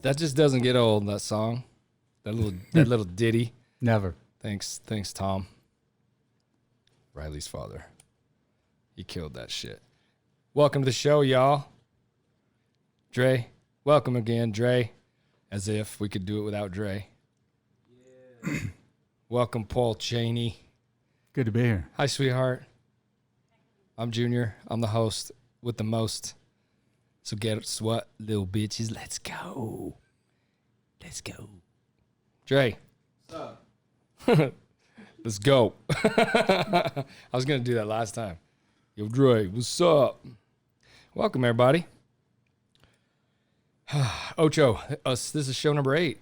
That just doesn't get old, that song. That little ditty. Never. Thanks, Tom. Riley's father. He killed that shit. Welcome to the show, y'all. Dre. Welcome again, Dre. As if we could do it without Dre. Yeah. Welcome, Paul Cheney. Good to be here. Hi, sweetheart. I'm Junior. I'm the host with the most. So guess what, little bitches? Let's go. Let's go. Dre. What's up? Let's go. I was going to do that last time. Yo, Dre, what's up? Welcome, everybody. Ocho, this is show number 8.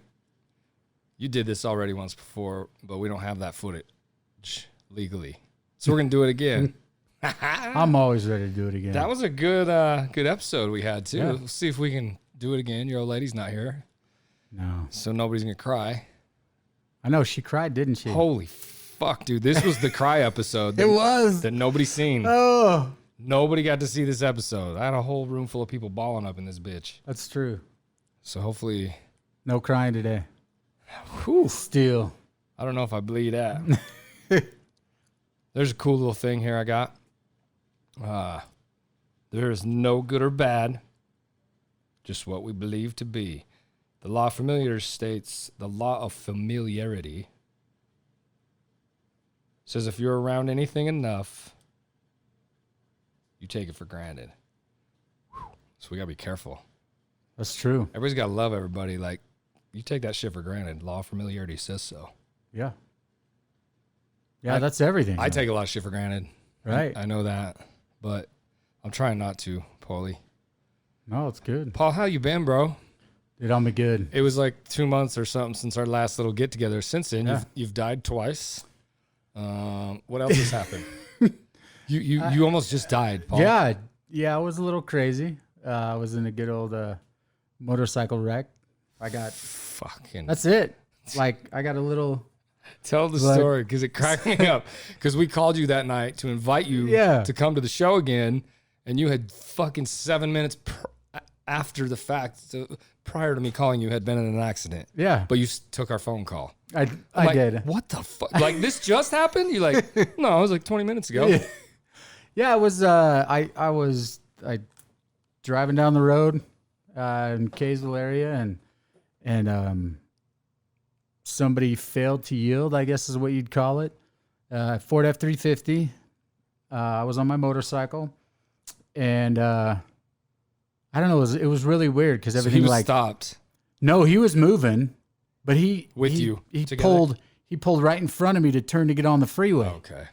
You did this already once before, but we don't have that footage legally. So we're going to do it again. I'm always ready to do it again. That was a good episode we had, too. Yeah. Let's see if we can do it again. Your old lady's not here. No. So nobody's going to cry. I know. She cried, didn't she? Holy fuck, dude. This was the cry episode. It was. That nobody's seen. Oh. Nobody got to see this episode. I had a whole room full of people balling up in this bitch. That's true. So hopefully. No crying today. Whew. Still. I don't know if I believe that. There's a cool little thing here I got. There is no good or bad, just what we believe to be. The law of familiar states, the law of familiarity says if you're around anything enough, you take it for granted. So we got to be careful. That's true. Everybody's got to love everybody. Like, you take that shit for granted. Law of familiarity says so. Yeah. Yeah, that's everything. I take a lot of shit for granted. Right. I know that, but I'm trying not to, Paulie. No, it's good. Paul, how you been, bro? Dude, I'm good. It was like 2 months or something since our last little get-together. Since then, yeah. you've died twice. What else has happened? You almost just died, Paul. Yeah, I was a little crazy. I was in a good old motorcycle wreck. I got fucking. That's it. Like I got a little. Tell the story because it cracked me up. Because we called you that night to invite you to come to the show again, and you had fucking 7 minutes after the fact, prior to me calling you, had been in an accident. Yeah, but you took our phone call. I like, did. What the fuck? Like this just happened? You're like, no, it was like 20 minutes ago. Yeah, it was. I was driving down the road in Kaysville area, and somebody failed to yield, I guess is what you'd call it. Ford F-350. I was on my motorcycle, and I don't know. It was really weird because everything he was stopped. No, he was moving, but he pulled right in front of me to turn to get on the freeway. Okay.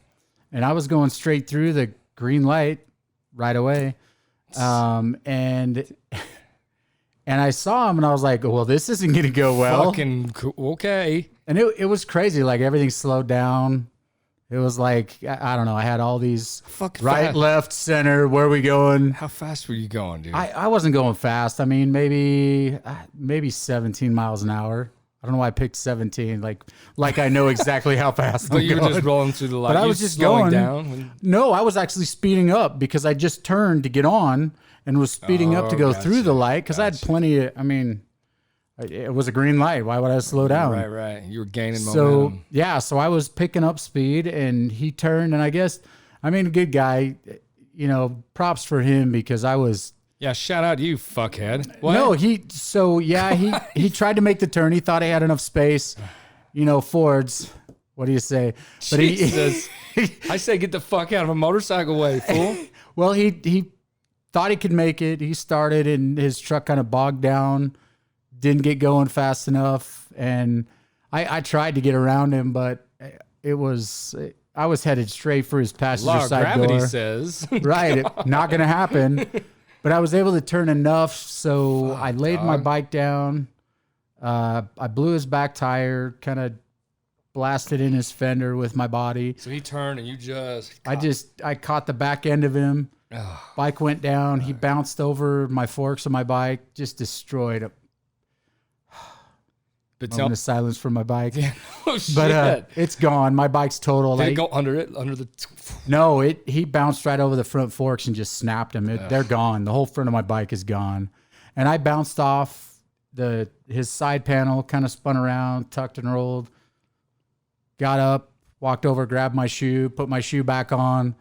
And I was going straight through the green light right away, and I saw him, and I was like, well, this isn't going to go well. Fucking okay. And it was crazy. Like, everything slowed down. It was like, I don't know. I had all these right, left, center. Where are we going? How fast were you going, dude? I wasn't going fast. I mean, maybe 17 miles an hour. I don't know why I picked 17. Like I know exactly how fast but I'm you going. were just rolling through the light. But I was just going down. No, I was actually speeding up because I just turned to get on and was speeding up to go through the light because I had plenty of, I mean, it was a green light. Why would I slow down? Right. You were gaining momentum. So I was picking up speed, and he turned, and I guess, I mean, good guy, props for him because I was. Yeah, shout out to you, fuckhead. What? No, he tried to make the turn. He thought he had enough space. Fords. What do you say? But Jesus. I say get the fuck out of a motorcycle way, fool. Well, he thought he could make it. He started, and his truck kind of bogged down. Didn't get going fast enough, and I tried to get around him, but I was headed straight for his passenger side door. Law of gravity says. Right, not going to happen. But I was able to turn enough, so I laid my bike down. I blew his back tire, kind of blasted in his fender with my body. So he turned, and you just... I caught the back end of him. Bike went down. He bounced over my forks of my bike, just destroyed it. Moment of silence for my bike. Yeah, no shit. But it's gone. My bike's total. Did it go under it? Under the... No, he bounced right over the front forks and just snapped them. They're gone. The whole front of my bike is gone. And I bounced off his side panel kind of spun around, tucked and rolled. Got up, walked over, grabbed my shoe, put my shoe back on,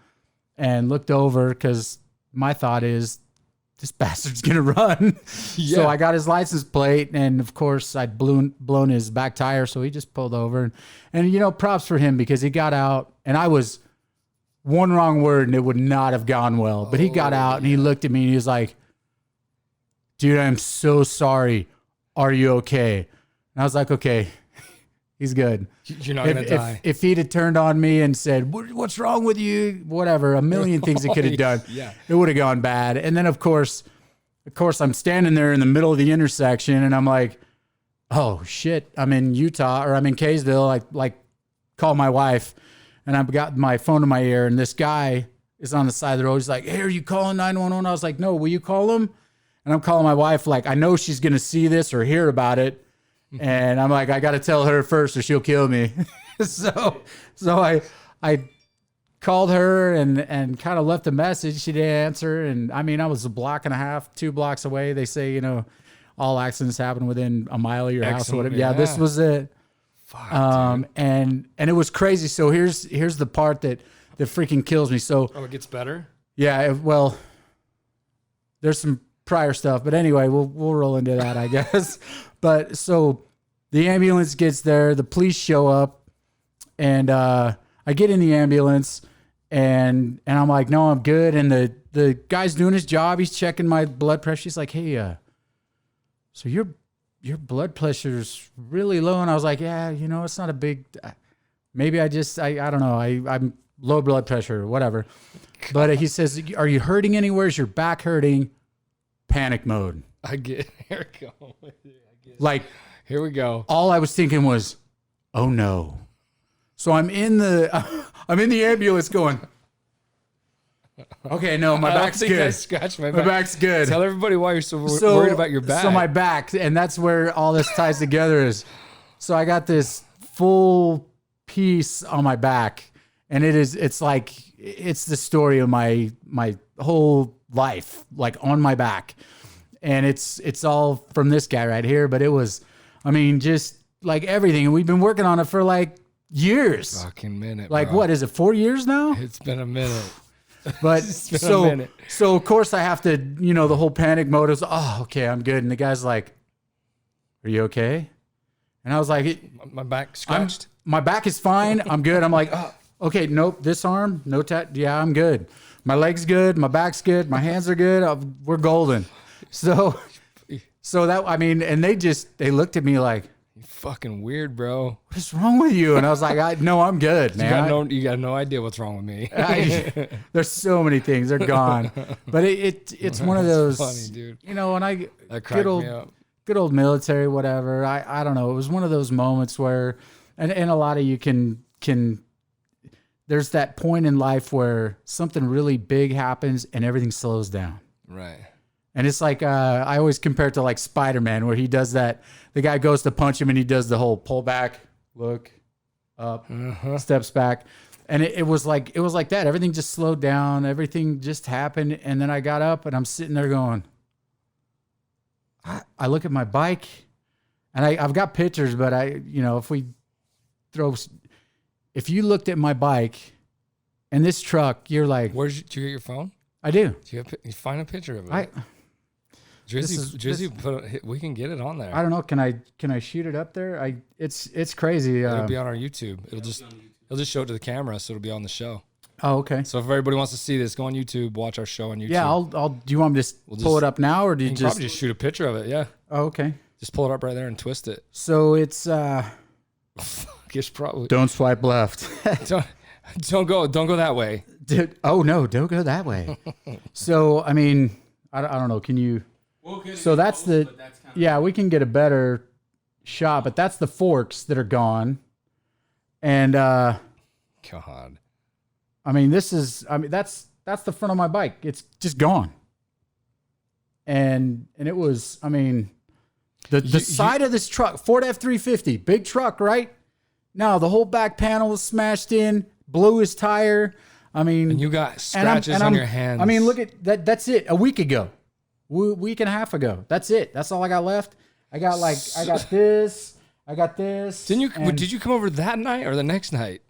and looked over because my thought is this bastard's gonna run. Yeah. So I got his license plate, and of course I'd blown his back tire, so he just pulled over. And you know, props for him because he got out, and I was one wrong word and it would not have gone well. But he got out and he looked at me and he was like, "Dude, I'm so sorry. Are you okay?" And I was like, "Okay." He's good. You're not going to die. If he'd have turned on me and said, "What's wrong with you?" Whatever, a million things he could have done. Yeah. It would have gone bad. And then of course, I'm standing there in the middle of the intersection and I'm like, "Oh shit, I'm in Utah or I'm in Kaysville." I like call my wife and I've got my phone in my ear and this guy is on the side of the road. He's like, "Hey, are you calling 911?" I was like, "No, will you call him?" And I'm calling my wife like, I know she's going to see this or hear about it. And I'm like, I got to tell her first or she'll kill me. so I called her and kind of left a message. She didn't answer. And I mean, I was a block and a half, 2 blocks away. They say, you know, all accidents happen within a mile of your house or whatever. Yeah, this was it. Fuck, and it was crazy. So here's the part that freaking kills me. So it gets better. Yeah, well, there's some prior stuff, but anyway, we'll roll into that, I guess. But so the ambulance gets there, the police show up, and I get in the ambulance, and I'm like, "No, I'm good." And the guy's doing his job. He's checking my blood pressure. He's like, "Hey, so your blood pressure's really low." And I was like, "Yeah, you know, it's not a big. Maybe I don't know. I'm low blood pressure or whatever." But he says, "Are you hurting anywhere? Is your back hurting?" Panic mode. I get here we go. Like, here we go. All I was thinking was, "Oh no!" So I'm in the ambulance going, "Okay, no, my back's good. I scratched my back. My back's good." Tell everybody why you're so worried about your back. So my back, and that's where all this ties together is. So I got this full piece on my back, and it's the story of my whole life, like on my back. And it's all from this guy right here. But it was, I mean, just like everything. And we've been working on it for like years. Fucking minute. Like, bro. what is it, 4 years now? It's been a minute. But a minute. So of course I have to, you know, the whole panic mode is, "Oh, okay, I'm good." And the guy's like, "Are you okay?" And I was like, my back scratched. My back is fine. I'm good. I'm like, "Oh, okay, nope. This arm, no yeah, I'm good. My leg's good. My back's good. My hands are good. We're golden." So that, I mean, and they looked at me like, "You fucking weird, bro. What is wrong with you?" And I was like, "No, I'm good, man. You got no idea what's wrong with me." There's so many things. They're gone. But it's one of those, funny, dude. You know, when That cracked me up. Good old military, whatever. I don't know. It was one of those moments where, and a lot of you can, there's that point in life where something really big happens and everything slows down. Right. And it's like, I always compare it to like Spider-Man, where he does that. The guy goes to punch him and he does the whole pull back, look up, steps back. And it was like that. Everything just slowed down. Everything just happened. And then I got up and I'm sitting there going, I look at my bike and I've got pictures, but if you looked at my bike and this truck, you're like, did you get your phone? I do. You find a picture of it. Drizzy, we can get it on there. I don't know. Can I shoot it up there? It's crazy. It'll be on our YouTube. It'll just show it to the camera, so it'll be on the show. Oh, okay. So if everybody wants to see this, go on YouTube, watch our show on YouTube. Yeah, I'll. Do you want me to pull it up now, or do you just probably just shoot a picture of it? Yeah. Oh, okay. Just pull it up right there and twist it. So it's Guess probably. Don't swipe left. don't go that way. Oh no, don't go that way. So I mean, I don't know. Can you? So that's yeah. We can get a better shot, but that's the forks that are gone, and God. I mean, that's the front of my bike. It's just gone. And it was, I mean, the side of this truck, Ford F-350, big truck, right? No, the whole back panel was smashed in, blew his tire. I mean, and you got scratches on your hands. I mean, look at that. That's it. A week ago, week and a half ago. That's it. That's all I got left. I got this. I got this. Did you come over that night or the next night?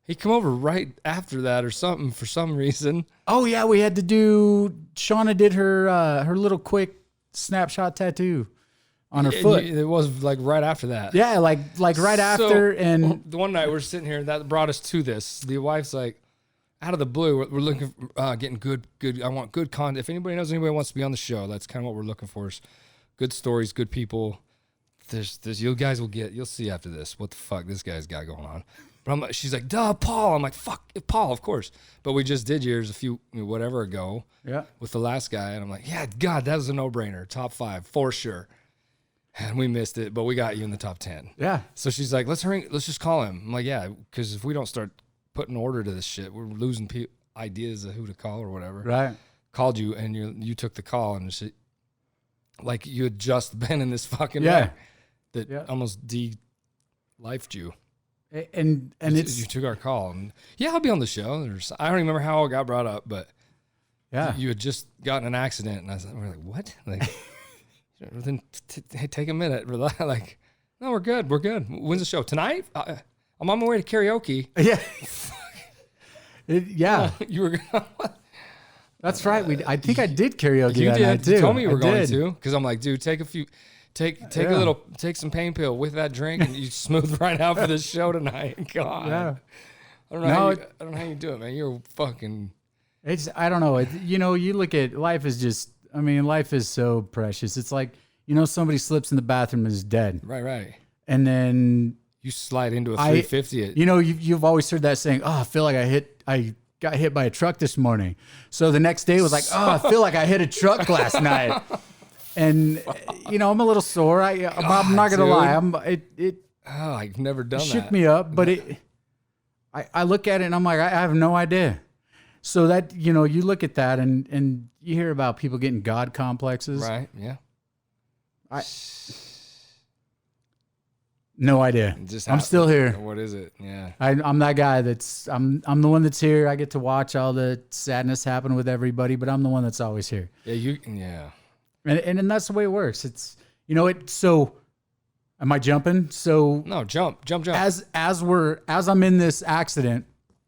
He come over right after that or something for some reason. Oh yeah, we had to do. Shauna did her little quick snapshot tattoo on her foot. It was like right after that. Yeah, like right after. And the one night we're sitting here, and that brought us to this. The wife's like, out of the blue, we're looking for getting good. I want good content. If anybody knows anybody wants to be on the show, that's kind of what we're looking for. Is good stories, good people. There's you guys you'll see after this what the fuck this guy's got going on. But she's like, duh, Paul. I'm like, fuck, Paul, of course. But we just did yours a few, whatever ago. Yeah. With the last guy. And I'm like, yeah, God, that was a no-brainer. Top 5, for sure. And we missed it, but we got you in the top 10. Yeah. So she's like, let's just call him. I'm like, yeah, because if we don't start putting order to this shit, we're losing ideas of who to call or whatever. Right. Called you, and you took the call, and she, like you had just been in this fucking wreck that almost de-lifed you. And you took our call, and I'll be on the show. I don't remember how it got brought up, but you had just gotten an accident, and we're like, what? Like, then take a minute, relax. Like, no, we're good. When's the show tonight? I'm on my way to karaoke. Yeah, you were. That's right. I think I did karaoke you that did. night too. You told me you were going to, because I'm like, dude, take some pain pill with that drink, and you smooth right out for this show tonight. God, yeah. I don't know how you do it, man. You're fucking. I don't know. You look at life is just. I mean, life is so precious. It's like somebody slips in the bathroom and is dead. Right. And then you slide into a 350. You've always heard that saying. Oh, I feel like I got hit by a truck this morning. So the next day was like, oh, I feel like I hit a truck last night. And I'm a little sore. I'm not gonna lie. I've never done that. Shook me up, but I look at it and I'm like, I have no idea. So that you look at that and you hear about people getting God complexes. Right. Yeah. No idea. I'm still here. What is it? Yeah. I'm that guy I'm the one that's here. I get to watch all the sadness happen with everybody, but I'm the one that's always here. Yeah. And that's the way it works. It's so am I jumping? So no, jump. As I'm in this accident,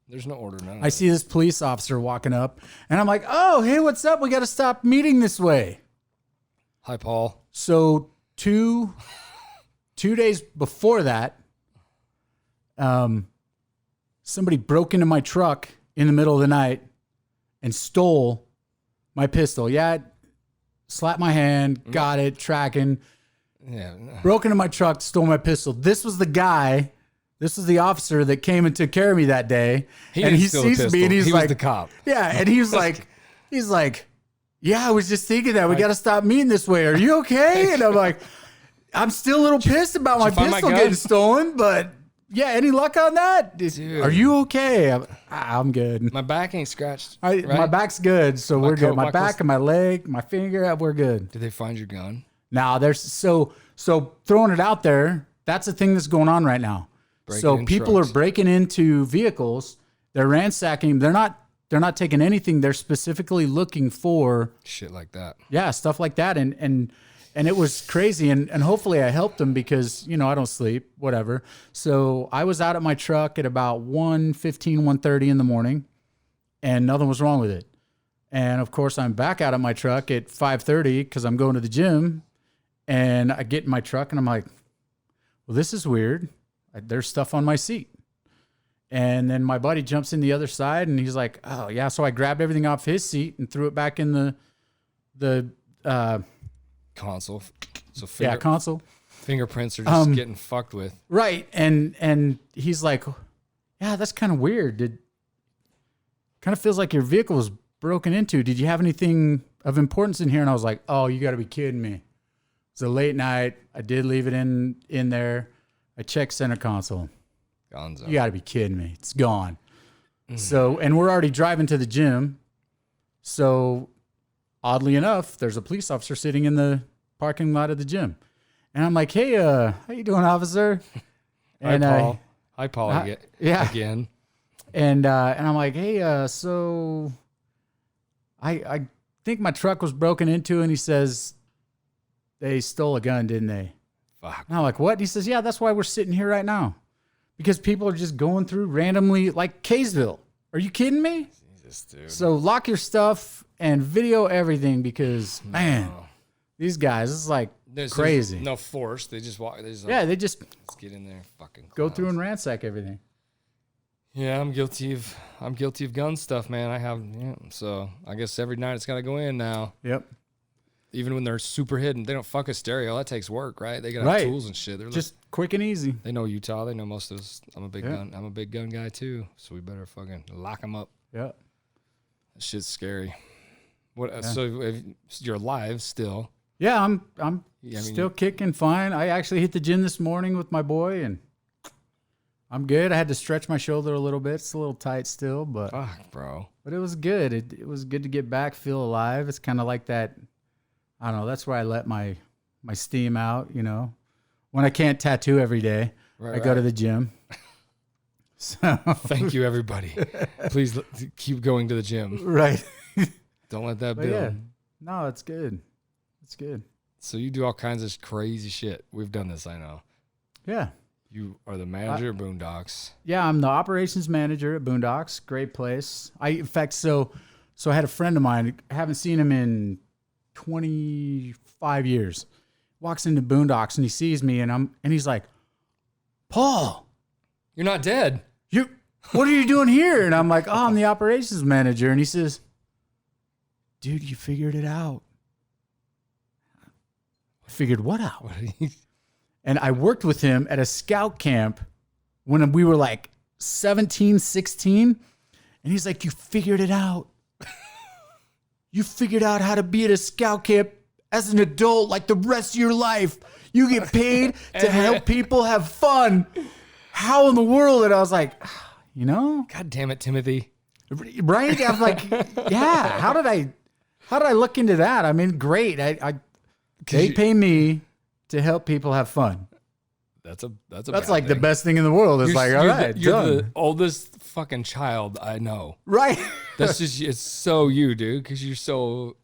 there's no order now. I see this police officer walking up and I'm like, oh, hey, what's up? We got to stop meeting this way. Hi, Paul. So 2 days before that, somebody broke into my truck in the middle of the night and stole my pistol. Yeah. Slapped my hand, got it, tracking. Yeah. Broke into my truck, stole my pistol. This was the officer that came and took care of me that day. He sees me and he's like, the cop. Yeah. And he was like, yeah, I was just thinking that we got to stop meeting this way. Are you okay? And I'm like, I'm still a little pissed about my pistol getting stolen, but yeah, any luck on that? Dude. Are you okay? I'm good. My back ain't scratched. Right? My back's good, so we're good. My back and my leg, my finger, we're good. Did they find your gun? Now there's so throwing it out there. That's a thing that's going on right now. So people are breaking into vehicles. They're ransacking. They're not taking anything. They're specifically looking for shit like that. Yeah, stuff like that, and it was crazy, and hopefully I helped them because, I don't sleep, whatever. So I was out at my truck at about 1:15, 1:30 in the morning, and nothing was wrong with it. And, of course, I'm back out at my truck at 5:30 because I'm going to the gym, and I get in my truck, and I'm like, well, this is weird. There's stuff on my seat. And then my buddy jumps in the other side, and he's like, oh, yeah. So I grabbed everything off his seat and threw it back in the console. So console. Fingerprints are just getting fucked with. Right. And he's like, yeah, that's kind of weird. Kind of feels like your vehicle was broken into. Did you have anything of importance in here? And I was like, oh, you got to be kidding me. It's a late night. I did leave it in there. I checked center console. Gonzo. You got to be kidding me. It's gone. So, and we're already driving to the gym. So oddly enough, there's a police officer sitting in the parking lot of the gym. And I'm like, hey, how you doing, officer? And Hi, Paul. Yeah. Again. And I'm like, hey, so I think my truck was broken into. And he says, they stole a gun, didn't they? Fuck. And I'm like, what? And he says, yeah, that's why we're sitting here right now. Because people are just going through randomly, like Kaysville. Are you kidding me? Jesus, dude. So lock your stuff and video everything because, man, these guys, it's like crazy. No force. They just walk. They just let's get in there, fucking go clowns. through and ransack everything. Yeah, I'm guilty of gun stuff, man. I have, so I guess every night it's got to go in now. Yep. Even when they're super hidden, they don't fuck a stereo. That takes work, right? They got Right. tools and shit. They're Just quick and easy. they know Utah. They know most of us. I'm a big gun guy too. So we better fucking lock them up. Yep. That shit's scary. What? So if you're alive still? Yeah, I'm still kicking fine. I actually hit the gym this morning with my boy, and I'm good. I had to stretch my shoulder a little bit. It's a little tight still, but Fuck, bro. But it was good. It was good to get back, feel alive. It's kind of like that. I don't know. That's where I let my steam out. You know, when I can't tattoo every day, I go to the gym. So thank you, everybody. Please keep going to the gym. Right. Don't let that But build. yeah, no, it's good. It's good. So you do all kinds of crazy shit. We've done this, I know. Yeah. You are the manager of Boondocks. Yeah, I'm the operations manager at Boondocks. Great place. In fact, so I had a friend of mine. I haven't seen him in 25 years. Walks into Boondocks and he sees me and he's like, "Paul, You're not dead." What are you doing here?" And I'm like, "Oh, I'm the operations manager." And he says, "Dude, you figured it out." I figured what out? And I worked with him at a scout camp when we were like 17, 16. And he's like, "You figured it out. You figured out how to be at a scout camp as an adult like the rest of your life. You get paid to help people have fun. How in the world?" And I was like, you know? God damn it, Timothy. Right? I was like, yeah, how did I look into that? I mean, great. They pay me to help people have fun. That's like the best thing in the world. It's like, all right, you're done. the oldest fucking child I know. Right. That's just, it's so you, dude, because you're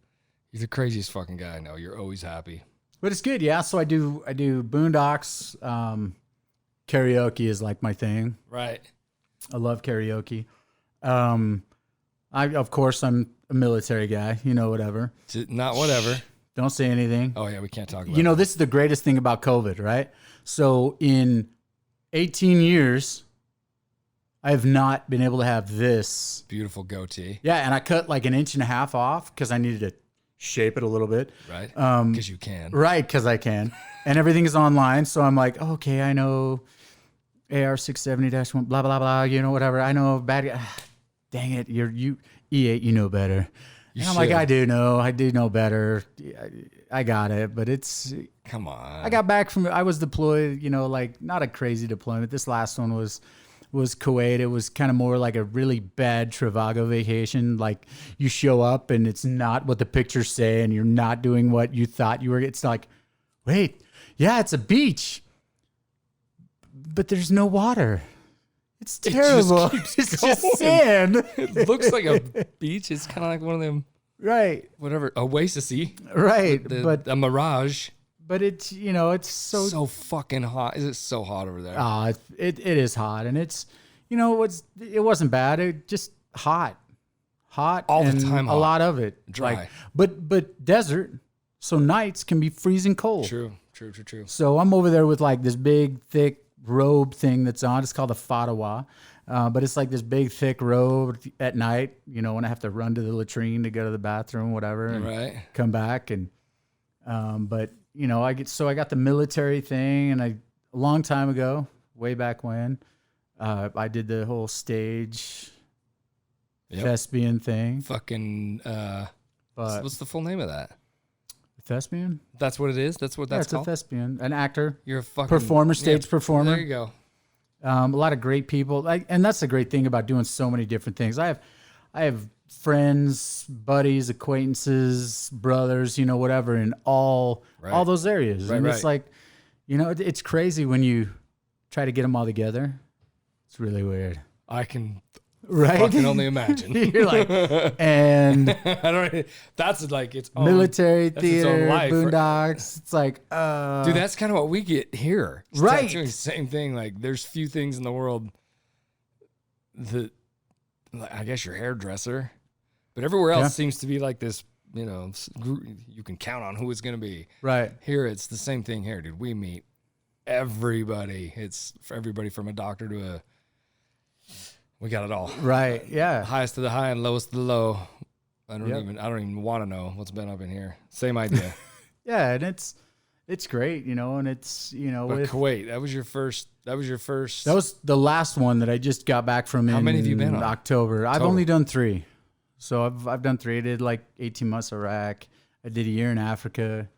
the craziest fucking guy I know. You're always happy. But it's good, yeah. So I do Boondocks. Karaoke is like my thing. Right. I love karaoke. Of course, I'm a military guy. You know, whatever. Not whatever. Don't say anything. Oh, yeah, we can't talk about You know, this is the greatest thing about COVID, right? So in 18 years, I have not been able to have this. Beautiful goatee. Yeah, and I cut like 1.5 inches off because I needed to shape it a little bit. Right. Because you can. Right, because I can. And everything is online. So I'm like, okay, I know AR-670-1, blah, blah, blah, you know, whatever. I know bad guy. Dang it, you E8, you know better. And I'm like, I do know better. I got it, but it's... Come on. I got back I was deployed, you know, like not a crazy deployment. This last one was Kuwait. It was kind of more like a really bad Trivago vacation. Like you show up and it's not what the pictures say and you're not doing what you thought you were. It's like, wait, yeah, it's a beach, but there's no water. It's terrible. It's just sand. It looks like a beach. It's kind of like one of them, right? Whatever, oasis-y. Right, but a mirage. But it's, you know, it's so fucking hot. Is it so hot over there? It is hot, and it's, you know, it wasn't bad. It just hot all the time. A lot of it dry. But desert, so nights can be freezing cold. True. So I'm over there with like this big thick robe thing that's on. It's called a fatawa, but it's like this big thick robe at night. You know, when I have to run to the latrine to go to the bathroom, whatever, and come back and but. You know, I got the military thing, and a long time ago, way back when, I did the whole stage thespian thing. Fucking, but what's the full name of that? Thespian? That's what it is? That's what that's called? It's a thespian, an actor. You're a fucking... Performer, stage performer. There you go. A lot of great people. And that's the great thing about doing so many different things. I have friends, buddies, acquaintances, brothers, you know, whatever, in all those areas. And it's like, you know, it's crazy when you try to get them all together. It's really weird. I can right? fucking only imagine. You're like, and I don't. That's like its own military that's its own theater, life. Boondocks. It's like, Dude, that's kind of what we get here. It's Right. tattooing, same thing. Like, there's few things in the world that, like, I guess your hairdresser, but everywhere else seems to be like this. You know, you can count on who it's gonna be. right. Here, it's the same thing. Here, dude, we meet everybody. It's for everybody from a doctor to a. We got it all. Right. Yeah. Highest to the high and lowest to the low. I don't even want to know what's been up in here. Same idea. Yeah, and it's great, you know, and it's, you know, But Kuwait, that was your first. that was the last one that I just got back from. How many have you been on? October. I've Total? only done 3. So I've done 3. I did like 18 months Iraq. I did a year in Africa.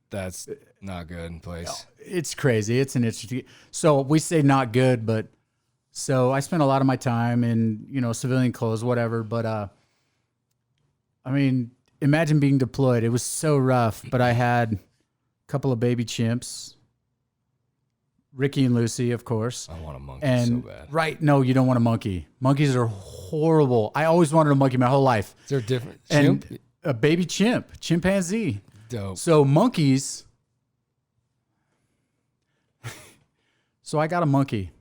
That's not good in place. It's crazy. It's an interesting. So we say not good, but so I spent a lot of my time in, you know, civilian clothes, whatever. But I mean, imagine being deployed. It was so rough, but I had a couple of baby chimps, Ricky and Lucy, of course. I want a monkey And so bad. right, no, you don't want a monkey. Monkeys are horrible. I always wanted a monkey my whole life. Is there a different And chimp? a baby chimpanzee. Dope. So monkeys. So I got a monkey.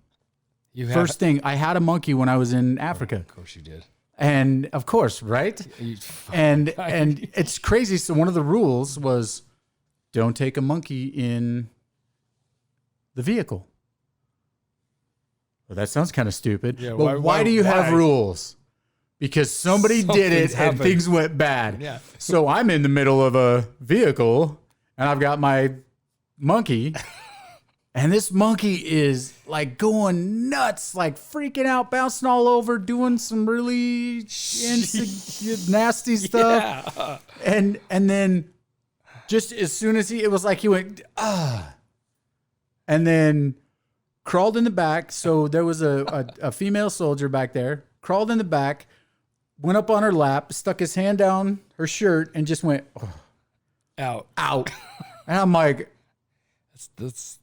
You First thing, I had a monkey when I was in Africa. Of course you did. And of course, right? You, And it's crazy. So one of the rules was don't take a monkey in the vehicle. Well, that sounds kind of stupid. Yeah, but why do you have rules? Because somebody did it Something's and happened. things went bad. Yeah. So I'm in the middle of a vehicle and I've got my monkey. And this monkey is like going nuts, like freaking out, bouncing all over, doing some really nasty stuff. Yeah. And then just as soon as it was like he went, and then crawled in the back. So there was a female soldier back there, crawled in the back, went up on her lap, stuck his hand down her shirt and just went Out. out. And I'm like, That's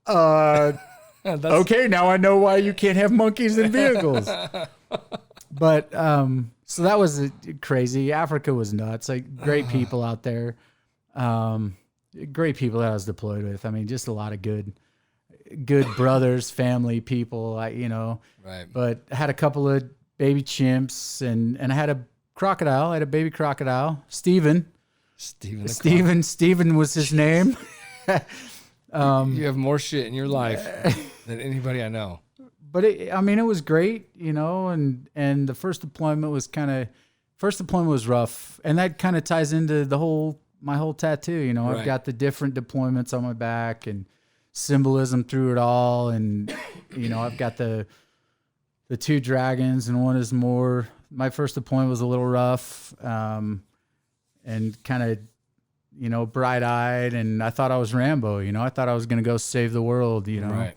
okay, now I know why you can't have monkeys in vehicles. But so that was crazy. Africa was nuts. Like great people out there. Great people that I was deployed with. I mean, just a lot of good brothers, family, people. You know. right. But I had a couple of baby chimps, and I had a crocodile. I had a baby crocodile, Steven. Steven was his name. You have more shit in your life than anybody I know. But it was great, you know, and the first deployment was rough. And that kind of ties into my whole tattoo, you know. Right. I've got the different deployments on my back and symbolism through it all. And, you know, I've got the 2 dragons and one is more, my first deployment was a little rough, and kind of, you know, bright-eyed, and I thought I was Rambo, you know. I thought I was going to go save the world, you know. Right.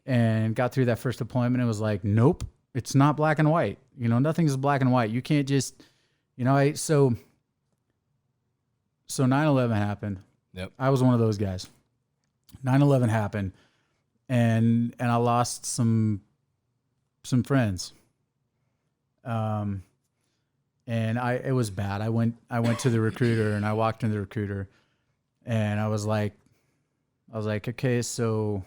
And got through that first deployment. It was like, nope, it's not black and white. You know, nothing's black and white. You can't just, you know, so 9/11 happened. Yep. I was one of those guys. 9/11 happened, and I lost some friends. And it was bad. I went to the recruiter and I walked into the recruiter and I was like, okay, so,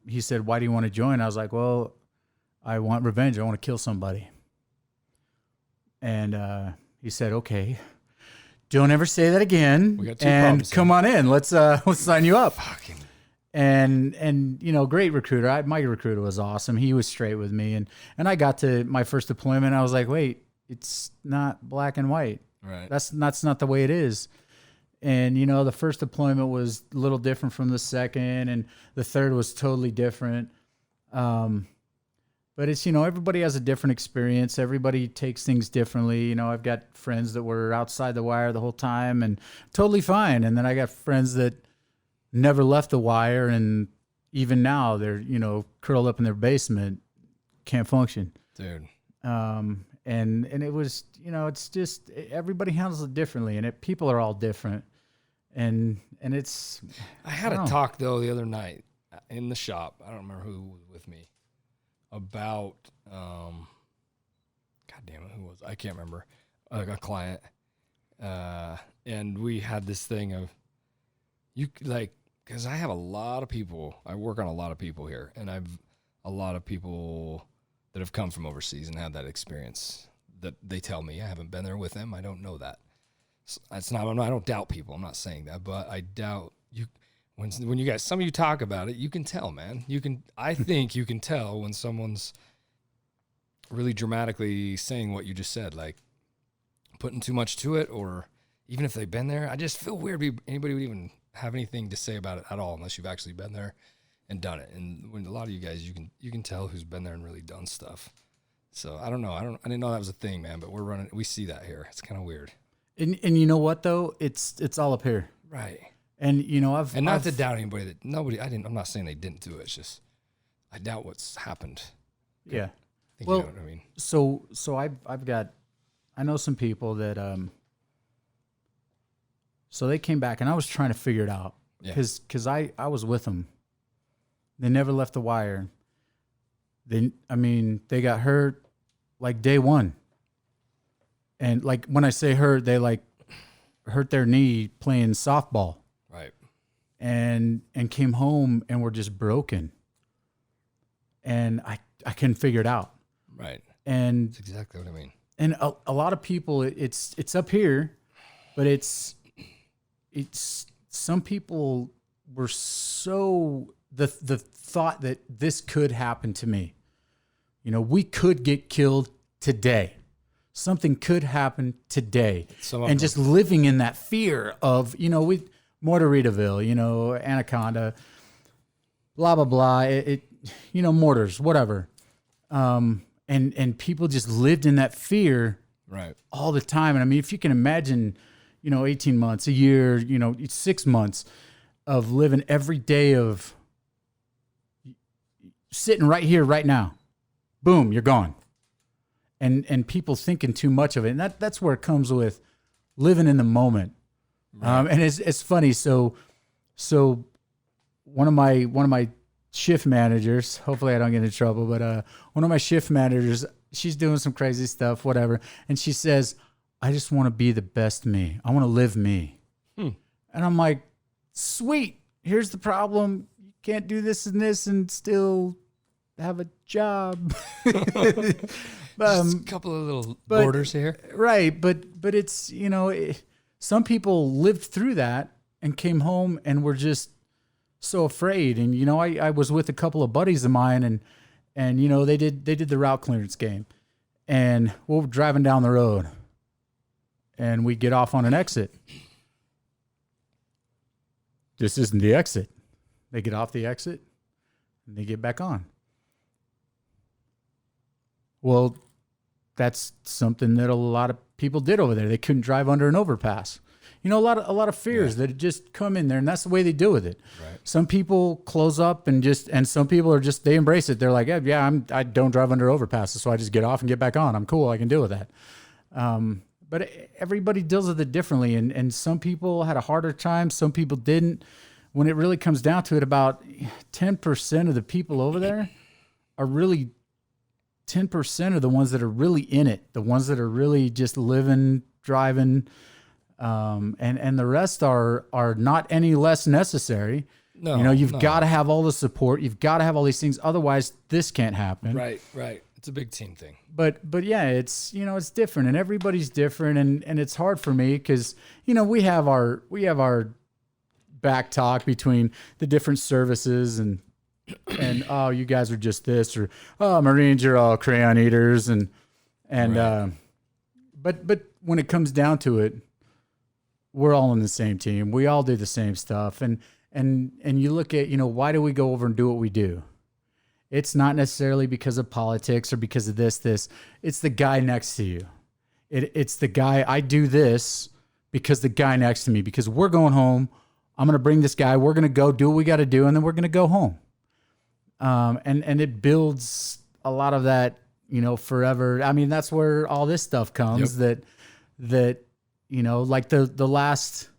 he said, why do you want to join? I was like, well, I want revenge. I want to kill somebody. And, he said, okay, don't ever say that again. We got 2 and problems come here. on in. Let's sign you up. Fucking. And you know, great recruiter. My recruiter was awesome. He was straight with me, and I got to my first deployment. I was like, wait, it's not black and white. Right. That's not the way it is. And you know, the first deployment was a little different from the second, and the third was totally different. But it's, you know, everybody has a different experience. Everybody takes things differently. You know, I've got friends that were outside the wire the whole time and totally fine, and then I got friends that never left the wire, and even now they're, you know, curled up in their basement, can't function. Dude. And it was, you know, it's just everybody handles it differently, and people are all different, and it's. I had a talk though the other night in the shop. I don't remember who was with me. about, God damn it, who was, I can't remember, a client. And we had this thing of, because I have a lot of people, I work on a lot of people here, and I've a lot of people that have come from overseas and had that experience that they tell me. I haven't been there with them. I don't know that. It's not, I don't doubt people. I'm not saying that, but I doubt you. When you guys, some of you talk about it, you can tell, man. I think you can tell when someone's really dramatically saying what you just said, like putting too much to it, or even if they've been there. I just feel weird anybody would even have anything to say about it at all unless you've actually been there and done it. And when a lot of you guys, you can tell who's been there and really done stuff. So I don't know. I didn't know that was a thing, man, but we see that here. It's kind of weird. And you know what though? It's all up here. Right. And you know, I've to doubt anybody I'm not saying they didn't do it. It's just, I doubt what's happened. Yeah. Well, you know what I mean? So I know some people that, so they came back and I was trying to figure it out because I was with them. They never left the wire. They got hurt like day one. And like when I say hurt, they like hurt their knee playing softball. Right. And came home and were just broken. And I couldn't figure it out. Right. And that's exactly what I mean. And a lot of people, it's up here, but it's some people were so the thought that this could happen to me. You know, we could get killed today. Something could happen today. And just living in that fear of, you know, Mortaritaville, you know, Anaconda, blah, blah, blah. You know, mortars, whatever. And people just lived in that fear right all the time. And I mean, if you can imagine, you know, 18 months, a year, you know, 6 months of living every day of sitting right here, right now, boom, you're gone. And people thinking too much of it. And that's where it comes with living in the moment. Right. And it's funny. So one of my shift managers, hopefully I don't get into trouble, but one of my shift managers, she's doing some crazy stuff, whatever. And she says, I just want to be the best me. I want to live me. And I'm like, sweet. Here's the problem. You can't do this and this and still have a job. Just a couple of little borders here. Right. But it's, you know, some people lived through that and came home and were just so afraid. And, you know, I was with a couple of buddies of mine and, you know, they did the route clearance game and we're driving down the road and we get off on an exit. This isn't the exit. They get off the exit and they get back on. Well, that's something that a lot of people did over there. They couldn't drive under an overpass. You know, a lot of fears that just come in there, and that's the way they deal with it. Right. Some people close up and some people are just, they embrace it. They're like, I don't drive under overpasses, so I just get off and get back on. I'm cool. I can deal with that. But everybody deals with it differently, and some people had a harder time. Some people didn't. When it really comes down to it, about 10% of the people over there are really 10% of the ones that are really in it, the ones that are really just living, driving, and the rest are not any less necessary. No, you know, you've got to have all the support. You've got to have all these things. Otherwise, this can't happen. Right. It's a big team thing. But yeah, it's, you know, it's different, and everybody's different, and it's hard for me because, you know, we have our back talk between the different services and oh, you guys are just this, or oh, Marines are all crayon eaters, and right. But when it comes down to it, we're all on the same team. We all do the same stuff, and you look at, you know, why do we go over and do what we do? It's not necessarily because of politics or because of this. It's the guy next to you. It's the guy. I do this because the guy next to me, because we're going home. I'm going to bring this guy. We're going to go do what we got to do, and then we're going to go home. And it builds a lot of that, you know, forever. I mean, that's where all this stuff comes. Yep. That you know, like the last. In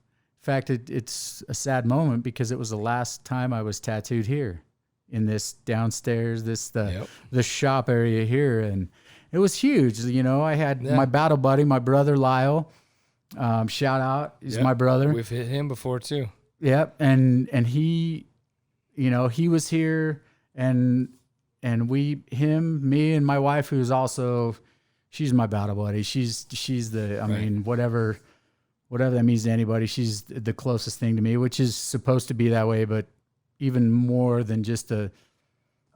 fact, it's a sad moment because it was the last time I was tattooed here in this downstairs, Yep. the shop area here, and it was huge. You know, I had my battle buddy, my brother Lyle. Shout out, he's my brother. We've hit him before too. Yep, and he, you know, he was here, and me and my wife, who's also, she's my battle buddy. She's the, I mean, whatever that means to anybody, she's the closest thing to me, which is supposed to be that way, but even more than just a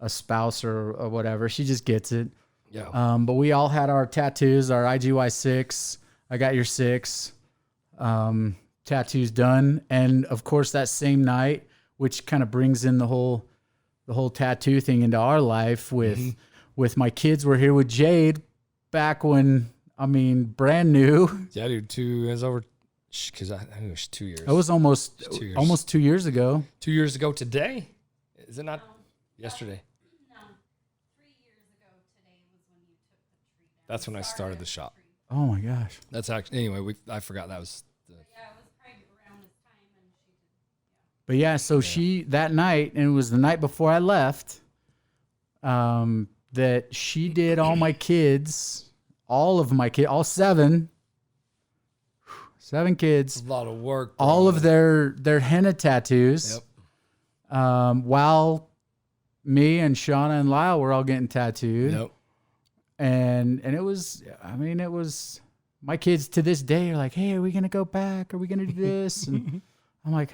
spouse or whatever. She just gets it. Yeah. But we all had our tattoos, our IGY6. I got your 6 tattoos done, and of course that same night, which kind of brings in the whole tattoo thing into our life with my kids. We're here with Jade back when, I mean, brand new. Yeah, dude. It was over, because I think it was 2 years. It was almost 2 years ago. 2 years ago today? Is it not? Yesterday. No, 3 years ago today was when you took the tree down. That's when I started the shop. Oh my gosh. That's actually, anyway, I forgot that was. Yeah, it was probably around this time, and she did. But yeah, so she, that night, and it was the night before I left, that she did all my kids, all 7 kids, A lot of work. Bro. all of their henna tattoos. Yep. While me and Shauna and Lyle were all getting tattooed. Yep. And it was, I mean, it was, my kids to this day are like, hey, are we going to go back? Are we going to do this? And I'm like,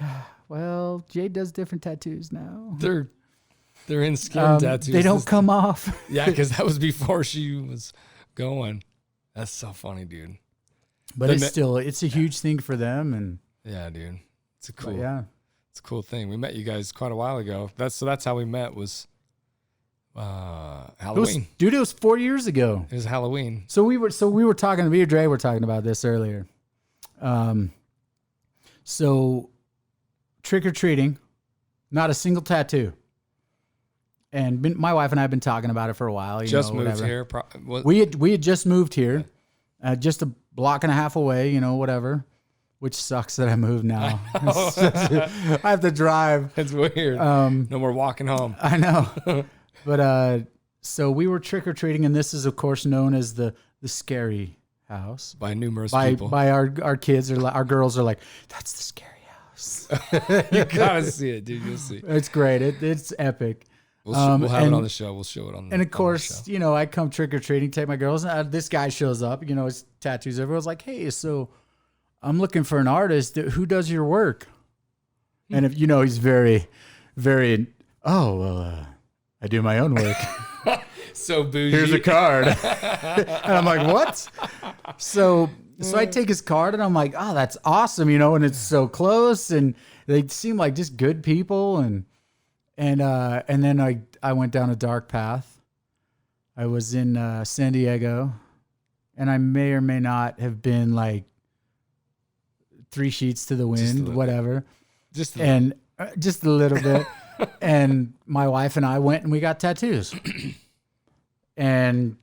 well, Jade does different tattoos now. They're in skin tattoos. They don't come off. Yeah, because that was before she was going. That's so funny, dude. But it's a huge thing for them. And yeah, dude. It's a cool, it's a cool thing. We met you guys quite a while ago. That's how we met was Halloween. It was 4 years ago. It was Halloween. So we were talking, me and Dre were talking about this earlier. So trick-or-treating, not a single tattoo. And my wife and I have been talking about it for a while. Moved here. We had just moved here, just a block and a half away, whatever, which sucks that I moved now. I have to drive. It's weird. No more walking home. I know. But so we were trick-or-treating, and this is, of course, known as the scary house. By numerous people. By our kids, our girls are like, that's the scary house. You gotta see it, dude. You'll see. It's great. It's epic. We'll have it on the show. We'll show it on the And of course, I come trick-or-treating, take my girls, and this guy shows up, his tattoos. Everyone's like, hey, so I'm looking for an artist. Who does your work? And if he's very, very, I do my own work. So bougie. Here's a card. And I'm like, what? So I take his card and I'm like, oh, that's awesome, and it's so close, and they seem like just good people, and then I went down a dark path. I was in San Diego, and I may or may not have been like 3 sheets to the wind, whatever. Just a little bit. And my wife and I went and we got tattoos and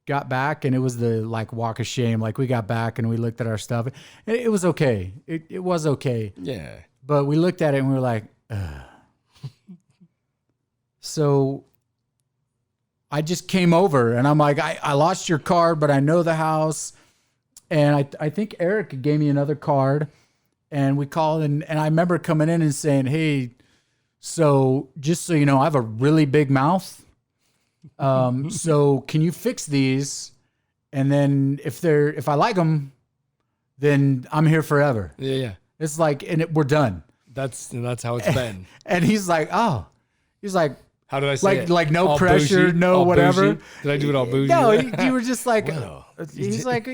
got back, and it was the walk of shame. Like, we got back and we looked at our stuff. It was okay. It was okay. Yeah. But we looked at it and we were like, ugh. So I just came over and I'm like, I lost your card, but I know the house. And I think Eric gave me another card, and we called, and I remember coming in and saying, hey, so just so you know, I have a really big mouth. So can you fix these? And then if I like them, then I'm here forever. Yeah. It's like, we're done. That's how it's been. And he's like, how did I say it? Like no all pressure, bougie, no all whatever. Bougie? Did I do it all bougie? No, you were just like, he's like,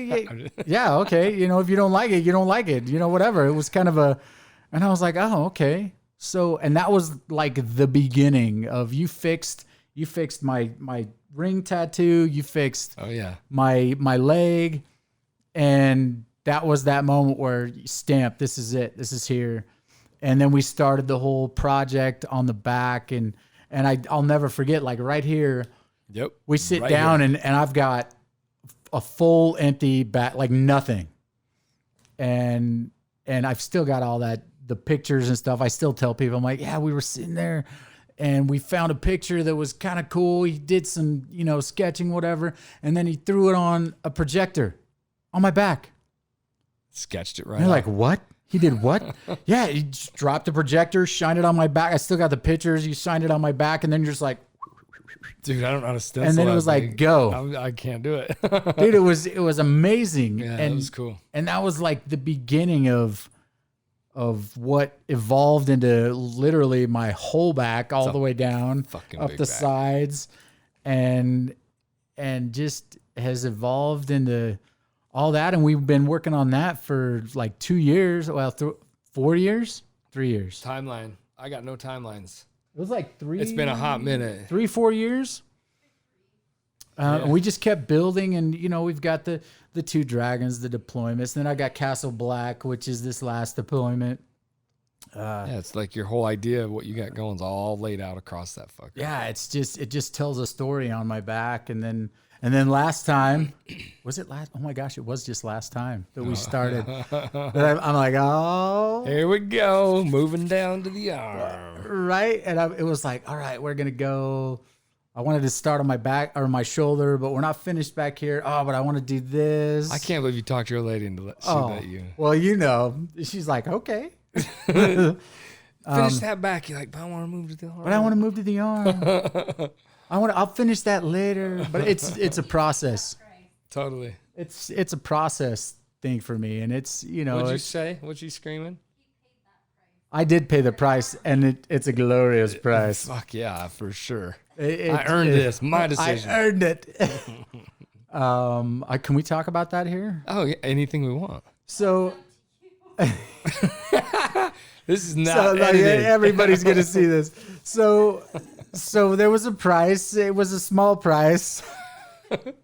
yeah, okay. If you don't like it, you don't like it. Whatever. It was kind of and I was like, oh, okay. So, and that was like the beginning of you fixed my ring tattoo. You fixed my leg, and that was that moment where you stamped, this is it. This is here. And then we started the whole project on the back, and I'll never forget, like right here. Yep. We sit down and I've got a full empty back, like nothing. And I've still got all that, the pictures and stuff. I still tell people, I'm like, yeah, we were sitting there and we found a picture that was kind of cool. He did some, sketching, whatever. And then he threw it on a projector on my back. Sketched it right. And you're off. like, what? He did what? Yeah, he just dropped the projector, shined it on my back. I still got the pictures. You shined it on my back, and then you're just like, dude, I don't know how to stencil. and then it was that like, big. go. I can't do it. Dude, it was amazing. Yeah, and that was cool. And that was like the beginning of what evolved into literally my whole back all the way down, fucking up big the back. sides, and just has evolved into all that. And we've been working on that for like 2 years. Well, 4 years, 3 years. Timeline. I got no timelines. It was like 3. It's been a hot minute. 3-4 years. And we just kept building, and we've got the 2 dragons, the deployments. Then I got Castle Black, which is this last deployment. Yeah, it's like your whole idea of what you got going is all laid out across that fucker. Yeah, it just tells a story on my back. And then last time, was it last? Oh my gosh, it was just last time that we started. But I'm like, oh, Here we go, moving down to the arm. right. And it was like, all right, we're gonna go. I wanted to start on my back or my shoulder, but we're not finished back here. Oh, but I want to do this. I can't believe you talked your lady into shoot that you. Well, she's like, okay. Finish that back. You're like, but I want to move to the arm. But I want to move to the arm. I'll finish that later. But it's a process. Totally. It's a process thing for me, and it's What'd you say? What you screaming? I did pay the price, and it's a glorious price. Fuck yeah, for sure. I earned this. My decision. I earned it. Can we talk about that here? Oh, yeah, anything we want. So, This is not like, edited. everybody's gonna see this. So there was a price. It was a small price. It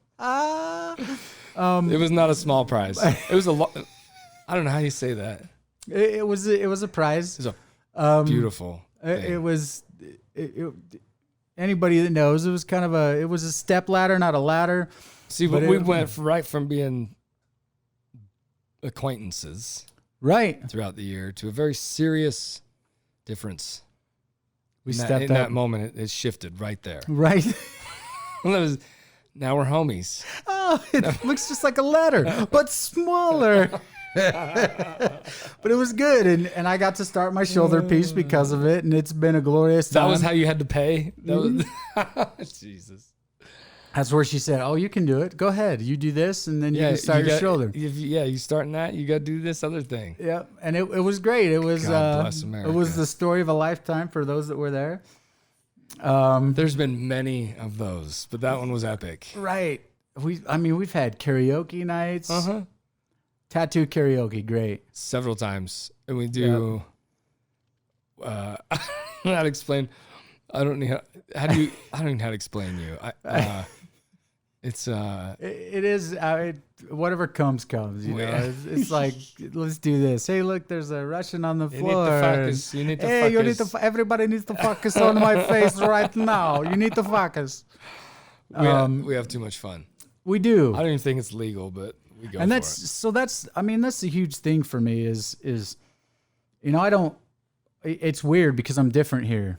was not a small price. It was a lot. I don't know how you say that. It was a price. It's a beautiful. It was. Anybody that knows, it was kind of it was a step ladder, not a ladder. See, but we went right from being acquaintances Right. throughout the year to a very serious difference. We in stepped in up. that moment. It shifted right there. Right. Now we're homies. Oh, it looks just like a ladder, but smaller. But it was good, and I got to start my shoulder piece because of it, and it's been a glorious time. That was how you had to pay. That was Jesus. That's where she said, "Oh, you can do it. Go ahead. You do this, and then you can start your shoulder." You starting that. You got to do this other thing. Yeah, and it was great. It was God bless it America. was the story of a lifetime for those that were there. There's been many of those, but that one was epic. Right. We've had karaoke nights. Tattoo karaoke, great. Several times, and we do. I don't know how to explain. I don't know how do you. I don't even know how to explain you. It's It is whatever comes. You know, it's like, let's do this. Hey, look, there's a Russian on the You floor. need to focus. You need to Hey, you need focus. to. Everybody needs to focus on my face right now. You need to focus. We have too much fun. We do. I don't even think it's legal, but we go. And for that's it. so that's I mean that's the huge thing for me is I don't, it's weird because I'm different here.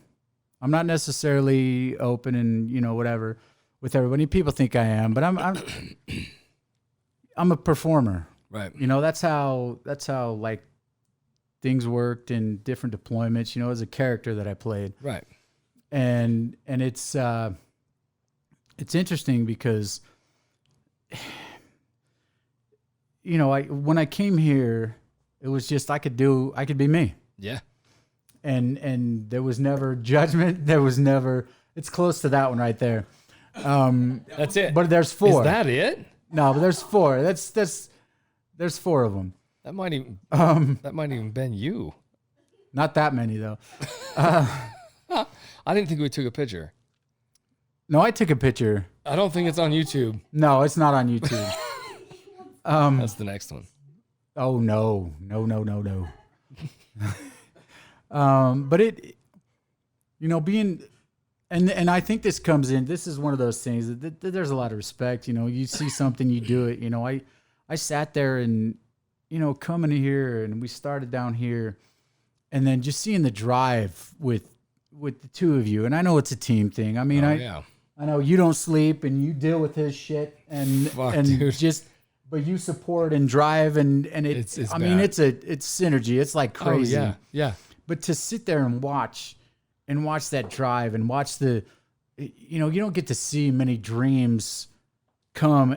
I'm not necessarily open and whatever with everybody. People think I am, but I'm I'm a performer. Right. That's how like things worked in different deployments, as a character that I played. Right. And it's interesting because when I came here, it was just I could be me. Yeah. And there was never judgment. There was never. It's close to that one right there. That's it. But there's 4. Is that it? No, but there's 4. There's 4 of them. That might even been you. Not that many though. I didn't think we took a picture. No, I took a picture. I don't think it's on YouTube. No, it's not on YouTube. That's the next one. Oh no. But it, being, and I think this comes in. This is one of those things that there's a lot of respect. You see something, you do it. I sat there and coming here, and we started down here, and then just seeing the drive with with the two of you, and I know it's a team thing. I mean, yeah. I know you don't sleep and you deal with his shit Fuck, and dude. just, but you support and drive and It's I mean, bad. it's synergy. It's like crazy. Oh, yeah. But to sit there and watch that drive and watch the, you know, you don't get to see many dreams come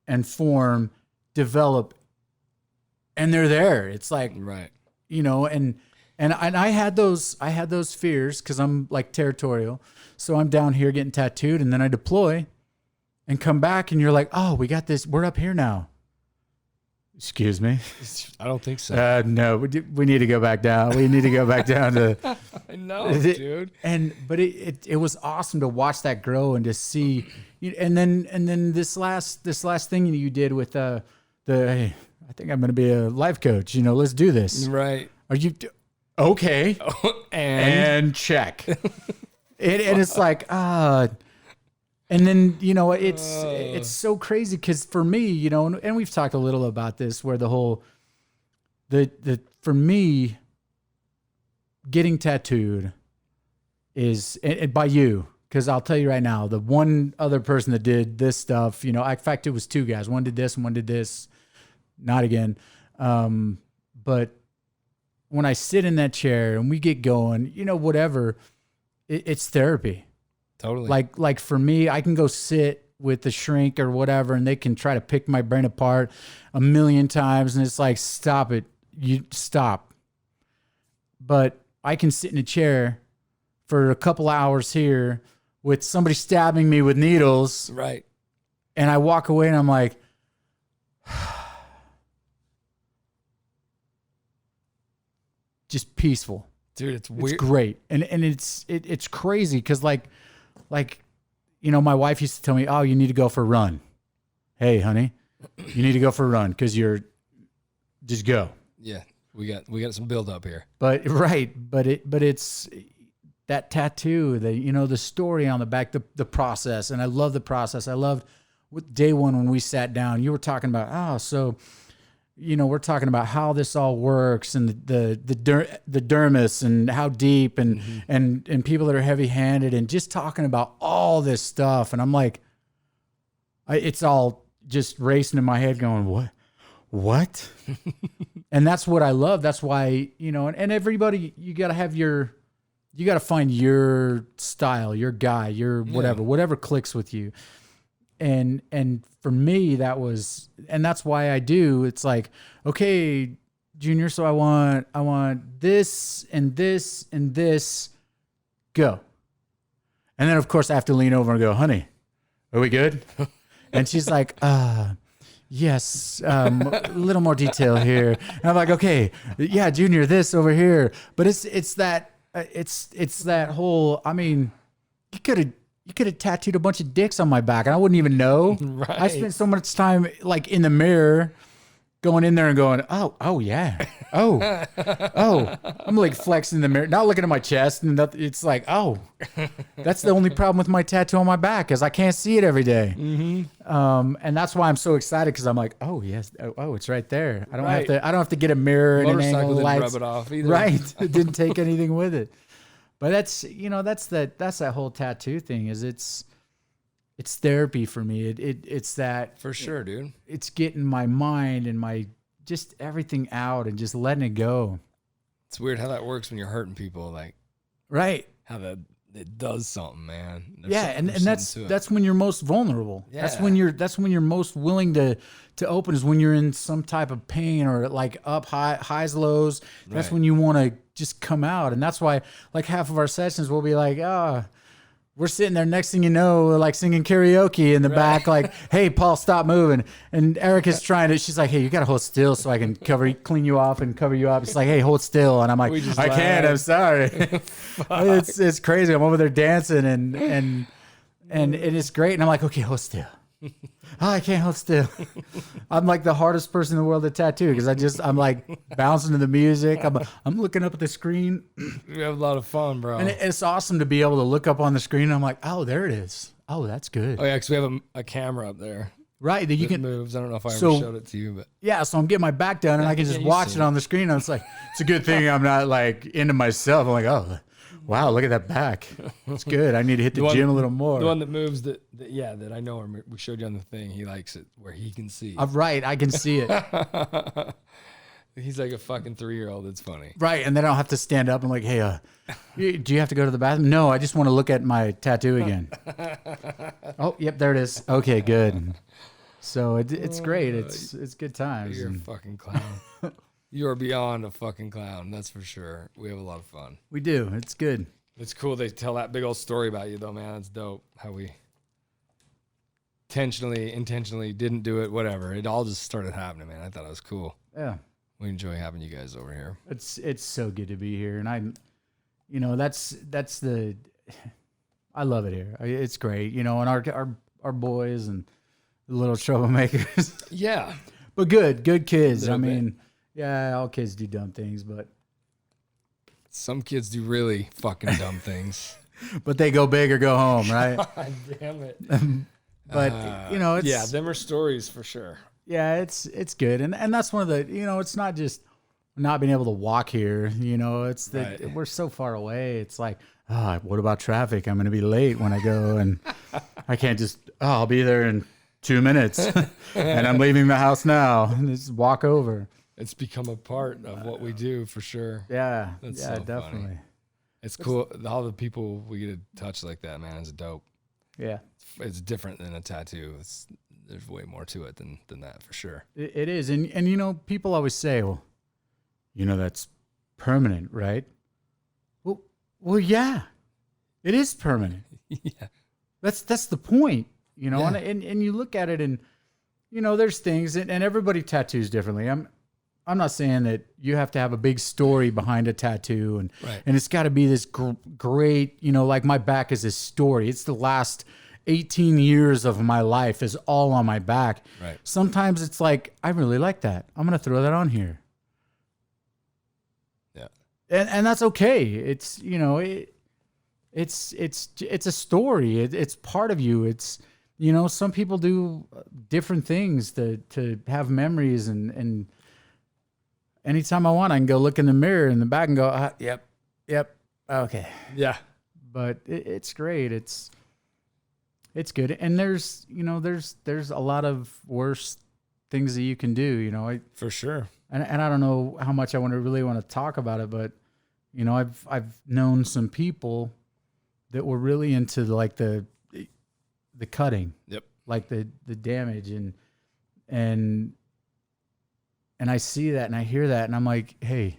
and form, develop, and they're there. It's like, Right. you know, and I had those fears because I'm like territorial. So I'm down here getting tattooed, and then I deploy and come back, and you're like, oh, we got this. We're up here now. Excuse me. I don't think so. No, we need to go back down. We need to go back down to. I know, dude. But it was awesome to watch that grow and to see, and then this last thing you did with hey, I think I'm going to be a life coach. You know, let's do this. Right. Are you okay? And check. And it's like and then, you know, it's so crazy because for me, you know, and we've talked a little about this, where the whole for me, getting tattooed is, and by you, because I'll tell you right now, the one other person that did this stuff, you know, in fact, it was two guys. One did this and one did this. Not again. But when I sit in that chair and we get going, you know, whatever, it's therapy. Totally. Like for me, I can go sit with the shrink or whatever, and they can try to pick my brain apart a million times. And it's like, stop it. You stop. But I can sit in a chair for a couple hours here with somebody stabbing me with needles. Right. And I walk away and I'm like, just peaceful. Dude, it's weird. It's great. And it's crazy because like, you know, my wife used to tell me, oh, you need to go for a run. Hey, honey, you need to go for a run because just go. Yeah. We got some build up here. But it's that tattoo, the story on the back, the process. And I love the process. I loved with day one when we sat down, you were talking about, so, you know, we're talking about how this all works and the dermis and how deep and people that are heavy handed and just talking about all this stuff. And I'm like, it's all just racing in my head going, what? And that's what I love. That's why, you know, and everybody, you got to find your style, your guy, your whatever clicks with you. And for me, that's why I do. It's like, okay, Junior, so I want this and this and this, go. And then of course I have to lean over and go, honey, are we good? And she's like, yes, a little more detail here. And I'm like, okay, yeah, Junior, this over here. But it's that whole, I mean, you could have tattooed a bunch of dicks on my back and I wouldn't even know. Right. I spent so much time like in the mirror going in there and going, oh yeah. Oh, I'm like flexing in the mirror, not looking at my chest. And it's like, oh, that's the only problem with my tattoo on my back is I can't see it every day. Mm-hmm. And that's why I'm so excited. Cause I'm like, oh yes. Oh, it's right there. I don't have to get a mirror and an angle didn't lights. rub it off either. Right. It didn't take anything with it. But that's that whole tattoo thing is it's therapy for me. It's that For sure, dude. it's getting my mind and my just everything out and just letting it go. It's weird how that works when you're hurting people, like Right. how it does something, man. That's when you're most vulnerable. Yeah. That's when you're most willing to open is when you're in some type of pain or like highs, lows. That's Right. when you want to just come out. And that's why like half of our sessions will be like, we're sitting there. Next thing you know, we're like singing karaoke in the back, like, hey, Paul, stop moving. And Erica's trying to, she's like, hey, you got to hold still so I can clean you off and cover you up. It's like, hey, hold still. And I'm like, I can't, I'm sorry. It's crazy. I'm over there dancing and it's great. And I'm like, okay, hold still. I can't hold still. I'm like the hardest person in the world to tattoo because I'm like bouncing to the music. I'm looking up at the screen. We have a lot of fun, bro. And it's awesome to be able to look up on the screen. And I'm like, oh, there it is. Oh, that's good. Oh yeah, because we have a camera up there Right. That you that can moves. I don't know if I ever So- showed it to you, but Yeah, so I'm getting my back down and I can just you've watch seen it on the screen. And it's like, it's a good thing I'm not like into myself. I'm like, oh, Wow, look at that back. It's good. I need to hit the gym a little more. The one that moves that I know we showed you on the thing. He likes it where he can see. Right, I can see it. He's like a fucking 3-year-old. It's funny. Right, and then I don't have to stand up and like, hey, do you have to go to the bathroom? No, I just want to look at my tattoo again. Oh, yep, there it is. Okay, good. So it's great. It's good times. You're a fucking clown. You are beyond a fucking clown. That's for sure. We have a lot of fun. We do. It's good. It's cool. They tell that big old story about you, though, man. It's dope. How we intentionally didn't do it. Whatever. It all just started happening, man. I thought it was cool. Yeah. We enjoy having you guys over here. It's so good to be here, and that's the I love it here. It's great, and our boys and the little troublemakers. Yeah, but good kids. I mean, yeah, all kids do dumb things, but some kids do really fucking dumb things. But they go big or go home, right? God damn it. But it's them are stories for sure. Yeah, it's good, and that's one of the it's not just not being able to walk here. It's that We're so far away. It's like, what about traffic? I'm going to be late when I go, and I can't just. I'll be there in 2 minutes, and I'm leaving the house now. And just walk over. It's become a part of what we do for sure. Yeah, That's so definitely. Funny. It's cool. All the people we get to touch like that, man, is dope. Yeah, it's different than a tattoo. There's way more to it than that for sure. It is. And people always say, well, that's permanent, right? Well, yeah, it is permanent. Yeah. That's the point, Yeah. and you look at it and, there's things and everybody tattoos differently. I'm not saying that you have to have a big story behind a tattoo and it's got to be this great, like my back is this story. It's the last 18 years of my life is all on my back. Right. Sometimes it's like, I really like that. I'm going to throw that on here. Yeah. And that's okay. It's, it's a story. It's part of you. It's, some people do different things to have memories and anytime I want, I can go look in the mirror in the back and go, yep. Okay. Yeah. But it's great. It's good. And there's a lot of worse things that you can do, For sure. And I don't know how much I really want to talk about it, but I've known some people that were really into like the cutting. Yep. Like the damage and I see that and I hear that and I'm like, hey,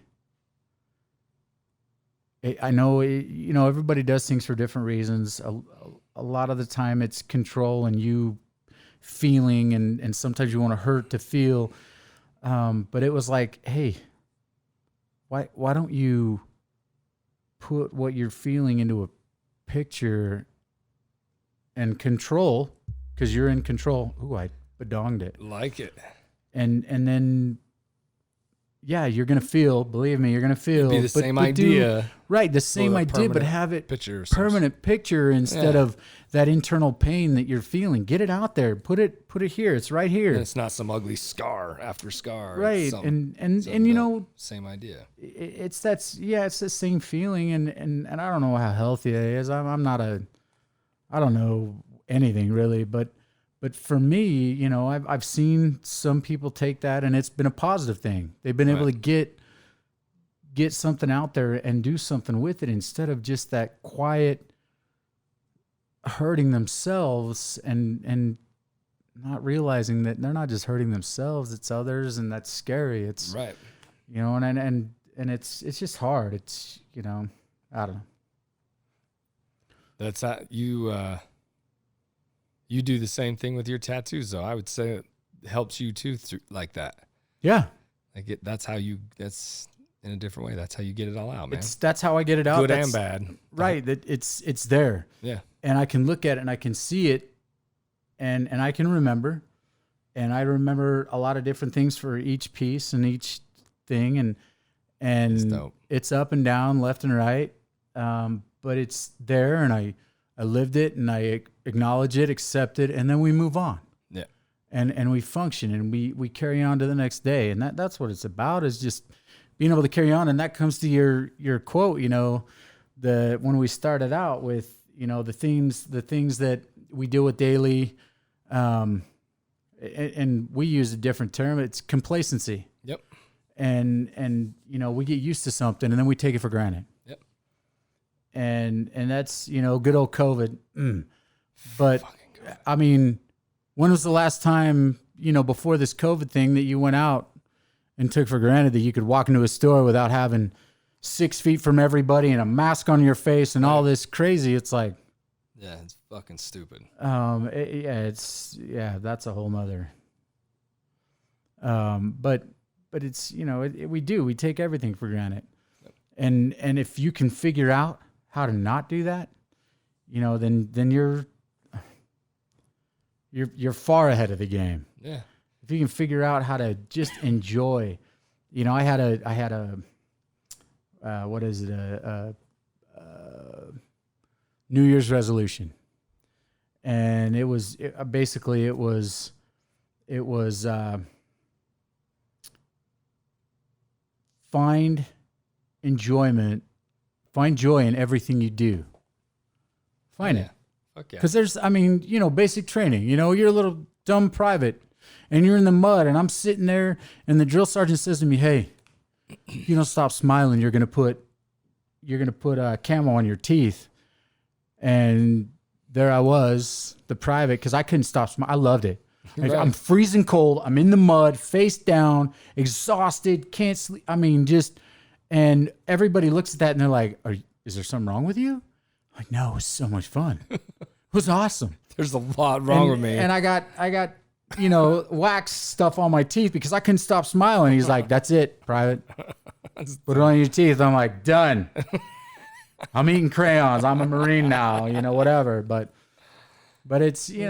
I know, everybody does things for different reasons. A lot of the time it's control and you feeling and sometimes you want to hurt to feel. But it was like, hey, why don't you put what you're feeling into a picture and control, because you're in control. Ooh, I badonged it. Like it. And then, yeah, you're going to feel, believe me, you're going to feel. It'd be the same idea. Right, the same idea, but have it permanent picture instead of that internal pain that you're feeling. Get it out there. Put it here. It's right here. And it's not some ugly scar after scar. Right, and same idea. It's the same feeling, and I don't know how healthy it is. I'm not I don't know anything really, but for me, I've seen some people take that and it's been a positive thing. They've been able to get something out there and do something with it instead of just that quiet hurting themselves and not realizing that they're not just hurting themselves, it's others, and that's scary. It's right. And it's just hard. It's, I don't know. That's that you do the same thing with your tattoos, though. I would say it helps you too, like that. Yeah, that's in a different way. That's how you get it all out, man. That's how I get it out. Good and bad. Right. That it's there. Yeah. And I can look at it and I can see it, and I can remember, and I remember a lot of different things for each piece and each thing, and it's up and down, left and right, but it's there, and I lived it, and I acknowledge it, accept it, and then we move on. Yeah. And we function, and we carry on to the next day, and that's what it's about, is just being able to carry on. And that comes to your quote, when we started out with, the things that we deal with daily, and we use a different term. It's complacency. Yep. And we get used to something and then we take it for granted. Yep. And that's, good old COVID. But I mean, when was the last time, before this COVID thing, that you went out and took for granted that you could walk into a store without having 6 feet from everybody and a mask on your face and all this crazy? It's like, yeah, it's fucking stupid. That's a whole nother. But it's, we take everything for granted. Yep. And if you can figure out how to not do that, then you're far ahead of the game. Yeah. If you can figure out how to just enjoy, I had a New Year's resolution, and it was find joy in everything you do. Find it. Fuck yeah. Because there's, basic training. You're a little dumb private, and you're in the mud, and I'm sitting there, and the drill sergeant says to me, "Hey, if you don't stop smiling, you're gonna put camo on your teeth." And there I was, the private, because I couldn't stop smiling. I loved it. Right. I'm freezing cold. I'm in the mud, face down, exhausted, can't sleep. And everybody looks at that and they're like, "Is there something wrong with you?" I'm like, "No, it was so much fun. It was awesome." There's a lot wrong with me. And I got wax stuff on my teeth because I couldn't stop smiling. He's like, "That's it, private. Put it on your teeth." I'm like, "Done. I'm eating crayons. I'm a Marine now, whatever." But it's, it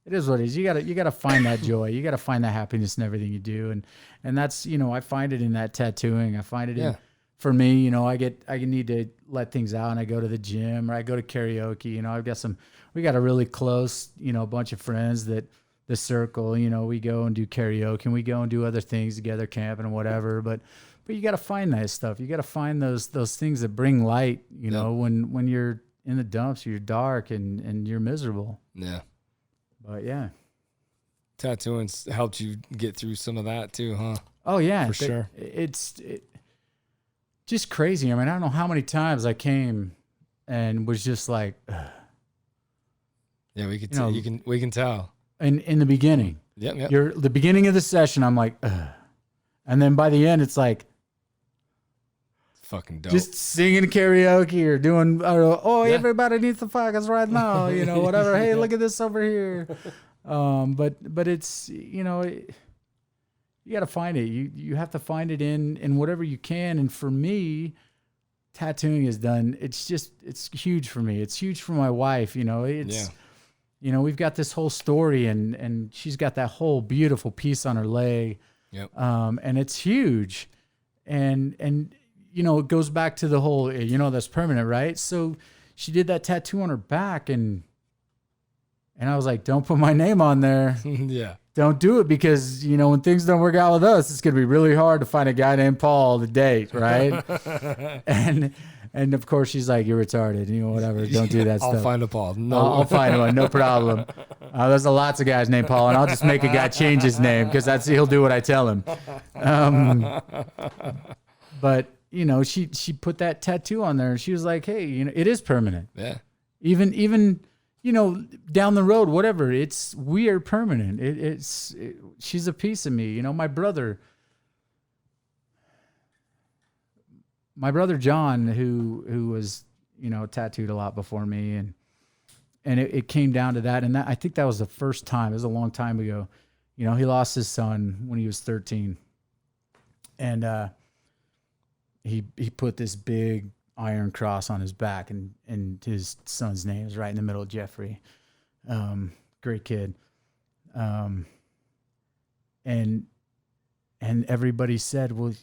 is what it is. You gotta find that joy. You gotta find that happiness in everything you do. And that's, I find it in that tattooing. I find it in, for me, I need to let things out, and I go to the gym or I go to karaoke. We got a really close, bunch of friends that the circle, we go and do karaoke and we go and do other things together, camping and whatever. But you got to find that stuff. You got to find those things that bring light, when you're in the dumps, you're dark and you're miserable. Yeah. But yeah. Tattooing's helped you get through some of that too, huh? Oh yeah. For sure. It's just crazy. I don't know how many times I came and was just like, ugh. Yeah, we can tell. And in the beginning, Yep. the beginning of the session, I'm like, ugh. And then by the end, it's like, fucking dope. just singing karaoke or doing, everybody needs to fuck us right now, whatever. Hey, look at this over here. But it's, you got to find it. You have to find it in whatever you can. And for me, tattooing is done. It's huge for me. It's huge for my wife. We've got this whole story and she's got that whole beautiful piece on her leg. Yep. And it's huge. And it goes back to the whole, that's permanent, right? So she did that tattoo on her back and I was like, "Don't put my name on there." Yeah. Don't do it because, when things don't work out with us, it's going to be really hard to find a guy named Paul to date, right? And of course she's like, "You're retarded, whatever. Don't do that stuff." I'll find a Paul. No, I'll find one, no problem. There's lots of guys named Paul, and I'll just make a guy change his name because he'll do what I tell him. But she put that tattoo on there, and she was like, "Hey, it is permanent. Yeah. Even down the road, whatever. We are permanent. She's a piece of me. My brother John, who was, tattooed a lot before me, and it came down to that. And I think that was the first time. It was a long time ago. He lost his son when he was 13, and he put this big iron cross on his back, and his son's name is right in the middle, Jeffrey. Great kid. And everybody said, "Well,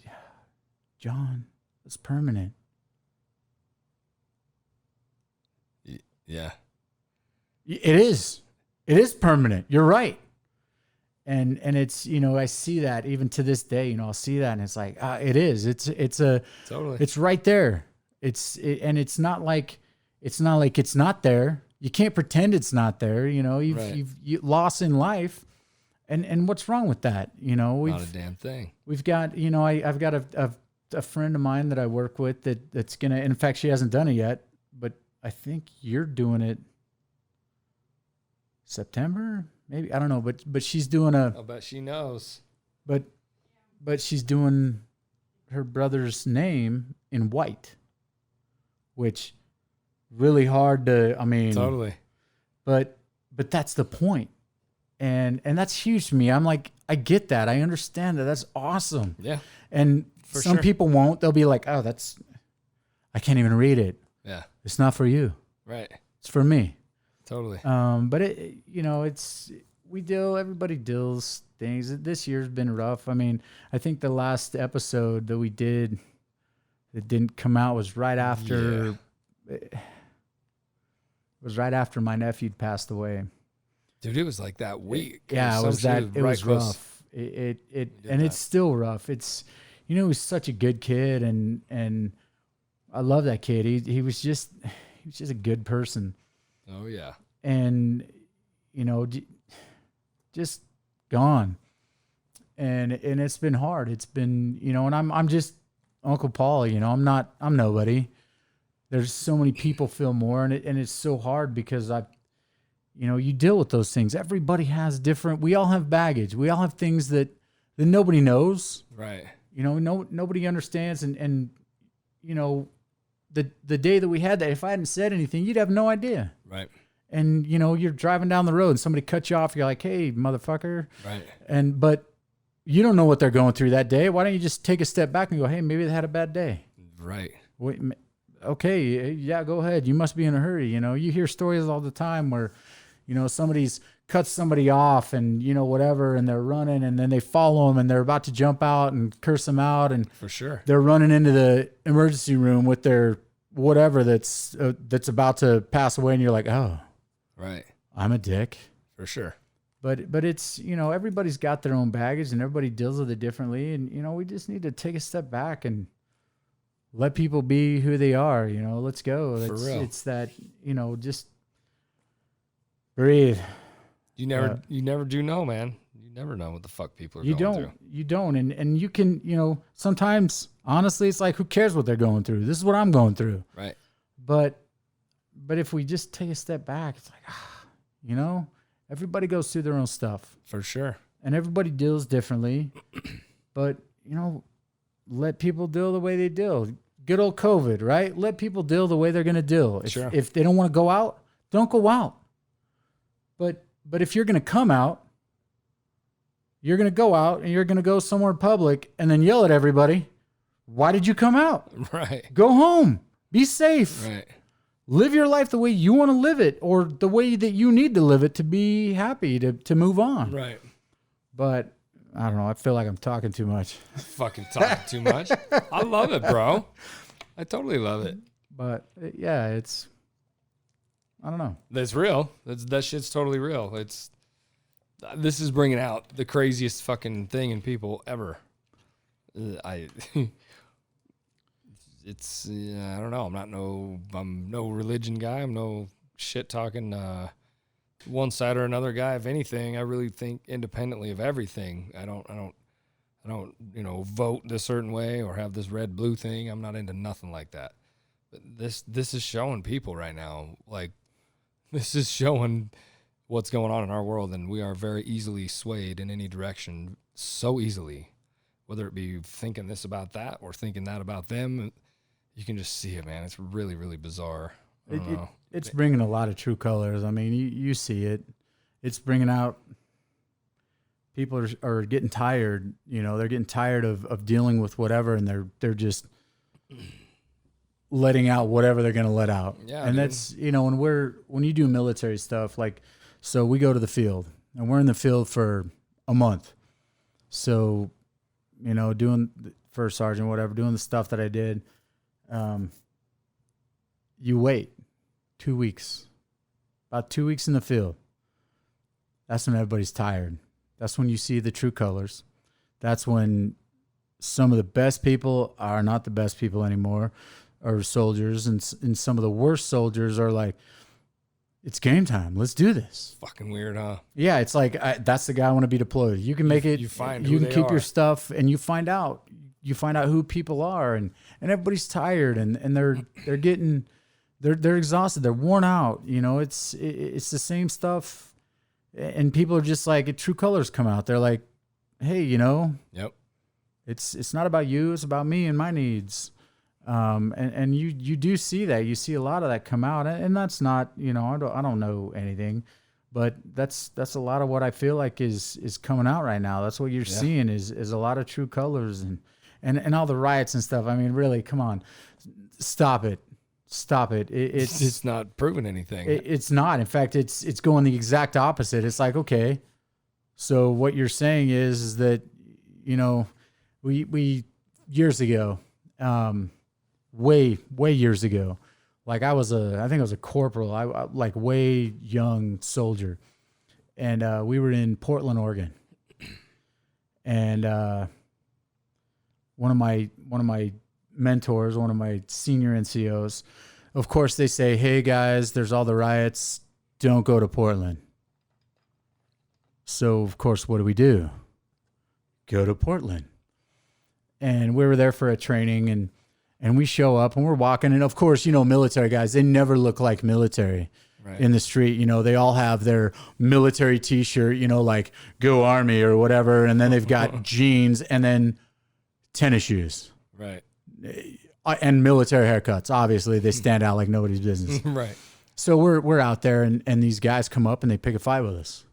John, it's permanent." Yeah. It is permanent. You're right. And it's, you know, I see that even to this day, you know, I'll see that and it's like, it is, it's Totally. it's right there. And it's not like it's not there. You can't pretend it's not there. You know, you've lost in life. And what's wrong with that? You know, Not a damn thing. We've got, you know, I've got a friend of mine that I work with that's going to, in fact, she hasn't done it yet, but I think you're doing it September, maybe. I don't know, but she's doing I'll bet she knows. but she's doing her brother's name in white, which really hard to, I mean, Totally. but that's the point. And that's huge to me. I'm like, I get that. I understand that. That's awesome. Yeah. And some people won't. They'll be like, oh, I can't even read it. Yeah. It's not for you. Right. It's for me. Totally. But it, you know, everybody deals things. This year's been rough. I mean, I think the last episode that we did that didn't come out was right after, my nephew passed away. Dude, it was like that week. Yeah, it was right close. rough. It's still rough. It's, you know, he was such a good kid and I love that kid. He was just a good person. Oh yeah. And, you know, just gone. And it's been hard. It's been, you know, and I'm just Uncle Paul, you know, I'm nobody. There's so many people feel more and it's so hard because you know, you deal with those things. Everybody has we all have baggage. We all have things that nobody knows. Right. You know, nobody understands. And, you know, the day that we had that, if I hadn't said anything, you'd have no idea. Right. And, you know, you're driving down the road and somebody cuts you off. You're like, hey, motherfucker. Right. But you don't know what they're going through that day. Why don't you just take a step back and go, hey, maybe they had a bad day. Right. Wait, okay. Yeah, go ahead. You must be in a hurry. You know, you hear stories all the time where, you know, somebody's cut somebody off and, you know, whatever, and they're running and then they follow them and they're about to jump out and curse them out. And for sure, they're running into the emergency room with their whatever that's about to pass away. And you're like, oh, right. I'm a dick. For sure. But it's, you know, everybody's got their own baggage and everybody deals with it differently. And, you know, we just need to take a step back and let people be who they are. You know, let's go. For real. It's that, you know, just breathe. You never do know, man. You never know what the fuck people are going through. You don't. And you can, you know, sometimes, honestly, it's like, who cares what they're going through? This is what I'm going through. Right. But if we just take a step back, it's like, you know, everybody goes through their own stuff. For sure. And everybody deals differently. But, you know, let people deal the way they deal. Good old COVID, right? Let people deal the way they're going to deal. If they don't want to go out, don't go out. But if you're going to come out, you're going to go out and you're going to go somewhere public and then yell at everybody. Why did you come out? Right. Go home. Be safe. Right. Live your life the way you want to live it or the way that you need to live it to be happy, to move on. Right. But I don't know. I feel like I'm talking too much. Fucking talking too much. I love it, bro. I totally love it. But yeah, I don't know. That's real. That shit's totally real. This is bringing out the craziest fucking thing in people ever. I don't know. I'm no religion guy. I'm no shit talking one side or another guy. If anything, I really think independently of everything. I don't you know, vote this certain way or have this red blue thing. I'm not into nothing like that. But this is showing people right now, like, this is showing what's going on in our world, and we are very easily swayed in any direction, so easily, whether it be thinking this about that or thinking that about them. You can just see it, man. It's really, really bizarre. It's bringing a lot of true colors. I mean, you see it. It's bringing out, people are getting tired. You know, they're getting tired of dealing with whatever, and they're just letting out whatever they're going to let out. Yeah, and that's, you know, when you do military stuff, like, so we go to the field and we're in the field for a month. So, you know, doing first sergeant, whatever, doing the stuff that I did, you wait 2 weeks, about 2 weeks in the field. That's when everybody's tired. That's when you see the true colors. That's when some of the best people are not the best people anymore, or soldiers, and some of the worst soldiers are like, it's game time. Let's do this. Fucking weird, huh? Yeah, it's like that's the guy I want to be deployed. You can make it. You find you who can they keep are. your stuff, and you find out. You find out who people are, and everybody's tired, and they're getting they're exhausted. They're worn out. You know, it's the same stuff, and people are just like, true colors come out. They're like, hey, you know, Yep. it's not about you. It's about me and my needs. And you do see that. You see a lot of that come out, and that's not, you know, I don't know anything, but that's a lot of what I feel like is coming out right now. That's what you're seeing is a lot of true colors and all the riots and stuff. I mean, really, come on, stop it. It's not proving anything. It's not. In fact, it's going the exact opposite. It's like, okay, so what you're saying is that, you know, we years ago, way years ago, like I think I was a corporal. I like way young soldier, and we were in Portland, Oregon, and one of my mentors, one of my senior NCOs, of course they say, hey guys, there's all the riots, don't go to Portland. So of course, what do? Go to Portland. And we were there for a training, and we show up and we're walking, and of course, you know, military guys, they never look like military. Right. In the street, you know, they all have their military t-shirt, you know, like Go Army or whatever, and then they've got jeans and then tennis shoes. Right. And military haircuts. Obviously, they stand out like nobody's business. Right. So we're out there, and these guys come up and they pick a fight with us.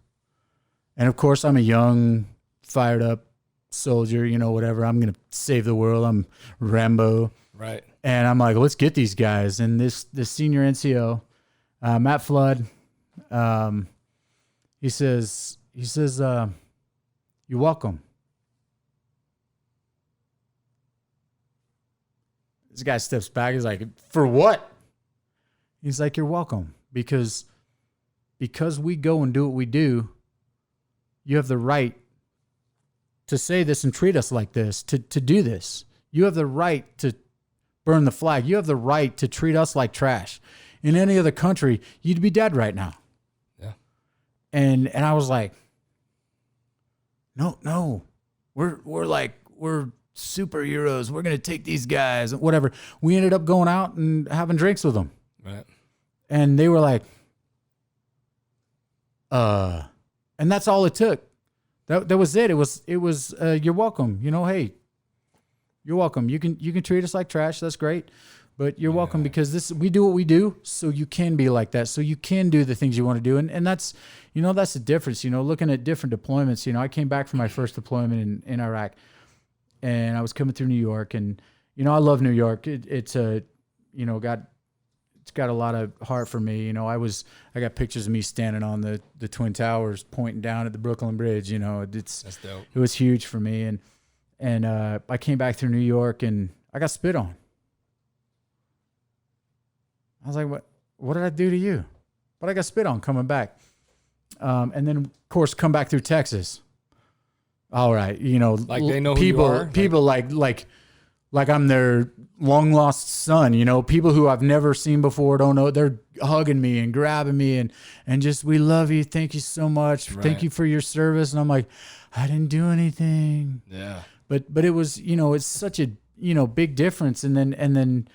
And of course, I'm a young, fired up soldier, you know, whatever. I'm going to save the world. I'm Rambo. Right. And I'm like, let's get these guys. And this senior NCO, Matt Flood, he says, you're welcome. This guy steps back. He's like, for what? He's like, you're welcome. Because we go and do what we do, you have the right to say this and treat us like this, to do this. You have the right to burn the flag. You have the right to treat us like trash. In any other country, you'd be dead right now. Yeah. And I was like, no, we're superheroes. We're going to take these guys, whatever. We ended up going out and having drinks with them. Right. And they were like, and that's all it took. That was it. It was you're welcome. You know, hey, you're welcome. You can treat us like trash. That's great. But you're welcome, because we do what we do, so you can be like that. So you can do the things you want to do. And that's, you know, that's the difference, you know, looking at different deployments. You know, I came back from my first deployment in Iraq, and I was coming through New York, and, you know, I love New York. It's got a lot of heart for me. You know, I got pictures of me standing on the Twin Towers pointing down at the Brooklyn Bridge. You know, that's dope. It was huge for me. And I came back through New York, and I got spit on. I was like, what did I do to you? But I got spit on coming back. And then, of course, come back through Texas. All right. You know, like they know people, who you are. People like I'm their long lost son, you know, people who I've never seen before, don't know. They're hugging me and grabbing me and just, we love you. Thank you so much. Right. Thank you for your service. And I'm like, I didn't do anything. Yeah. But it was, you know, it's such a, you know, big difference. And then,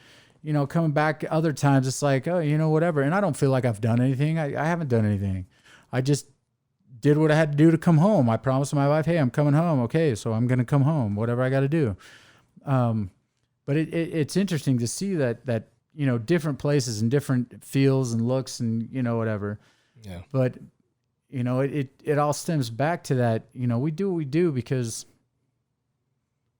you know, coming back other times, it's like, oh, you know, whatever. And I don't feel like I've done anything. I haven't done anything. I just did what I had to do to come home. I promised my wife, hey, I'm coming home. Okay, so I'm going to come home, whatever I got to do. But it's interesting to see that, you know, different places and different feels and looks and, you know, whatever. Yeah. But, you know, it all stems back to that, you know, we do what we do because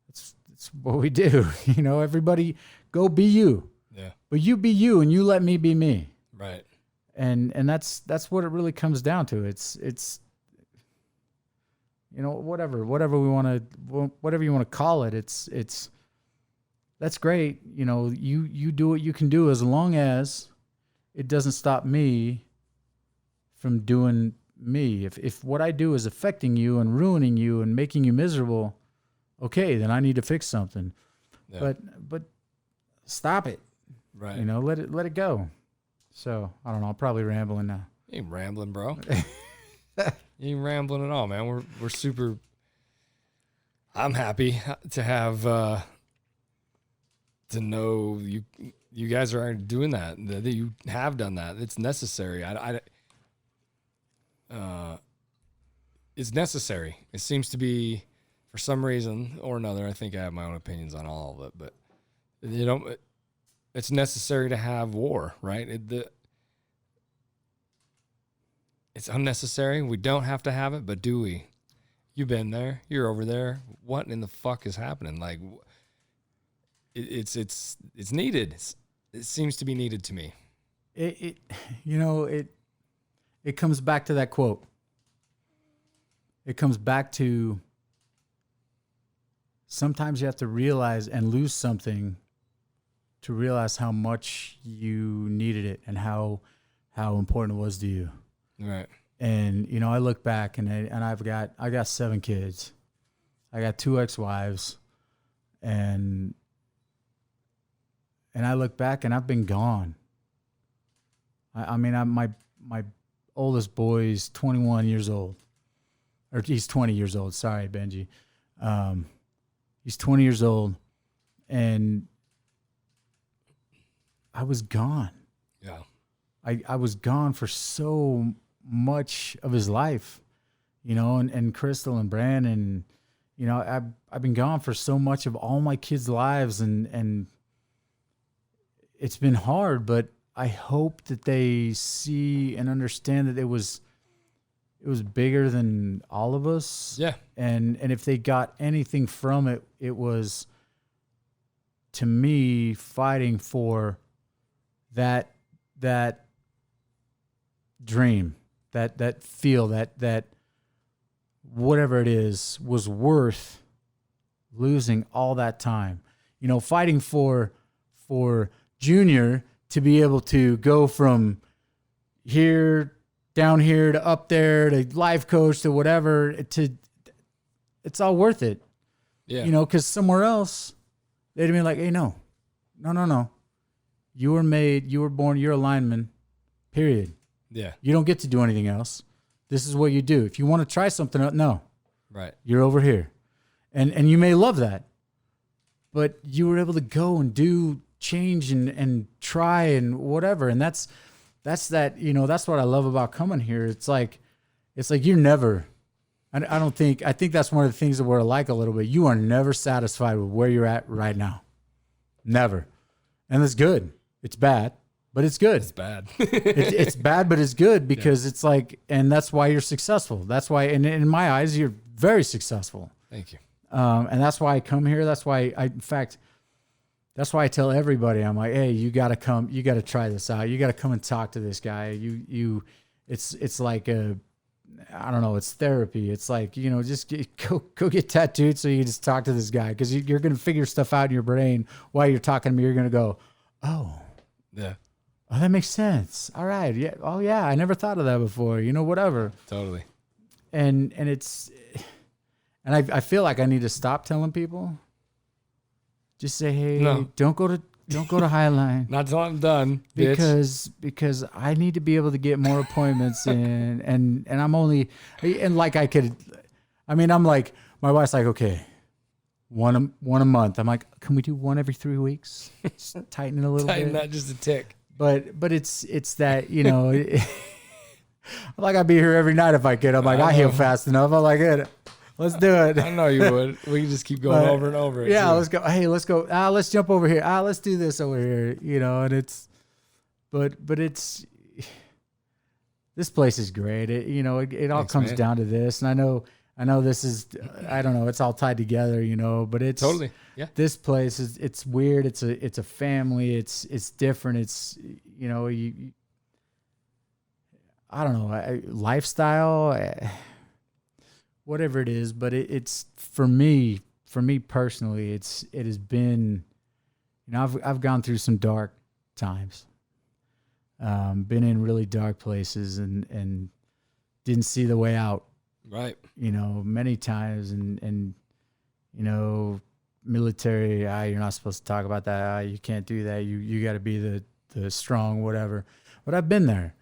it's what we do. You know, everybody go be you. Yeah. But you be you and you let me be me. Right. And that's what it really comes down to. It's you know, whatever you want to call it. It's that's great. You know, you do what you can do as long as it doesn't stop me from doing me. If what I do is affecting you and ruining you and making you miserable, okay, then I need to fix something. Yeah. But stop it. Right. You know, let it go. So I don't know. I'm probably rambling now. You ain't rambling, bro. You ain't rambling at all, man. We're super. I'm happy to have to know you guys are doing that you have done that. It's necessary. It's necessary. It seems to be, for some reason or another. I think I have my own opinions on all of it, but it's necessary to have war, right? It's unnecessary. We don't have to have it, but do we? You've been there. You're over there. What in the fuck is happening? Like, it's needed. It seems to be needed to me. It comes back to that quote. It comes back to sometimes you have to realize and lose something to realize how much you needed it and how important it was to you. Right. And I look back and I got 7 kids. I got 2 ex-wives, and I look back and I've been gone. My oldest boy is 21 years old, or he's 20 years old. Sorry, Benji. He's 20 years old, and I was gone. Yeah. I was gone for so much of his life, and Crystal and Brandon, I've been gone for so much of all my kids' lives, and it's been hard, but I hope that they see and understand that it was bigger than all of us. Yeah. And if they got anything from it, it was, to me, fighting for that dream, that feel, that whatever it is was worth losing all that time. Fighting for Junior to be able to go from down here to up there to life coach to whatever, it's all worth it. Yeah. Because somewhere else they'd be like, hey, no. You were born, you're a lineman, period. Yeah. You don't get to do anything else. This is what you do. If you want to try something else, no. Right. You're over here. And you may love that, but you were able to go and do change and try and whatever. And that's that's what I love about coming here. It's like you're never, I think that's one of the things that we're like a little bit. You are never satisfied with where you're at right now. Never. And it's good. It's bad, but it's good. It's bad. It's bad, but it's good because it's like, and that's why you're successful. That's why, and in my eyes, you're very successful. Thank you. And that's why I come here. That's why that's why I tell everybody, I'm like, hey, you got to come, you got to try this out. You got to come and talk to this guy. It's like I don't know, it's therapy. It's like, just go get tattooed so you can just talk to this guy, because you're going to figure stuff out in your brain while you're talking to me. You're going to go, oh, Yeah. oh, that makes sense. All right. Yeah. Oh yeah. I never thought of that before, whatever. Totally. And I feel like I need to stop telling people. Just say, hey, No. don't go to Highline. Not till I'm done, bitch. because I need to be able to get more appointments in, and I'm only, and like I'm like, my wife's like, okay, one a month. I'm like, can we do one every 3 weeks? Just tighten it a little Tighten bit. that just a tick. But it's that, like I'd be here every night if I could. I'm like, I heal fast enough. I'm like, hey, let's do it. I know you would. We can just keep going over and over. Yeah, let's go. Hey, let's go. Let's jump over here. Let's do this over here. And it's, but it's, this place is great. It all Thanks, comes man. down to this. And I know this is, I don't know, it's all tied together, but it's Totally. Yeah. This place is, it's weird. It's a family. It's different. It's, I don't know, lifestyle, whatever it is, but it's for me personally, it has been, I've gone through some dark times, been in really dark places, and didn't see the way out, Right. many times. And military, you're not supposed to talk about that. You can't do that. You got to be the strong, whatever. But I've been there.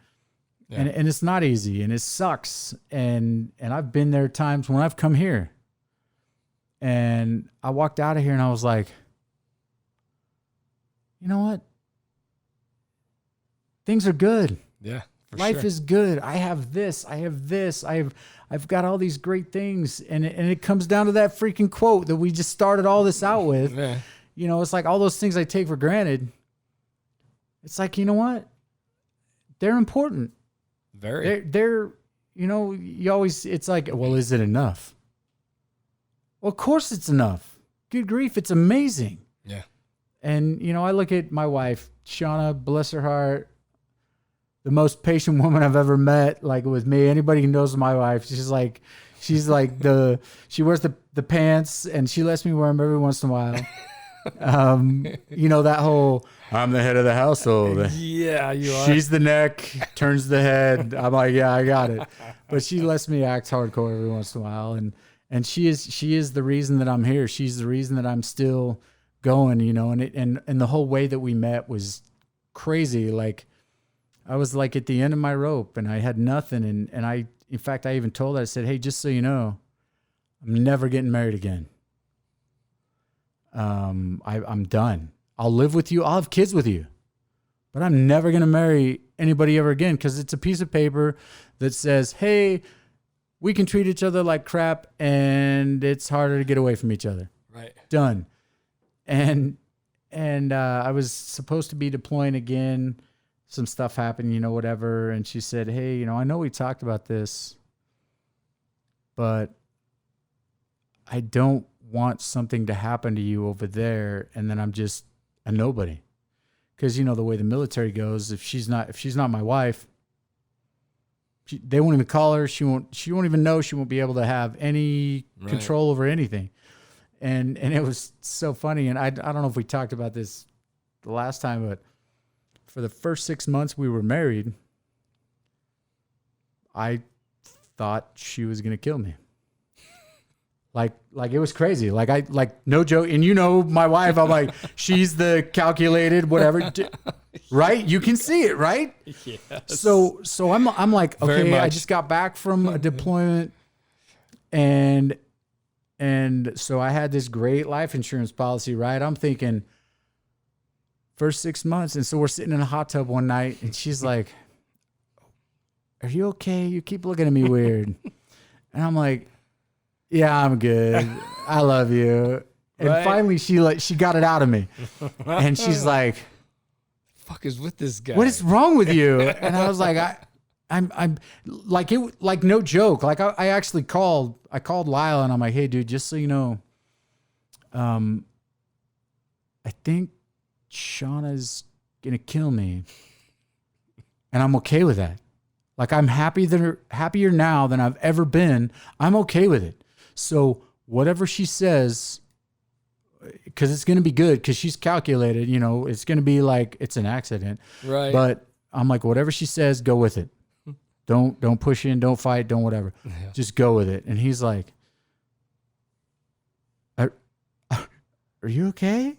Yeah. And it's not easy and it sucks. And I've been there times when I've come here and I walked out of here and I was like, you know what? Things are good. Yeah. Life is good. I have this. I've got all these great things. And it comes down to that freaking quote that we just started all this out with. Yeah. It's like all those things I take for granted. It's like, you know what? They're important. Very. They're you always, it's like, well, is it enough? Well, of course it's enough. Good grief. It's amazing. Yeah. And, I look at my wife, Shauna, bless her heart, the most patient woman I've ever met, like with me. Anybody who knows my wife, she's like she wears the pants and she lets me wear them every once in a while. That whole, I'm the head of the household. Yeah, you are. She's the neck, turns the head. I'm like, yeah, I got it. But she lets me act hardcore every once in a while. And she is the reason that I'm here. She's the reason that I'm still going, and the whole way that we met was crazy. Like I was like at the end of my rope and I had nothing. And in fact, I even told her, I said, hey, just so you know, I'm never getting married again. I'm done. I'll live with you. I'll have kids with you, but I'm never going to marry anybody ever again. Cause it's a piece of paper that says, hey, we can treat each other like crap and it's harder to get away from each other. Right. Done. And I was supposed to be deploying again. Some stuff happened, whatever. And she said, hey, I know we talked about this, but I don't want something to happen to you over there. And then I'm just a nobody. Cause the way the military goes, if she's not my wife, they won't even call her. She won't even know. She won't be able to have any control over anything. And it was so funny. And I don't know if we talked about this the last time, but for the first 6 months we were married, I thought she was going to kill me. Like it was crazy. Like no joke. And my wife, I'm like, she's the calculated, whatever, right? You can see it, right? Yes. So I'm like, okay, I just got back from a deployment and so I had this great life insurance policy, right? I'm thinking first 6 months. And so we're sitting in a hot tub one night and she's like, are you okay? You keep looking at me weird. And I'm like, yeah, I'm good. I love you. And finally she got it out of me. And she's like, fuck is with this guy? what is wrong with you? And I was like, I'm like no joke. Like I actually called Lyle and I'm like, hey dude, just so you know, I think Shauna's gonna kill me. And I'm okay with that. Like I'm happier now than I've ever been. I'm okay with it. So whatever she says, because it's going to be good because she's calculated, it's going to be like it's an accident. Right. But I'm like, whatever she says, go with it. Don't push in, don't fight, don't whatever. Yeah. Just go with it. And he's like, are you okay?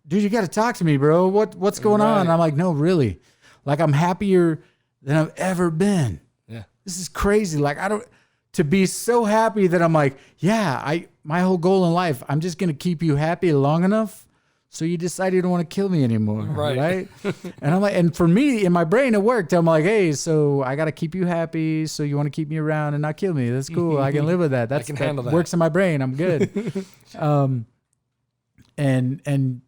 Dude, you got to talk to me, bro. What's going on? And I'm like, no, really. Like I'm happier than I've ever been. Yeah. This is crazy. Like to be so happy that I'm like, yeah, my whole goal in life, I'm just going to keep you happy long enough so you decide you don't want to kill me anymore. Right. And I'm like, and for me, in my brain, it worked. I'm like, hey, so I got to keep you happy. So you want to keep me around and not kill me. That's cool. I can live with that. I can handle that. Works in my brain. I'm good. And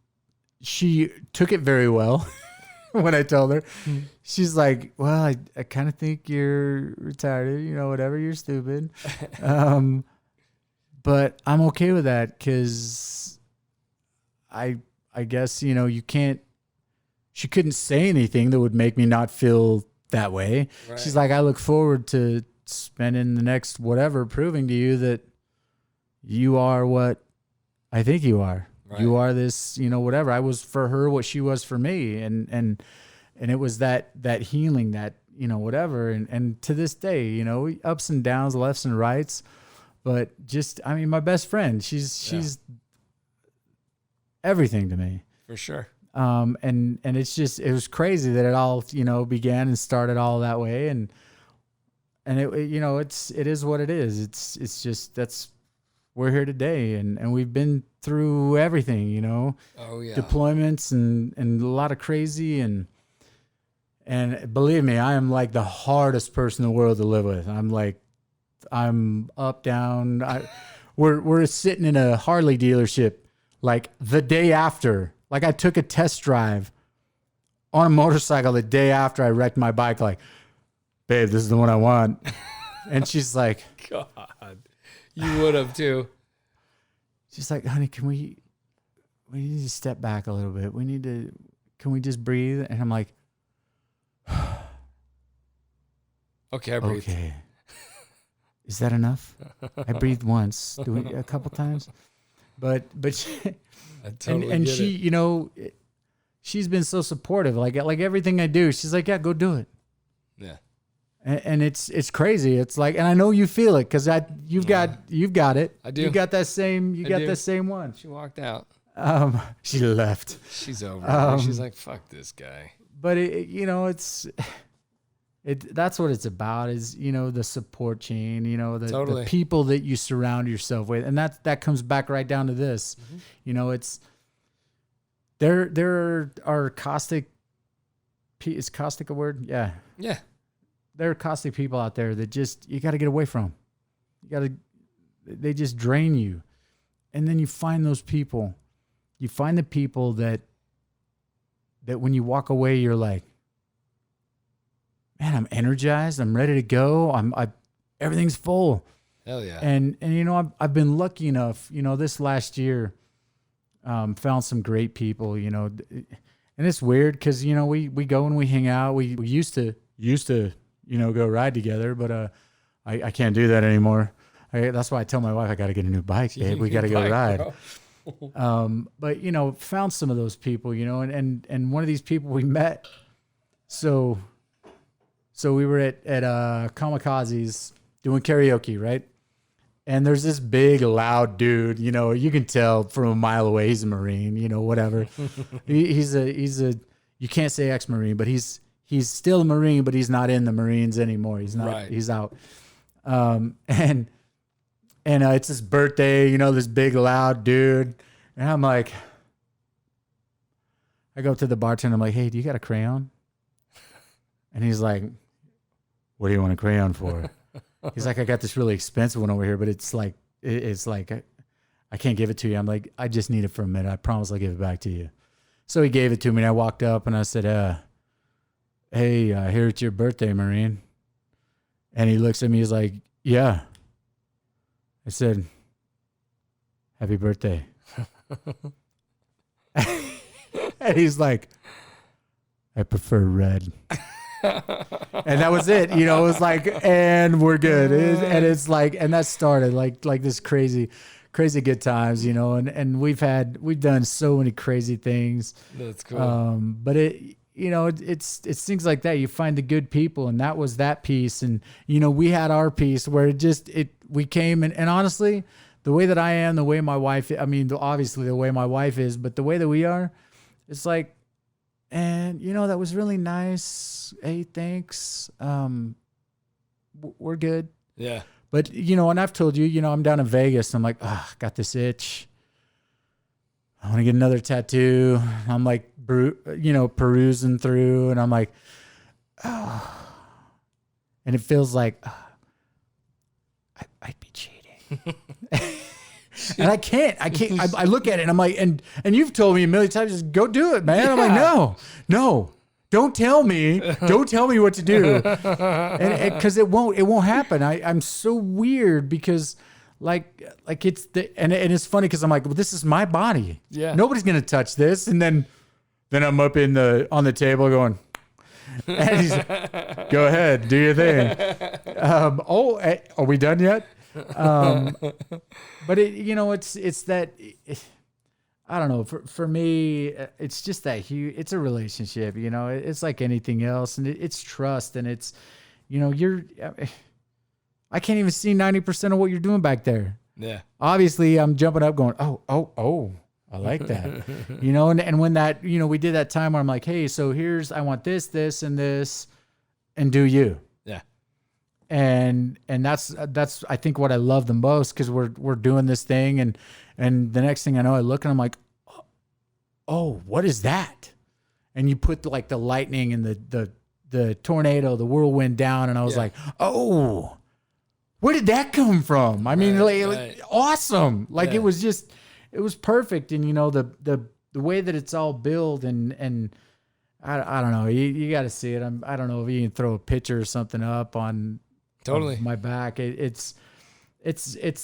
she took it very well. When I told her, she's like, well, I kind of think you're retarded, whatever, you're stupid. But I'm okay with that because I guess, she couldn't say anything that would make me not feel that way. Right. She's like, I look forward to spending the next whatever proving to you that you are what I think you are. Right. You are this, whatever. I was for her what she was for me. And it was that healing, that, whatever. And to this day, ups and downs, lefts and rights, but just, I mean, my best friend, she's everything to me. For sure. And it's just, it was crazy that it all, began and started all that way. And it is what it is. It's just, we're here today, and we've been through everything, Oh yeah. deployments and a lot of crazy, and believe me, I am like the hardest person in the world to live with. I'm up, down. We're sitting in a Harley dealership like the day after. Like I took a test drive on a motorcycle the day after I wrecked my bike. Like, babe, this is the one I want. And she's like, God, you would have too. She's like, honey, we need to step back a little bit. Can we just breathe? And I'm like, Okay, I breathe. okay. Is that enough? I breathed once. Do we a couple times? But she, I totally and get she, it. she's been so supportive. Like everything I do, she's like, yeah, go do it. Yeah. And it's crazy. It's like, and I know you feel it because you've got it. I do. You got that same. You I got do. that same one. She walked out. She left. She's over. She's like, fuck this guy. But that's what it's about. Is the support chain. The people that you surround yourself with, and that comes back right down to this. Mm-hmm. It's there are caustic. Is caustic a word? Yeah. Yeah. There are caustic people out there that just, you got to get away from. They just drain you. And then you find those people. You find the people that when you walk away, you're like, man, I'm energized. I'm ready to go. Everything's full. Hell yeah. And I've been lucky enough, this last year, found some great people, and it's weird because, we go and we hang out. We used to, go ride together, but I can't do that anymore. That's why I tell my wife, I got to get a new bike, babe. We got to go ride. But, found some of those people, and one of these people we met. So we were at Kamikaze's doing karaoke, right? And there's this big, loud dude, you can tell from a mile away, he's a Marine, whatever. He's a, you can't say ex-Marine, but he's still a Marine, but he's not in the Marines anymore. He's not, right. He's out. And it's his birthday, this big, loud dude. And I'm like, I go up to the bartender, I'm like, hey, do you got a crayon? And he's like, what do you want a crayon for? He's like, I got this really expensive one over here, but it's like I can't give it to you. I'm like, I just need it for a minute. I promise I'll give it back to you. So he gave it to me, and I walked up and I said, hey, I hear it's your birthday, Marine. And he looks at me, he's like, yeah. I said, happy birthday. And he's like, I prefer red. And that was it. It was like, and we're good. And it's like, and that started like this crazy good times, and we've done so many crazy things. That's cool. But it's things like that. You find the good people, and that was that piece. And, we had our piece where we came and honestly, the way that I am, the way my wife, obviously the way my wife is, but the way that we are, it's like, and that was really nice. Hey, thanks. We're good. Yeah. But and I've told you, I'm down in Vegas. I'm like, got this itch. I want to get another tattoo. I'm like, perusing through, and I'm like, and it feels like I'd be cheating. And I can't. I look at it and I'm like, and you've told me a million times, just go do it, man. Yeah. I'm like, no, don't tell me what to do. And cause it won't happen. I'm so weird because like it's and it's funny cause I'm like, well, this is my body. Yeah. Nobody's going to touch this. And then I'm up on the table going, and he's like, go ahead, do your thing. Are we done yet? But it's that I don't know. For me, it's just that huge. It's a relationship, you know. It's like anything else, and it's trust, and it's, you know, I can't even see 90% of what you're doing back there. Yeah. Obviously, I'm jumping up, going, oh, I like that, you know. And when that, you know, we did that time where I'm like, hey, so I want this, this, and this, and do you? Yeah. And that's I think what I love the most, because we're doing this thing, and the next thing I know, I look and I'm like, oh, what is that? And you put like the lightning and the tornado, the whirlwind down, and I was like, oh, where did that come from? I mean, like awesome. Like it was perfect. And you know, the way that it's all built, and I don't know, you got to see it. I don't know if you can throw a picture or something up on my back. It's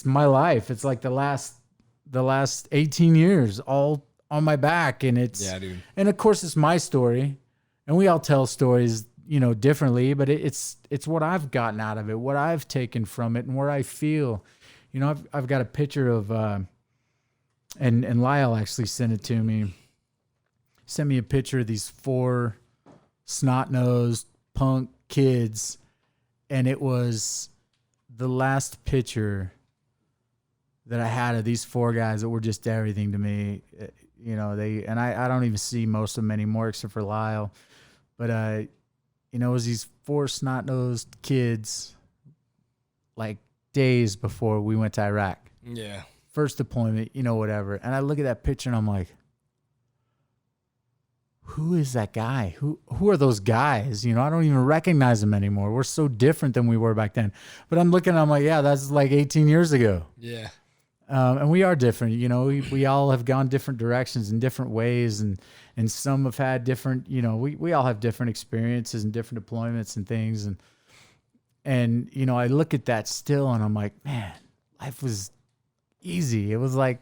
my life. It's like the last 18 years all on my back, and dude. And of course it's my story, and we all tell stories, you know, differently, but it's what I've gotten out of it, what I've taken from it, and where I feel, you know. I've got a picture of, and Lyle actually sent it to me. Sent me a picture of these 4 snot-nosed punk kids, and it was the last picture that I had of these 4 guys that were just everything to me. You know, I don't even see most of them anymore except for Lyle. But, you know, it was these 4 snot-nosed kids, like days before we went to Iraq. Yeah. First deployment, you know, whatever. And I look at that picture and I'm like, who is that guy? Who are those guys? You know, I don't even recognize them anymore. We're so different than we were back then. But I'm looking, I'm like, yeah, that's like 18 years ago. Yeah. And we are different, you know. We all have gone different directions in different ways, and some have had different, you know, we all have different experiences and different deployments and things, and you know, I look at that still and I'm like, man, life was easy. It was like,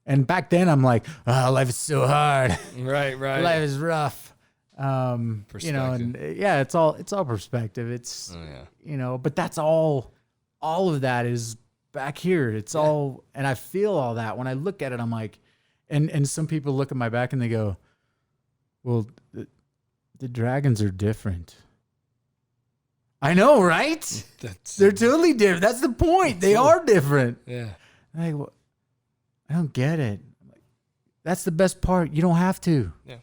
and back then I'm like, oh, life is so hard. Right. Life is rough. You know, and it's all perspective. It's, you know, but that's all of that is back here. It's all, and I feel all that when I look at it. I'm like, and some people look at my back and they go, well, the dragons are different. I know, right? They're totally different. That's the point. They are different. Yeah. Like, well, I don't get it. Like, that's the best part. You don't have to. Yeah.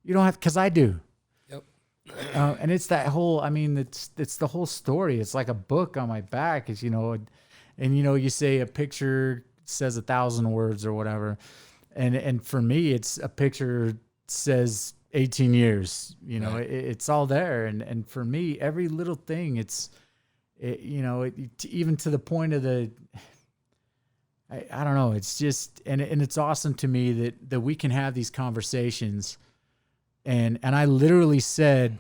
You don't have, because I do. Yep. And it's that whole, I mean, it's the whole story. It's like a book on my back. It's, you know, and you know, you say a picture says 1,000 words or whatever. And for me, it's a picture says 18 years, you know, it's all there. And for me, every little thing, you know, even to the point of I don't know. It's just, and it's awesome to me that we can have these conversations. And I literally said,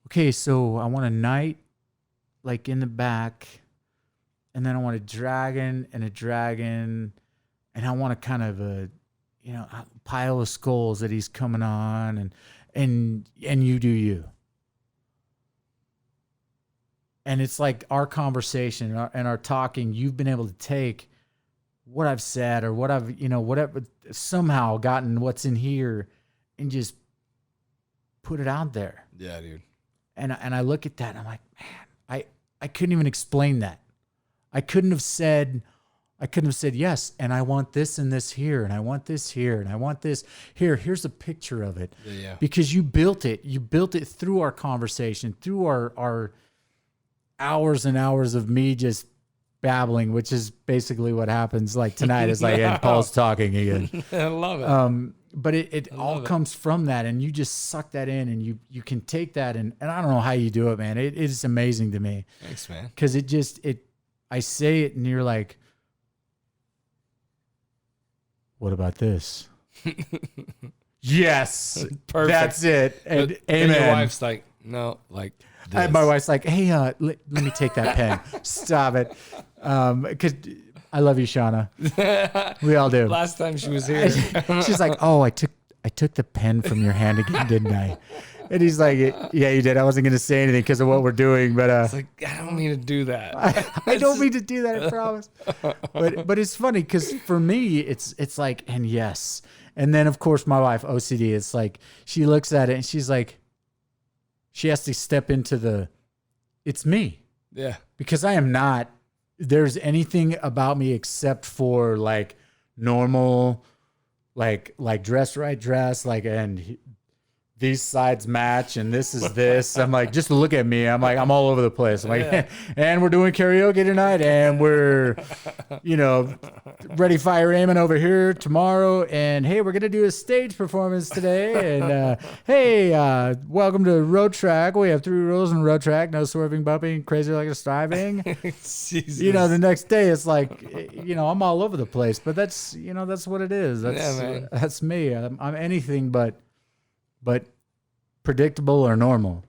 okay, so I want a knight like in the back, and then I want a dragon, and I want a kind of a, you know, a pile of skulls that he's coming on, and you do you. And it's like our conversation and our talking, you've been able to take what I've said or what I've, you know, whatever, somehow gotten what's in here and just put it out there. Yeah, dude. And I look at that and I'm like, man, I couldn't even explain that. I couldn't have said yes, and I want this and this here, and I want this here, and I want this here. Here's a picture of it. Yeah. Because you built it. You built it through our conversation, through our hours and hours of me just babbling, which is basically what happens. Like tonight is like, and Paul's talking again. I love it. But it all comes from that, and you just suck that in, and you can take that, and I don't know how you do it, man. It is amazing to me. Thanks, man. Because I say it, and you're like, what about this? Yes, perfect. That's it. And But, amen. and your wife's like, no, like this. And my wife's like, hey, let me take that pen. Stop it. Because I love you, Shauna. We all do. Last time she was here. She's like, oh, I took the pen from your hand again, didn't I? And he's like, yeah, you did. I wasn't going to say anything because of what we're doing, but it's like, I don't mean to do that. I don't mean to do that, I promise. But it's funny because for me, it's like, and yes, And then of course my wife, OCD, it's like she looks at it and she's like, she has to step into it's me. Yeah. Because I am not, there's anything about me except for like normal, like dress right dress, like, and these sides match and this is this. I'm like, just look at me. I'm like, I'm all over the place. I'm like, and we're doing karaoke tonight and we're, ready, fire, aiming over here tomorrow. And hey, we're going to do a stage performance today. And hey, welcome to Road Track. We have 3 rules in Road Track: no swerving, bumping, crazy like a striving. The next day it's like, I'm all over the place, but that's what it is. That's me. I'm anything but predictable or normal.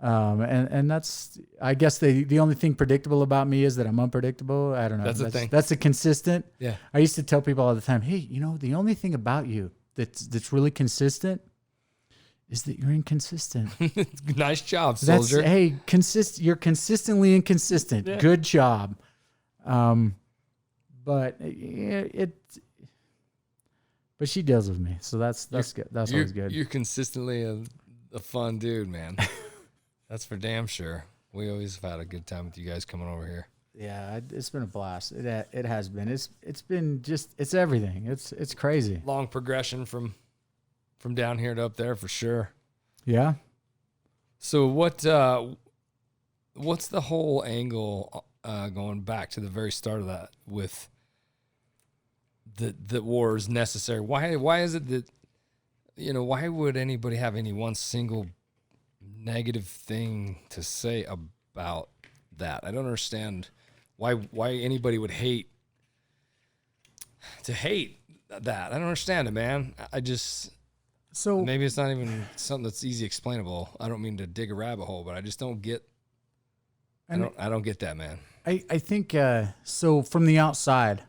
And that's, I guess the only thing predictable about me is that I'm unpredictable. I don't know. That's the thing. That's a consistent. Yeah. I used to tell people all the time, hey, the only thing about you that's really consistent is that you're inconsistent. Nice job, soldier. You're consistently inconsistent. Yeah. Good job. But she deals with me, so that's good. That's always good. You're consistently a fun dude, man. That's for damn sure. We always have had a good time with you guys coming over here. Yeah, it's been a blast. It has been. It's been just, it's everything. It's crazy. Long progression from down here to up there for sure. Yeah. So what's the whole angle going back to the very start of that with the war is necessary? Why is it that, why would anybody have any one single negative thing to say about that? I don't understand why anybody would hate that. I don't understand it, man. So maybe it's not even something that's easy explainable. I don't mean to dig a rabbit hole, but I just don't get. I don't get that, man. I think so. From the outside,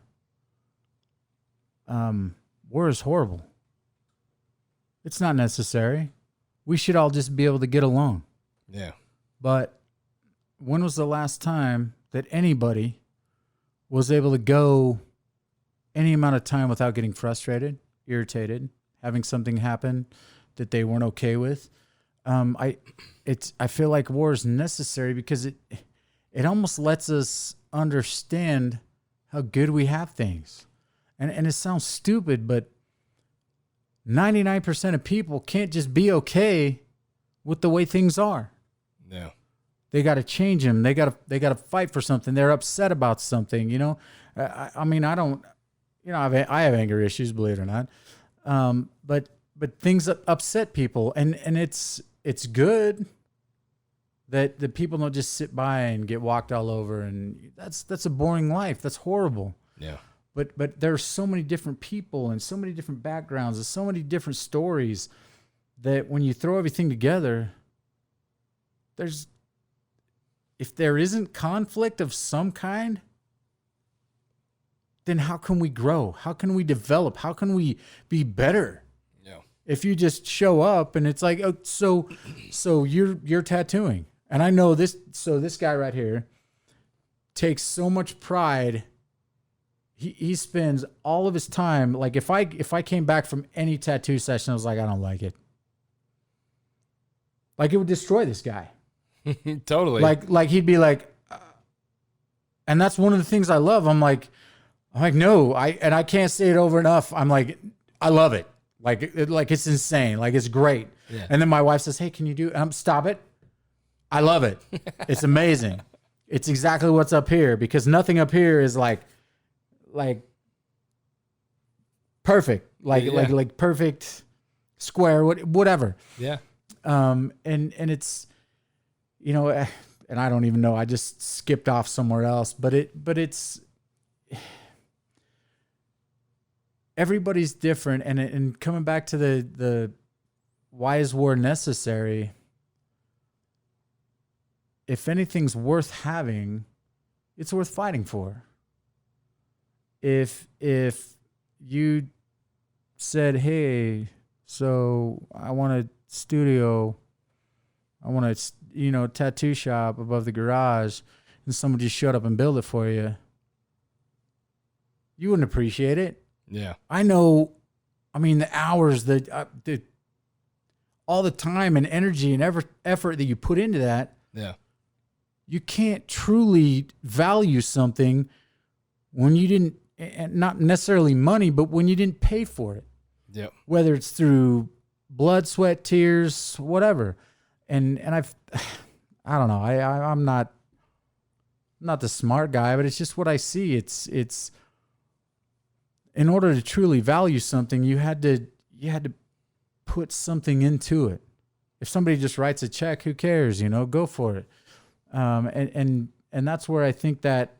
war is horrible. It's not necessary. We should all just be able to get along. Yeah. But when was the last time that anybody was able to go any amount of time without getting frustrated, irritated, having something happen that they weren't okay with? I feel like war is necessary because it almost lets us understand how good we have things. And it sounds stupid, but 99% of people can't just be okay with the way things are. Yeah. They got to change them. They got to fight for something. They're upset about something, I mean, I don't, I have anger issues, believe it or not. But things upset people, and it's good that the people don't just sit by and get walked all over, and that's a boring life. That's horrible. Yeah. But there's so many different people and so many different backgrounds and so many different stories that when you throw everything together, if there isn't conflict of some kind, then how can we grow? How can we develop? How can we be better? Yeah. If you just show up and it's like, oh, so you're tattooing. And I know this, so this guy right here takes so much pride. He spends all of his time, like if I came back from any tattoo session, I was like, I don't like it. Like it would destroy this guy. Totally. Like he'd be like, and that's one of the things I love. I'm like, no, I can't say it over enough. I'm like, I love it. Like it's insane. Like it's great. Yeah. And then my wife says, hey, can you do, stop it. I love it. It's amazing. It's exactly what's up here, because nothing up here is like perfect, like perfect square, whatever. Yeah. And it's, and I don't even know, I just skipped off somewhere else, but it's, everybody's different. And coming back to the why is war necessary? If anything's worth having, it's worth fighting for. If you said, hey, so I want a studio, I want a tattoo shop above the garage, and someone just showed up and built it for you, you wouldn't appreciate it. Yeah. I know I mean, the hours, all the time and energy and effort that you put into that, Yeah. you can't truly value something when you didn't, and not necessarily money, but when you didn't pay for it. Yep. Whether it's through blood, sweat, tears, whatever. And I don't know. I'm not the smart guy, but it's just what I see. It's in order to truly value something, you had to put something into it. If somebody just writes a check, who cares? Go for it. And that's where I think that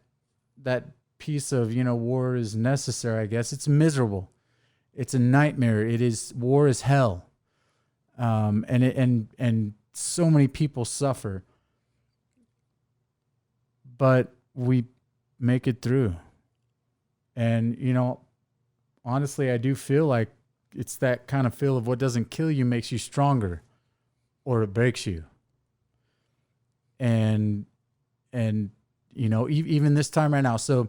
piece of, war is necessary, I guess. It's miserable. It's a nightmare. War is hell. And so many people suffer, but we make it through. And, honestly, I do feel like it's that kind of feel of what doesn't kill you makes you stronger, or it breaks you. And even this time right now, so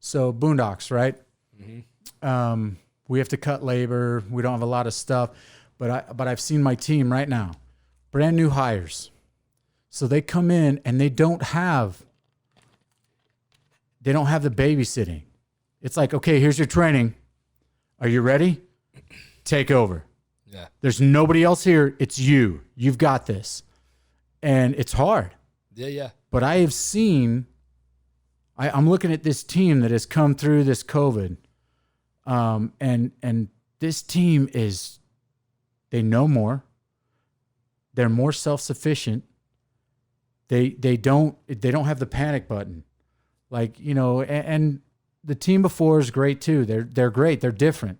Boondocks, right? Mm-hmm. We have to cut labor. We don't have a lot of stuff, but I've seen my team right now, brand new hires. So they come in and they don't have the babysitting. It's like, okay, here's your training. Are you ready? Take over. Yeah. There's nobody else here. It's you. You've got this. And it's hard. Yeah. But I have seen, I'm looking at this team that has come through this COVID. And this team they know more. They're more self-sufficient. They don't have the panic button. Like, and the team before is great too. They're great. They're different.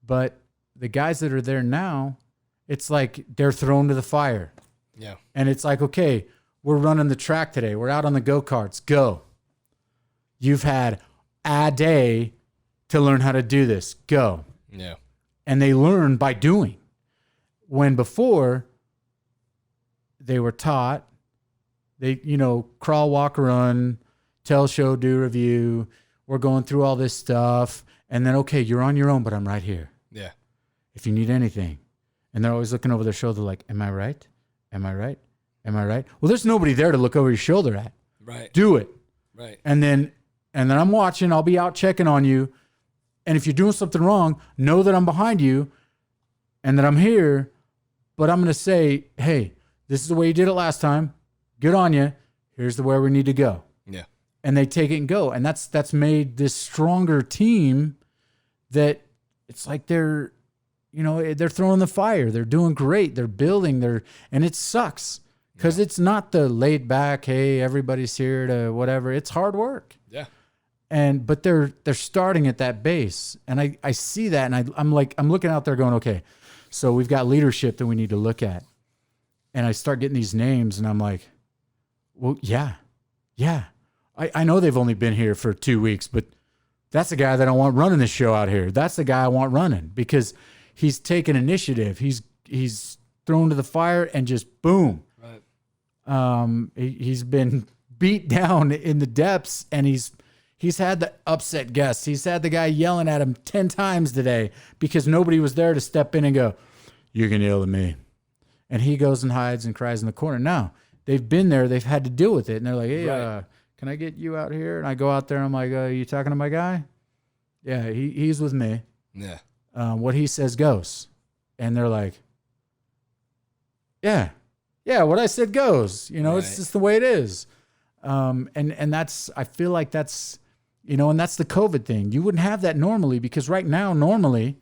But the guys that are there now, it's like they're thrown to the fire. Yeah. And it's like, okay, we're running the track today. We're out on the go-karts. Go. You've had a day to learn how to do this. Go. Yeah. And they learn by doing. When before they were taught, they, crawl, walk, run, tell, show, do, review. We're going through all this stuff. And then, okay, you're on your own, but I'm right here. Yeah. If you need anything. And they're always looking over their shoulder like, am I right? Am I right? Am I right? Well, there's nobody there to look over your shoulder at. Right. Do it. Right. And then I'm watching. I'll be out checking on you. And if you're doing something wrong, know that I'm behind you and that I'm here. But I'm going to say, hey, this is the way you did it last time. Good on you. Here's the way we need to go. Yeah. And they take it and go. And that's made this stronger team that it's like they're throwing the fire. They're doing great. They're building. And it sucks because it's not the laid back, hey, everybody's here to whatever. It's hard work. Yeah. But they're starting at that base. And I see that. And I'm looking out there going, okay, so we've got leadership that we need to look at. And I start getting these names and I'm like, well, yeah. I know they've only been here for 2 weeks, but that's the guy that I want running the show out here. That's the guy I want running because he's taken initiative. He's thrown to the fire and just boom. Right. He's been beat down in the depths and he's had the upset guests. He's had the guy yelling at him 10 times today because nobody was there to step in and go, you can yell at me. And he goes and hides and cries in the corner. Now, they've been there. They've had to deal with it. And they're like, hey, right. Can I get you out here? And I go out there. And I'm like, you talking to my guy? Yeah, he's with me. Yeah. What he says goes. And they're like, yeah, what I said goes. Right. It's just the way it is. And that's, I feel like that's, and that's the COVID thing. You wouldn't have that normally because right now, normally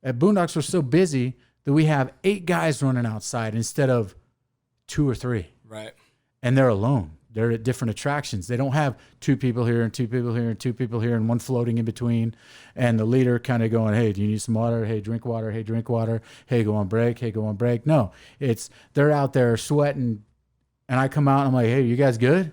at Boondocks, we're so busy that we have 8 guys running outside instead of 2 or 3. Right. And they're alone. They're at different attractions. They don't have 2 people here and 2 people here and 2 people here and one floating in between. And the leader kind of going, hey, do you need some water? Hey, drink water. Hey, drink water. Hey, go on break. Hey, go on break. No, they're out there sweating. And I come out and I'm like, hey, you guys good?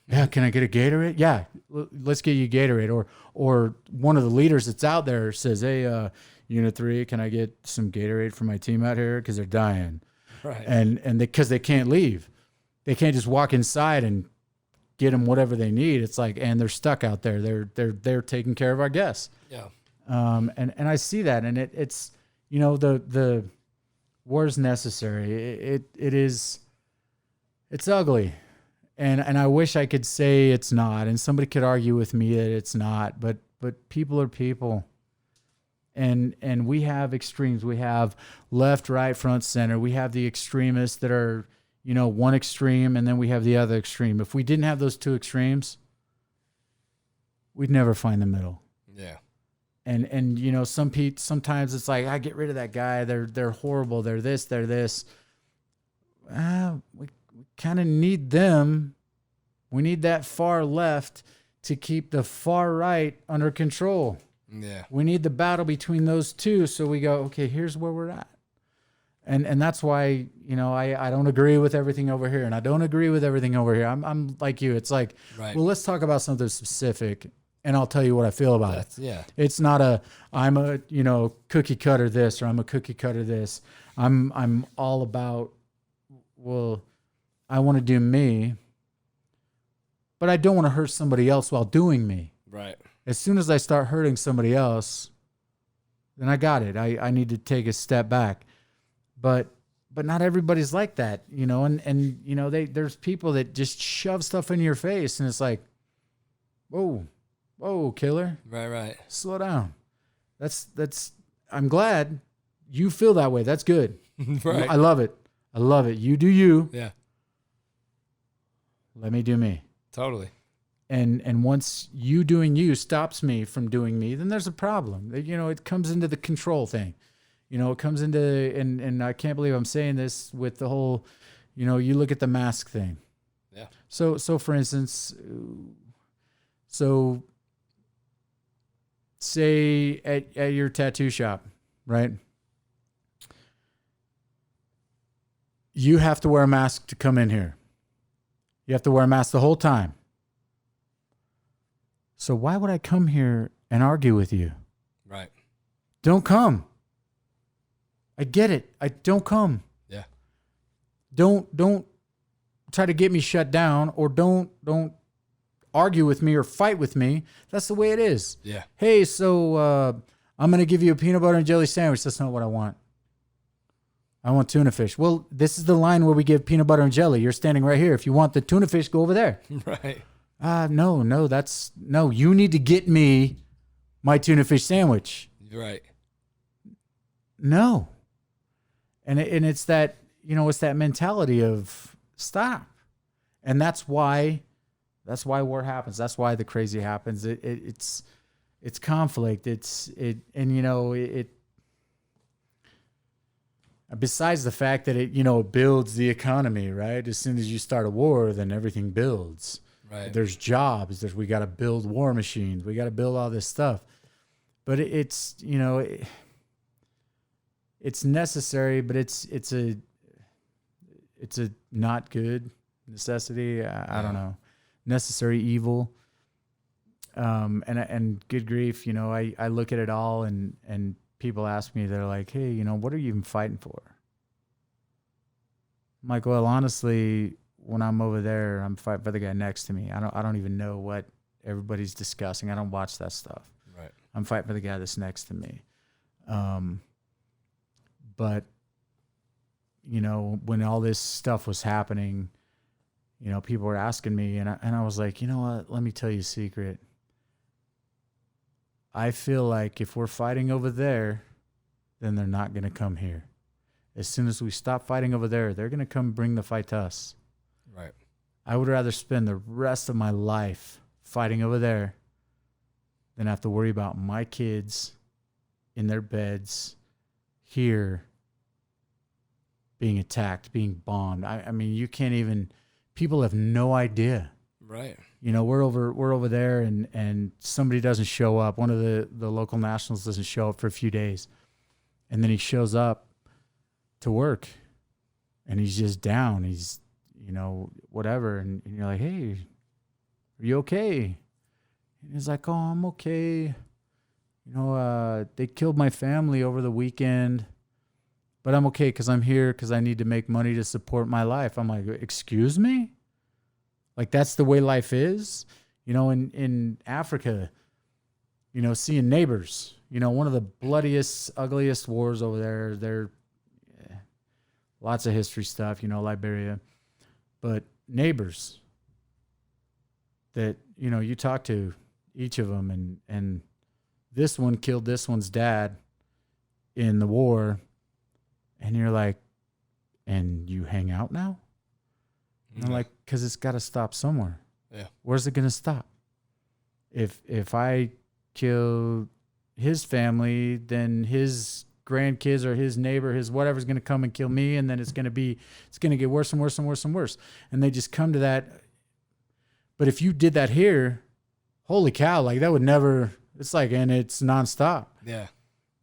Yeah, can I get a Gatorade? Yeah, let's get you Gatorade. Or one of the leaders that's out there says, hey, Unit 3, can I get some Gatorade for my team out here? Because they're dying. Right. And because they can't leave. They can't just walk inside and get them whatever they need. It's like, and they're stuck out there. They're taking care of our guests. Yeah. And I see that, and it's, the war is necessary. It's ugly. And I wish I could say it's not, and somebody could argue with me that it's not, but people are people. And we have extremes. We have left, right, front, center. We have the extremists that are, one extreme, and then we have the other extreme. If we didn't have those two extremes, we'd never find the middle. Yeah. And sometimes it's like, I get rid of that guy. They're horrible. They're this, they're this. We kind of need them. We need that far left to keep the far right under control. Yeah. We need the battle between those two. So we go, okay, here's where we're at. And that's why, I don't agree with everything over here, and I don't agree with everything over here. I'm like you. It's like, right. Well, let's talk about something specific, and I'll tell you what I feel about it. Yeah. It's not I'm a, cookie cutter this, or I'm a cookie cutter this. I'm all about, well, I want to do me, but I don't want to hurt somebody else while doing me. Right. As soon as I start hurting somebody else, then I got it. I need to take a step back. But not everybody's like that, and there's people that just shove stuff in your face, and it's like, whoa, killer. Right. Slow down. That's I'm glad you feel that way. That's good. Right. I love it. You do you. Yeah. Let me do me. Totally. And once you doing you stops me from doing me, then there's a problem. It comes into the control thing. It comes into, and I can't believe I'm saying this with the whole, you look at the mask thing. Yeah. So for instance, say at your tattoo shop, right? You have to wear a mask to come in here. You have to wear a mask the whole time. So why would I come here and argue with you? Right. Don't come. I get it. I don't come. Yeah. Don't try to get me shut down, or don't argue with me or fight with me. That's the way it is. Yeah. Hey, so I'm going to give you a peanut butter and jelly sandwich. That's not what I want. I want tuna fish. Well, this is the line where we give peanut butter and jelly. You're standing right here. If you want the tuna fish, go over there. Right. No, you need to get me my tuna fish sandwich. Right. No. And it's that, it's that mentality of stop. And that's why war happens. That's why the crazy happens. It's conflict. Besides the fact that it builds the economy, right? As soon as you start a war, then everything builds. Right. There's jobs. We got to build war machines. We got to build all this stuff. But it's necessary, but it's a not good necessity. I don't know. Necessary evil. And good grief, I look at it all, and people ask me, they're like, hey, what are you even fighting for? I'm like, well, honestly, when I'm over there, I'm fighting for the guy next to me. I don't even know what everybody's discussing. I don't watch that stuff. Right. I'm fighting for the guy that's next to me. But when all this stuff was happening, people were asking me, and I was like, you know what? Let me tell you a secret. I feel like if we're fighting over there, then they're not going to come here. As soon as we stop fighting over there, they're going to come bring the fight to us. Right. I would rather spend the rest of my life fighting over there than have to worry about my kids in their beds here being attacked, being bombed. I mean, you can't even, people have no idea. Right. We're over there, and somebody doesn't show up. One of the local nationals doesn't show up for a few days. And then he shows up to work, and he's just down. He's, whatever. And you're like, hey, are you okay? And he's like, oh, I'm okay. They killed my family over the weekend, but I'm okay because I'm here because I need to make money to support my life. I'm like, excuse me? Like, that's the way life is? In Africa, seeing neighbors, You know, one of the bloodiest, ugliest wars over there. There, lots of history stuff, you know, Liberia. But neighbors that, you know, you talk to each of them, and this one killed this one's dad in the war, and you're like, and you hang out now? And I'm like, because it's got to stop somewhere. Yeah. Where's it going to stop? If I kill his family, then his grandkids or his neighbor, his whatever's going to come and kill me, and then it's going to get worse and worse and worse and worse. And they just come to that. But if you did that here, holy cow, like that would never, it's like, and it's nonstop. Yeah.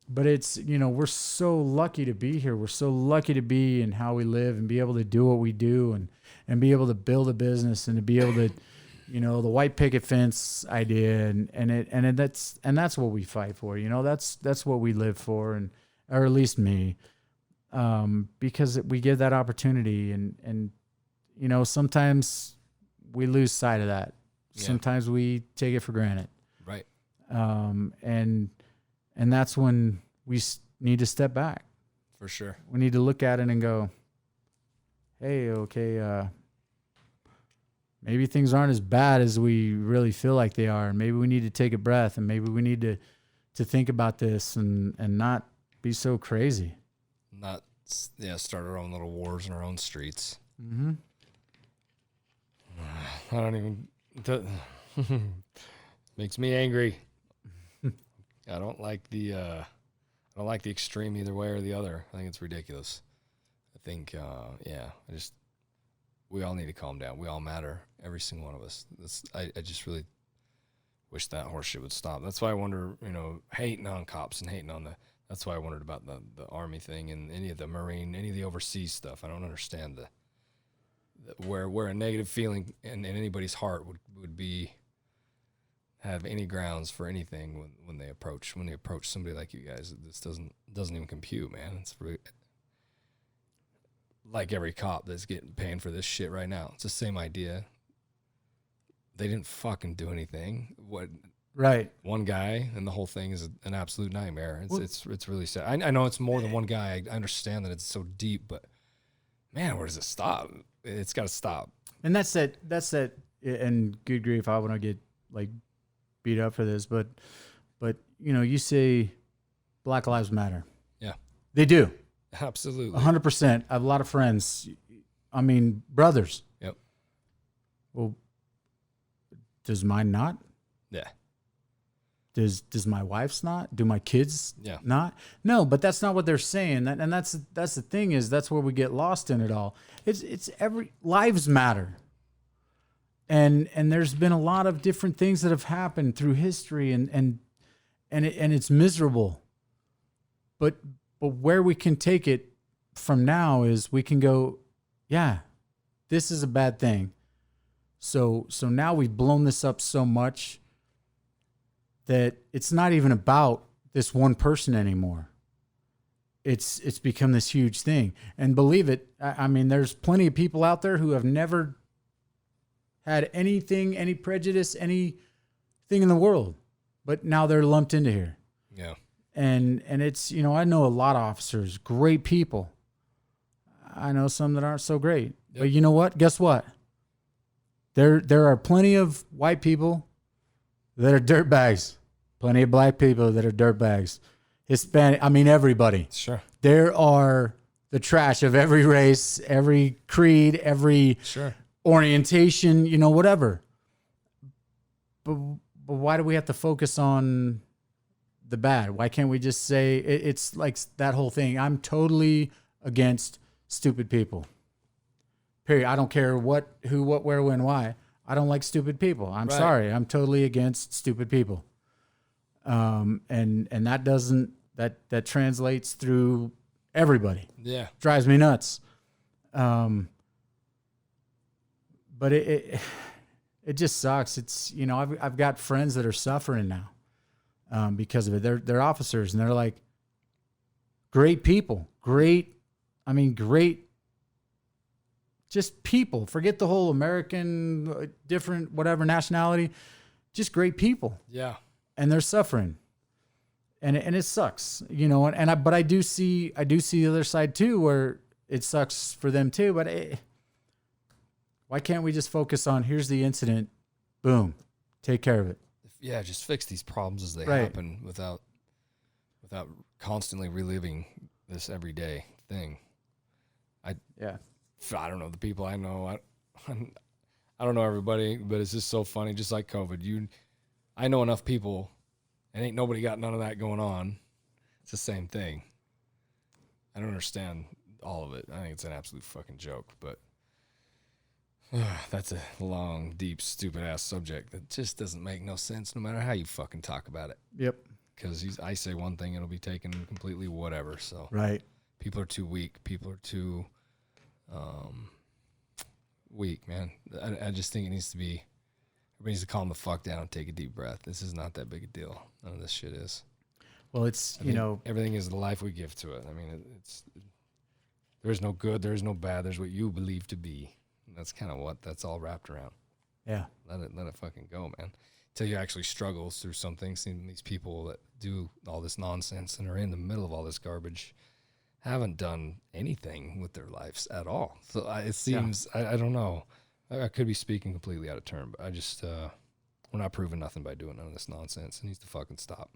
But it's, you know, we're so lucky to be here. We're so lucky to be in how we live and be able to do what we do, and be able to build a business, and to be able to, you know, the white picket fence idea, and that's what we fight for. You know, that's what we live for, or at least me, because we give that opportunity, and you know, sometimes we lose sight of that. Yeah. Sometimes we take it for granted. Right. And that's when we need to step back. For sure. We need to look at it and go, hey, okay, maybe things aren't as bad as we really feel like they are. Maybe we need to take a breath, and maybe we need to think about this and not be so crazy. Not, start our own little wars in our own streets. Mm-hmm. I don't even, makes me angry. I don't like the extreme either way or the other. I think it's ridiculous. I think, we all need to calm down. We all matter. Every single one of us. I just really wish that horse shit would stop. That's why I wonder, you know, hating on cops and hating on that's why I wondered about the Army thing and any of the Marine, any of the overseas stuff. I don't understand where a negative feeling in anybody's heart would be, have any grounds for anything when they approach somebody like you guys. This doesn't even compute, man. It's really, like every cop that's paying for this shit right now. It's the same idea. They didn't fucking do anything. Right. One guy, and the whole thing is an absolute nightmare. It's really sad. I know it's more than one guy. I understand that it's so deep, but man, where does it stop? It's got to stop. And that's that. And good grief, I want to get like beat up for this, but you know, you say Black Lives Matter. Yeah, they do. Absolutely. 100%. I have a lot of friends. I mean, brothers. Yep. Well, does mine not? Yeah. Does my wife's not? Do my kids Yeah. not? No, but that's not what they're saying. And that's the thing, is that's where we get lost in it all. It's every lives matter. And there's been a lot of different things that have happened through history, and it's miserable. But where we can take it from now is we can go, yeah, this is a bad thing. So now we've blown this up so much that it's not even about this one person anymore. It's become this huge thing. And believe it, I mean, there's plenty of people out there who have never had anything, any prejudice, anything in the world, but now they're lumped into here. Yeah. And it's, you know, I know a lot of officers, great people. I know some that aren't so great. Yep. But you know what? Guess what? There are plenty of white people that are dirtbags. Plenty of black people that are dirtbags. Hispanic, I mean, everybody. Sure. There are the trash of every race, every creed, every orientation, you know, whatever. But why do we have to focus on the bad? Why can't we just say it's like that whole thing? I'm totally against stupid people. Period. I don't care what, who, what, where, when, why. I don't like stupid people. I'm sorry. I'm totally against stupid people. And that translates through everybody. Yeah. Drives me nuts. But it just sucks. It's, you know, I've got friends that are suffering now because of it. They're officers, and they're like great people, great just people. Forget the whole American, different, whatever nationality, just great people. Yeah. And they're suffering. and it sucks, you know, but I do see the other side too, where it sucks for them too. But why can't we just focus on here's the incident, boom, take care of it? Yeah, just fix these problems as they Right. happen without constantly reliving this everyday thing. I don't know the people I know. I don't know everybody, but it's just so funny. Just like COVID, I know enough people, and ain't nobody got none of that going on. It's the same thing. I don't understand all of it. I think it's an absolute fucking joke, but that's a long, deep, stupid ass subject that just doesn't make no sense no matter how you fucking talk about it. Yep. Because I say one thing, it'll be taken completely whatever. So Right. people are too weak. People are too weak, man. I just think everybody needs to calm the fuck down and take a deep breath. This is not that big a deal. None of this shit is. Well, it's, everything is the life we give to it. I mean, there is no good, there is no bad. There's what you believe to be. And that's kind of what that's all wrapped around. yeah. Let it fucking go, man. Until you actually struggle through something, seeing these people that do all this nonsense and are in the middle of all this garbage haven't done anything with their lives at all. So it seems, I don't know. I could be speaking completely out of turn, but I just, we're not proving nothing by doing none of this nonsense. It needs to fucking stop.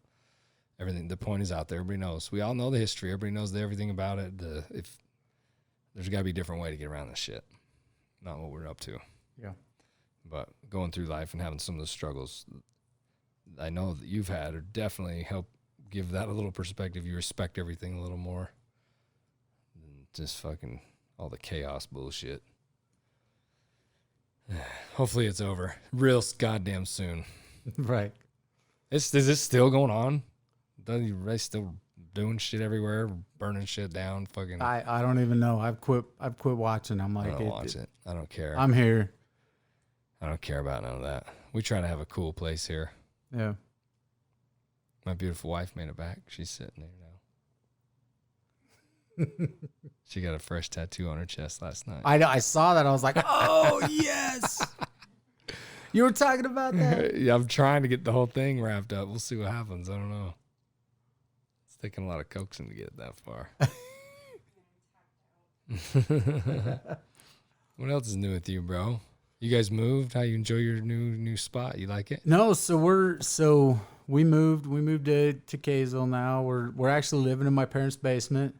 Everything, the point is out there. Everybody knows. We all know the history. Everybody knows everything about it. If there's got to be a different way to get around this shit. Not what we're up to. Yeah. But going through life and having some of the struggles I know that you've had are definitely help give that a little perspective. You respect everything a little more than just fucking all the chaos bullshit. Hopefully it's over real goddamn soon. Right. Is this still going on? Doesn't you guys still doing shit everywhere, burning shit down? Fucking. I don't even know. I've quit watching. I'm I like, don't watch it. I don't care. I'm here. I don't care about none of that. We try to have a cool place here. Yeah. My beautiful wife made it back. She's sitting there now. She got a fresh tattoo on her chest last night. I saw that. I was like, oh, yes. You were talking about that? Yeah, I'm trying to get the whole thing wrapped up. We'll see what happens. I don't know. It's taking a lot of coaxing to get it that far. What else is new with you, bro? You guys moved? How you enjoy your new spot? You like it? No, so we moved to Kaysville now. We're actually living in my parents' basement,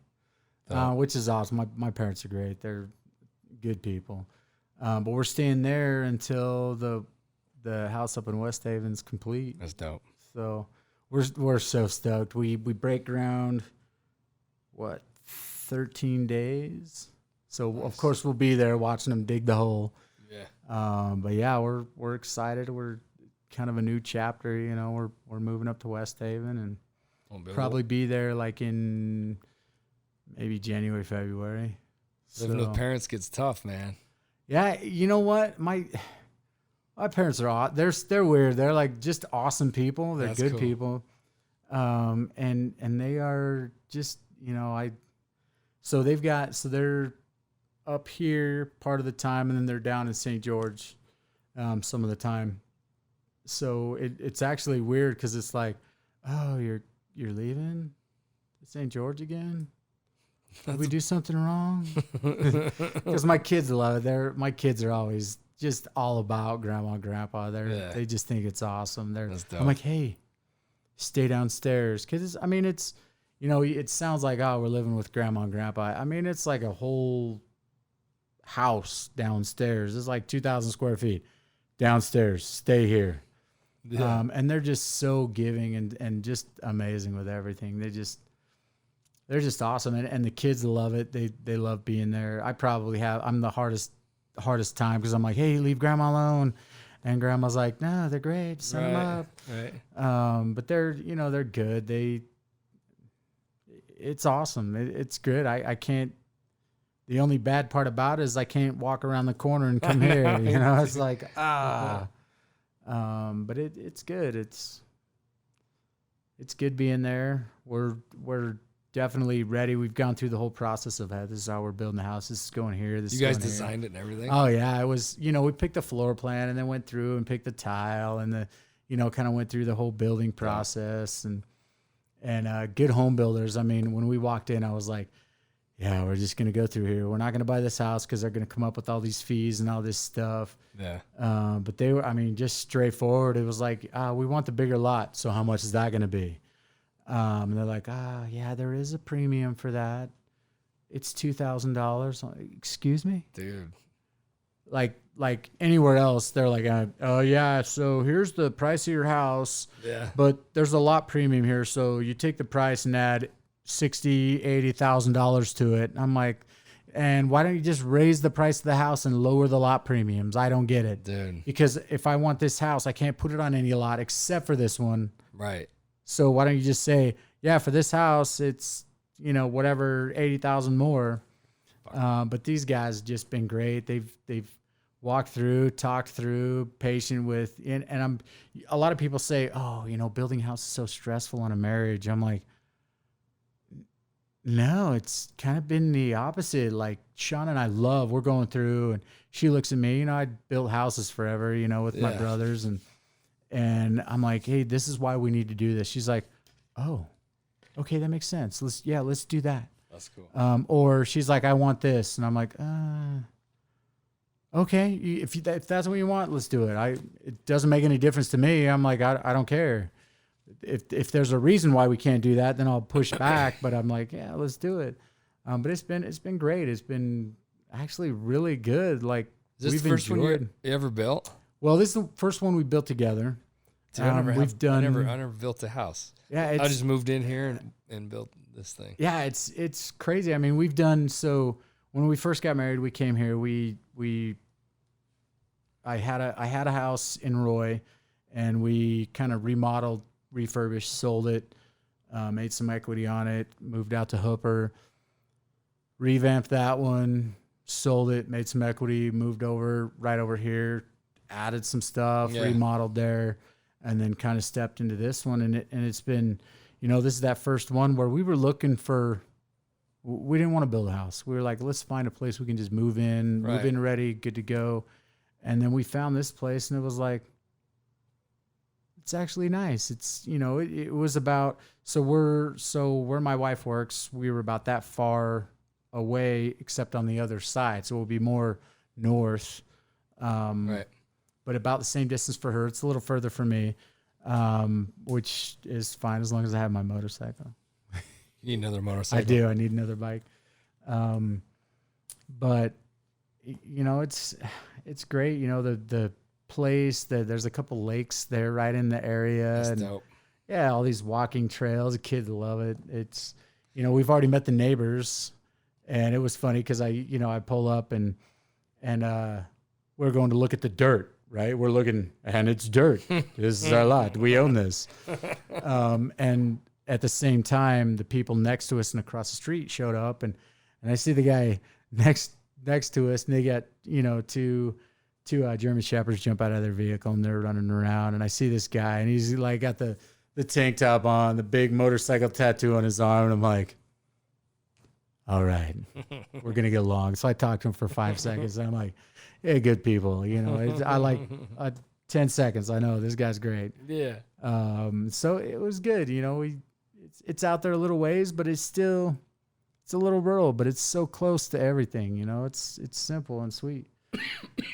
which is awesome. My parents are great. They're good people. But we're staying there until the house up in West Haven's complete. That's dope. So we're so stoked. We break ground 13 days. So Nice. Of course we'll be there watching them dig the hole. Yeah. But yeah, we're excited. We're kind of a new chapter, you know. We're moving up to West Haven and probably be there like in maybe January, February. Living with parents gets tough, man. Yeah, you know what? My parents are they're weird. They're like just awesome people. They're That's good cool. people. And they are just, you know, so they're up here part of the time, and then they're down in St. George some of the time. So it's actually weird because it's like, oh, you're leaving St. George again? Did we do something wrong? Because my kids love it. My kids are always just all about grandma and grandpa. They just think it's awesome. I'm like, hey, stay downstairs. Because it's, you know, it sounds like, oh, we're living with grandma and grandpa. I mean, it's like a whole house downstairs. It's like 2,000 square feet downstairs. Stay here. Yeah. And they're just so giving and just amazing with everything. They're just awesome. And the kids love it. They love being there. I'm the hardest time because I'm like, hey, leave grandma alone. And grandma's like, no, they're great. Send them up. Right. But they're good. It's awesome. It's good. I can't, the only bad part about it is I can't walk around the corner and come here. You know, it's like, but it's good. It's good being there. We're definitely ready. We've gone through the whole process of this is how we're building the house. This is going here. This You is guys going designed here. it and everything? Oh yeah. It was, you know, we picked the floor plan and then went through and picked the tile and kind of went through the whole building process and good home builders. I mean, when we walked in, I was like, yeah, we're just going to go through here. We're not going to buy this house because they're going to come up with all these fees and all this stuff. Yeah. But they were, I mean, just straightforward. It was like, we want the bigger lot. So how much is that going to be? And they're like, yeah, there is a premium for that. It's $2,000. Excuse me? Dude. Like anywhere else, they're like, oh yeah, so here's the price of your house. Yeah. But there's a lot premium here. So you take the price and add $80,000 to it. I'm like, and why don't you just raise the price of the house and lower the lot premiums? I don't get it. Dude. Because if I want this house, I can't put it on any lot except for this one. Right. So why don't you just say, yeah, for this house, it's, whatever, 80,000 more. But these guys just been great. They've walked through, talked through, patient with, and a lot of people say, oh, building a house is so stressful on a marriage. I'm like, no, it's kind of been the opposite. Like Sean and I we're going through, and she looks at me, I built houses forever, with my brothers, and I'm like, hey, this is why we need to do this. She's like, oh, okay, that makes sense. Let's do that. That's cool. Or she's like, I want this. And I'm like, okay, if that's what you want, let's do it. It doesn't make any difference to me. I'm like, I don't care. If there's a reason why we can't do that, then I'll push back. But I'm like, yeah, let's do it. But it's been great. It's been actually really good. Like, is this the first one you ever built? Well, this is the first one we built together. Dude, I never built a house. Yeah, I just moved in here and built this thing. Yeah, it's crazy. I mean, we've done so. When we first got married, we came here. I had a house in Roy, and we kind of remodeled, refurbished, sold it, made some equity on it, moved out to Hooper, revamped that one, sold it, made some equity, moved over right over here, added some stuff, remodeled there, and then kind of stepped into this one. And it's been, this is that first one where we were looking for, we didn't want to build a house. We were like, let's find a place we can just move in ready, good to go. And then we found this place, and it was like, it's actually nice. It's, it was about, so where my wife works, we were about that far away, except on the other side. So it will be more north. Right. But about the same distance for her. It's a little further for me, which is fine as long as I have my motorcycle. You need another motorcycle. I do. I need another bike. But it's great. The place that there's a couple lakes there right in the area. That's dope. Yeah, all these walking trails. The kids love it. It's, we've already met the neighbors, and it was funny because I pull up and we're going to look at the dirt. Right, we're looking, and it's dirt. This is our lot. We own this. And at the same time, the people next to us and across the street showed up, and I see the guy next to us, and they got two German Shepherds jump out of their vehicle, and they're running around, and I see this guy, and he's like got the tank top on, the big motorcycle tattoo on his arm, and I'm like, all right, we're gonna get along. So I talked to him for 5 seconds, and I'm like, yeah, good people. I like 10 seconds. I know this guy's great. Yeah. So it was good. It's out there a little ways, but it's a little rural, but it's so close to everything. It's simple and sweet.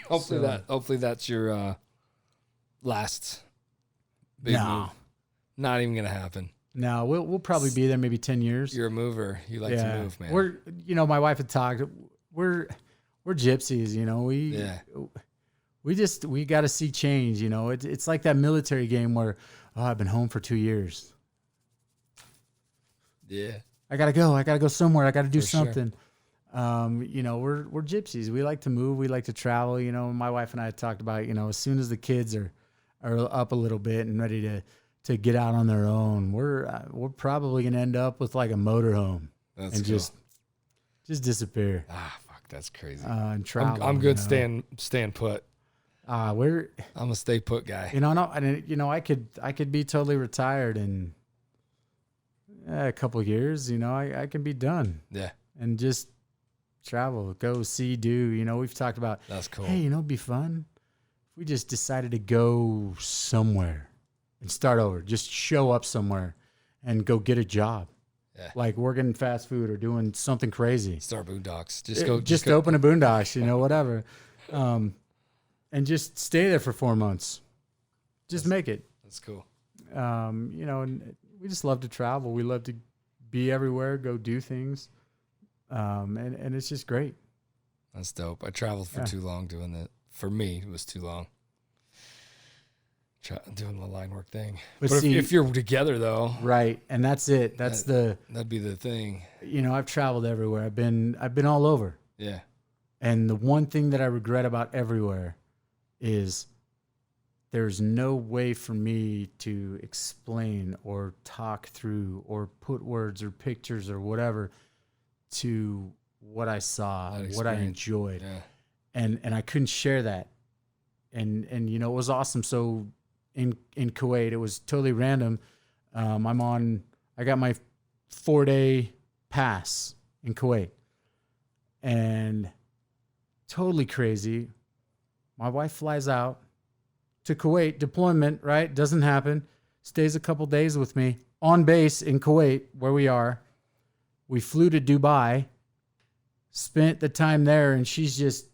Hopefully that's your last big move. Not even gonna happen. No, we'll probably be there maybe 10 years. You're a mover. You like to move, man. We're my wife had talked. We're gypsies, we got to see change. It's like that military game where, I've been home for 2 years. Yeah. I got to go somewhere. I got to do something. Sure. We're gypsies. We like to move. We like to travel. My wife and I had talked about, as soon as the kids are up a little bit and ready to get out on their own, we're probably going to end up with like a motorhome. That's and cool. just disappear. That's crazy. And travel. I'm good staying put. I'm a stay put guy. I could be totally retired in a couple of years. I can be done. Yeah. And just travel, go see, do. We've talked about. That's cool. Hey, it'd be fun if we just decided to go somewhere and start over. Just show up somewhere and go get a job. Yeah. Like working fast food or doing something crazy. Start Boondocks. Just open a Boondocks, whatever. And just stay there for 4 months. Just make it. That's cool. And we just love to travel. We love to be everywhere, go do things. And it's just great. That's dope. I traveled for too long doing that. For me, it was too long. Doing the line work thing. But see, if you're together though. Right. And that's it. That'd be the thing. I've traveled everywhere. I've been all over. Yeah. And the one thing that I regret about everywhere is there's no way for me to explain or talk through or put words or pictures or whatever to what I saw, what I enjoyed. Yeah. And I couldn't share that. And it was awesome. So in Kuwait, it was totally random. I got my 4-day pass in Kuwait, and totally crazy. My wife flies out to Kuwait, deployment, right? Doesn't happen. Stays a couple days with me on base in Kuwait, where we are. We flew to Dubai, spent the time there, and she's just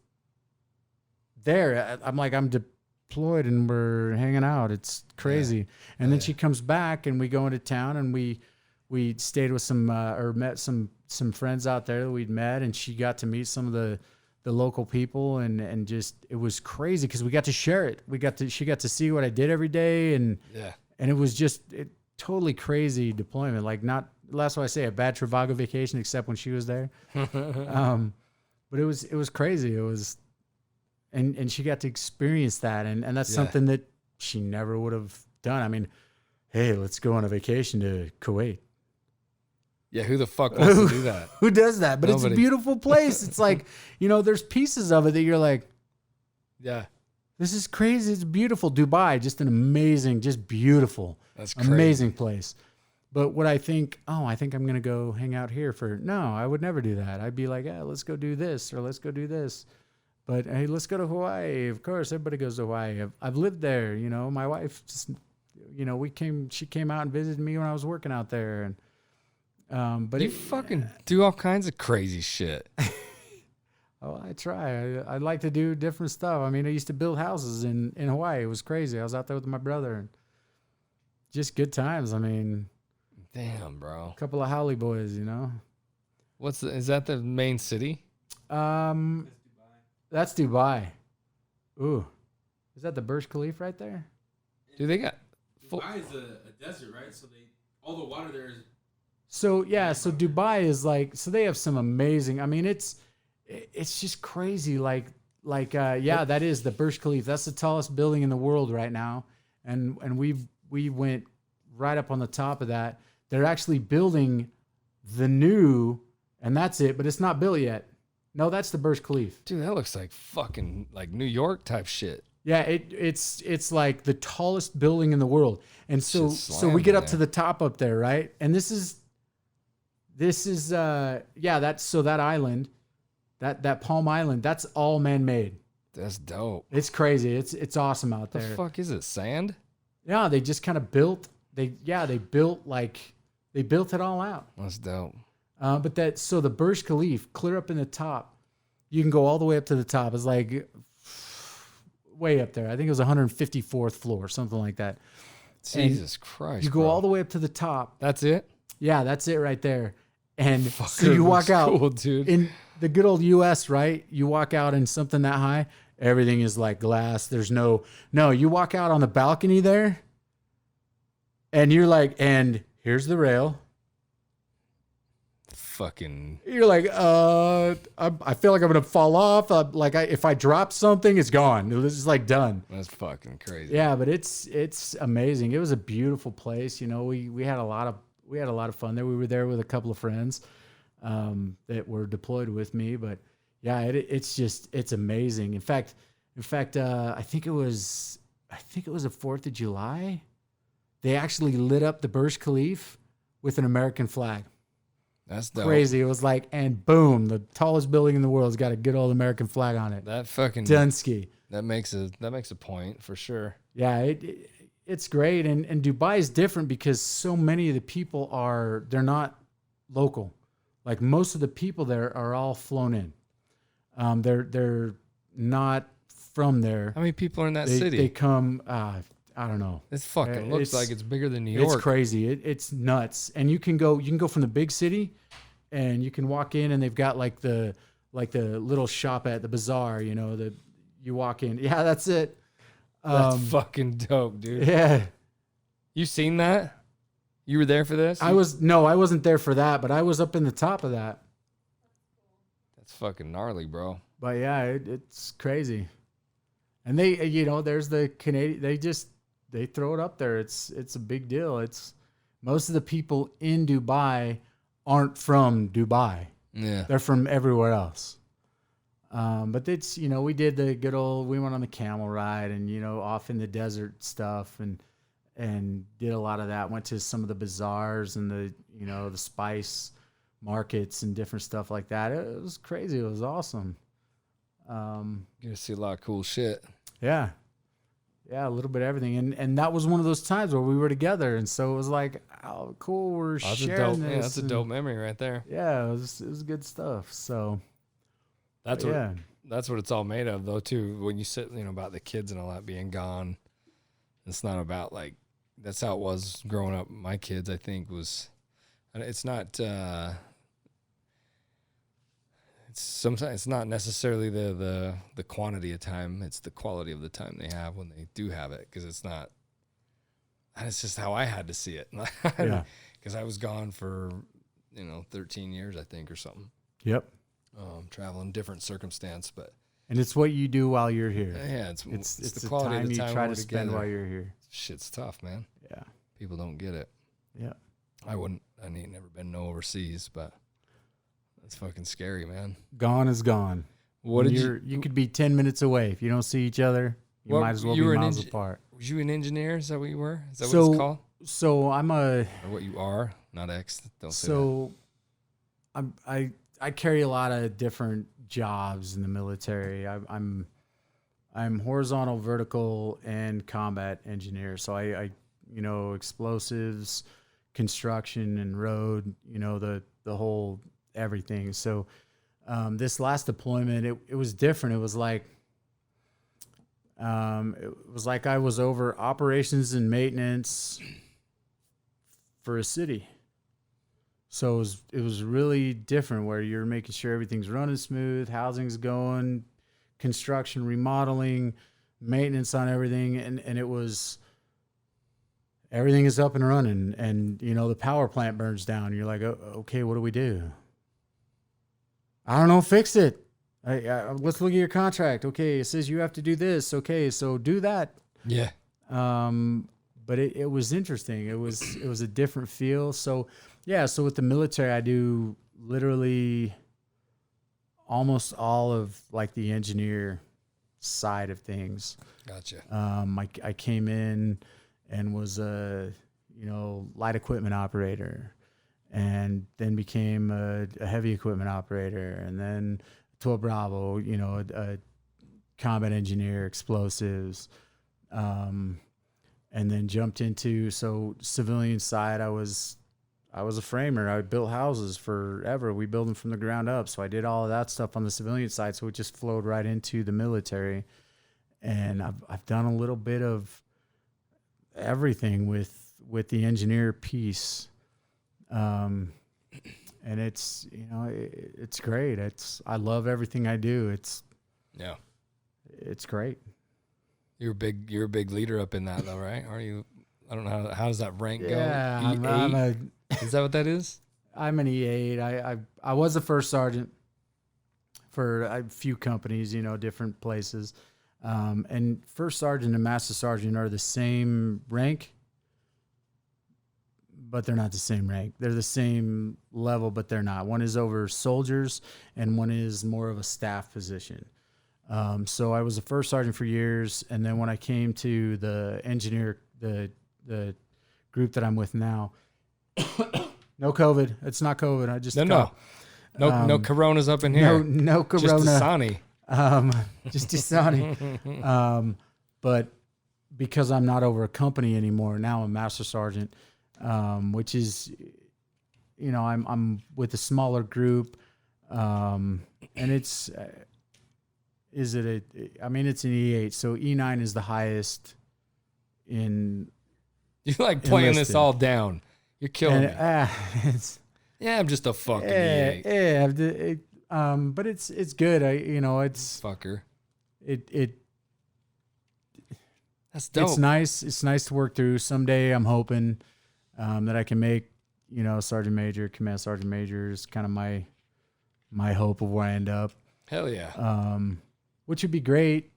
there. I'm deployed and we're hanging out. It's crazy. Yeah. And then she comes back and we go into town and we stayed with some or met some friends out there that we'd met, and she got to meet some of the local people and just it was crazy because we got to share it. She got to see what I did every day, and it was just totally crazy deployment. Like that's why I say a bad Trivago vacation, except when she was there. But it was crazy. It was. And she got to experience that. And that's something that she never would have done. I mean, hey, let's go on a vacation to Kuwait. Yeah, who the fuck wants to do that? Who does that? But Nobody. It's a beautiful place. It's like, there's pieces of it that you're like, yeah, this is crazy. It's beautiful. Dubai, just an amazing, just beautiful, that's crazy. Amazing place. But what I think I'm going to go hang out here no, I would never do that. I'd be like, let's go do this or let's go do this. But hey, let's go to Hawaii. Of course, everybody goes to Hawaii. I've lived there. My wife just, she came out and visited me when I was working out there. And, but you fucking do all kinds of crazy shit. Oh, I try. I like to do different stuff. I mean, I used to build houses in Hawaii. It was crazy. I was out there with my brother, and just good times. I mean, damn, bro. A couple of Howley boys, is that the main city? That's Dubai. Ooh. Is that the Burj Khalifa right there? Dude, they got... Dubai is a desert, right? So all the water there is... So Dubai is so they have some amazing... I mean, it's just crazy. That is the Burj Khalifa. That's the tallest building in the world right now. And we went right up on the top of that. They're actually building the new... And that's it, but it's not built yet. No, that's the Burj Khalifa. Dude, that looks like fucking New York type shit. Yeah, it's like the tallest building in the world. And so we get up to the top up there, right? And this is that island, that Palm Island, that's all man-made. That's dope. It's crazy. It's awesome out there. The fuck is it? Sand? Yeah, they just kind of built they built it all out. That's dope. But the Burj Khalifa, clear up in the top, you can go all the way up to the top. It's like way up there. I think it was 154th floor, something like that. Jesus Christ. You go all the way up to the top. That's it? Yeah, that's it right there. And so you walk out cool, dude. In the good old US, right? You walk out in something that high, everything is like glass. There's no, you walk out on the balcony there and you're like, and here's the rail. You're like, I feel like I'm gonna fall off. If I drop something, it's gone. It's just like done. That's fucking crazy. Yeah, but it's amazing. It was a beautiful place. We had a lot of fun there. We were there with a couple of friends that were deployed with me. But yeah, it's amazing. In fact, I think it was the 4th of July. They actually lit up the Burj Khalifa with an American flag. That's dope. Crazy. It was like, and boom, the tallest building in the world's got a good old American flag on it. That fucking Dunsky. That makes a point for sure. Yeah, it's great. And Dubai is different because so many of the people they're not local. Like most of the people there are all flown in. They're not from there. How many people are in that city? They come, I don't know. It fucking looks like it's bigger than New York. It's crazy. It's nuts. And you can go from the big city and you can walk in and they've got like the little shop at the bazaar, you walk in. Yeah, that's it. That's fucking dope, dude. Yeah. You seen that? You were there for this? I wasn't there for that, but I was up in the top of that. That's fucking gnarly, bro. But yeah, it's crazy. And they, there's the Canadian, they throw it up there. It's a big deal. It's most of the people in Dubai aren't from Dubai. Yeah. They're from everywhere else. But it's, we did the good we went on the camel ride and, off in the desert stuff and did a lot of that. Went to some of the bazaars and the spice markets and different stuff like that. It was crazy. It was awesome. You're gonna see a lot of cool shit. Yeah. Yeah, a little bit of everything. And that was one of those times where we were together. And so it was like, oh, cool, we're sharing this. Yeah, that's a dope memory right there. Yeah, it was good stuff. So that's what it's all made of, though, too. When you sit, about the kids and all that being gone, it's not about, like, that's how it was growing up. My kids, I think, it's not, sometimes it's not necessarily the quantity of time, it's the quality of the time they have when they do have it, because it's just how I had to see it. Yeah. Because I was gone for 13 years, I think, or something. Yep. Traveling different circumstance, but and it's what you do while you're here. Yeah, it's the quality of the time you try to spend while you're here. Shit's tough, man. Yeah, people don't get it. Yeah, I ain't never been overseas, but that's fucking scary, man. Gone is gone. You could be 10 minutes away if you don't see each other. You might as well be miles apart. Was you an engineer? Is that what you were? Is that what it's called? So I'm or what you are, not X. Don't say that. I carry a lot of different jobs in the military. I'm horizontal, vertical, and combat engineer. So I explosives, construction, and road. The whole everything. So this last deployment, it was different. It was like I was over operations and maintenance for a city. So it was really different, where you're making sure everything's running smooth, housing's going, construction, remodeling, maintenance on everything. And it was, everything is up and running. And, the power plant burns down. You're like, oh, okay, what do we do? I don't know, fix it. Let's look at your contract. Okay, it says you have to do this. Okay, so do that. Yeah. But it was interesting. It was a different feel. So yeah, so with the military, I do literally almost all of like the engineer side of things. Gotcha. I came in and was a light equipment operator, and then became a heavy equipment operator, and then 12 Bravo, a combat engineer, explosives, and then jumped into civilian side. I was a framer. I built houses forever. We built them from the ground up. So I did all of that stuff on the civilian side. So it just flowed right into the military. And I've done a little bit of everything with the engineer piece. And it's, it's great. I love everything I do. It's great. You're a big leader up in that, though, right? Are you? I don't know how does that rank go? Yeah, E8? Is that what that is? I'm an E8. I was a first sergeant for a few companies, different places. And first sergeant and master sergeant are the same rank, but they're not the same rank. They're the same level, but they're not. One is over soldiers, and one is more of a staff position. So I was a first sergeant for years, and then when I came to the engineer, the group that I'm with now, no COVID. It's not COVID. I just no coronas up in here. No corona. Just Dasani. Just Dasani. But because I'm not over a company anymore. Now I'm master sergeant, which is, I'm with a smaller group, and it's, it's an E8, so E9 is the highest in. You like playing this enlisted. all down. You're killing me. It's, Yeah, I'm just a fucking E8. but it's good. It's Fucker. it. That's dope. It's nice. It's nice to work through. Someday I'm hoping that I can make, sergeant major, command sergeant major is kind of my hope of where I end up. Hell yeah. Which would be great,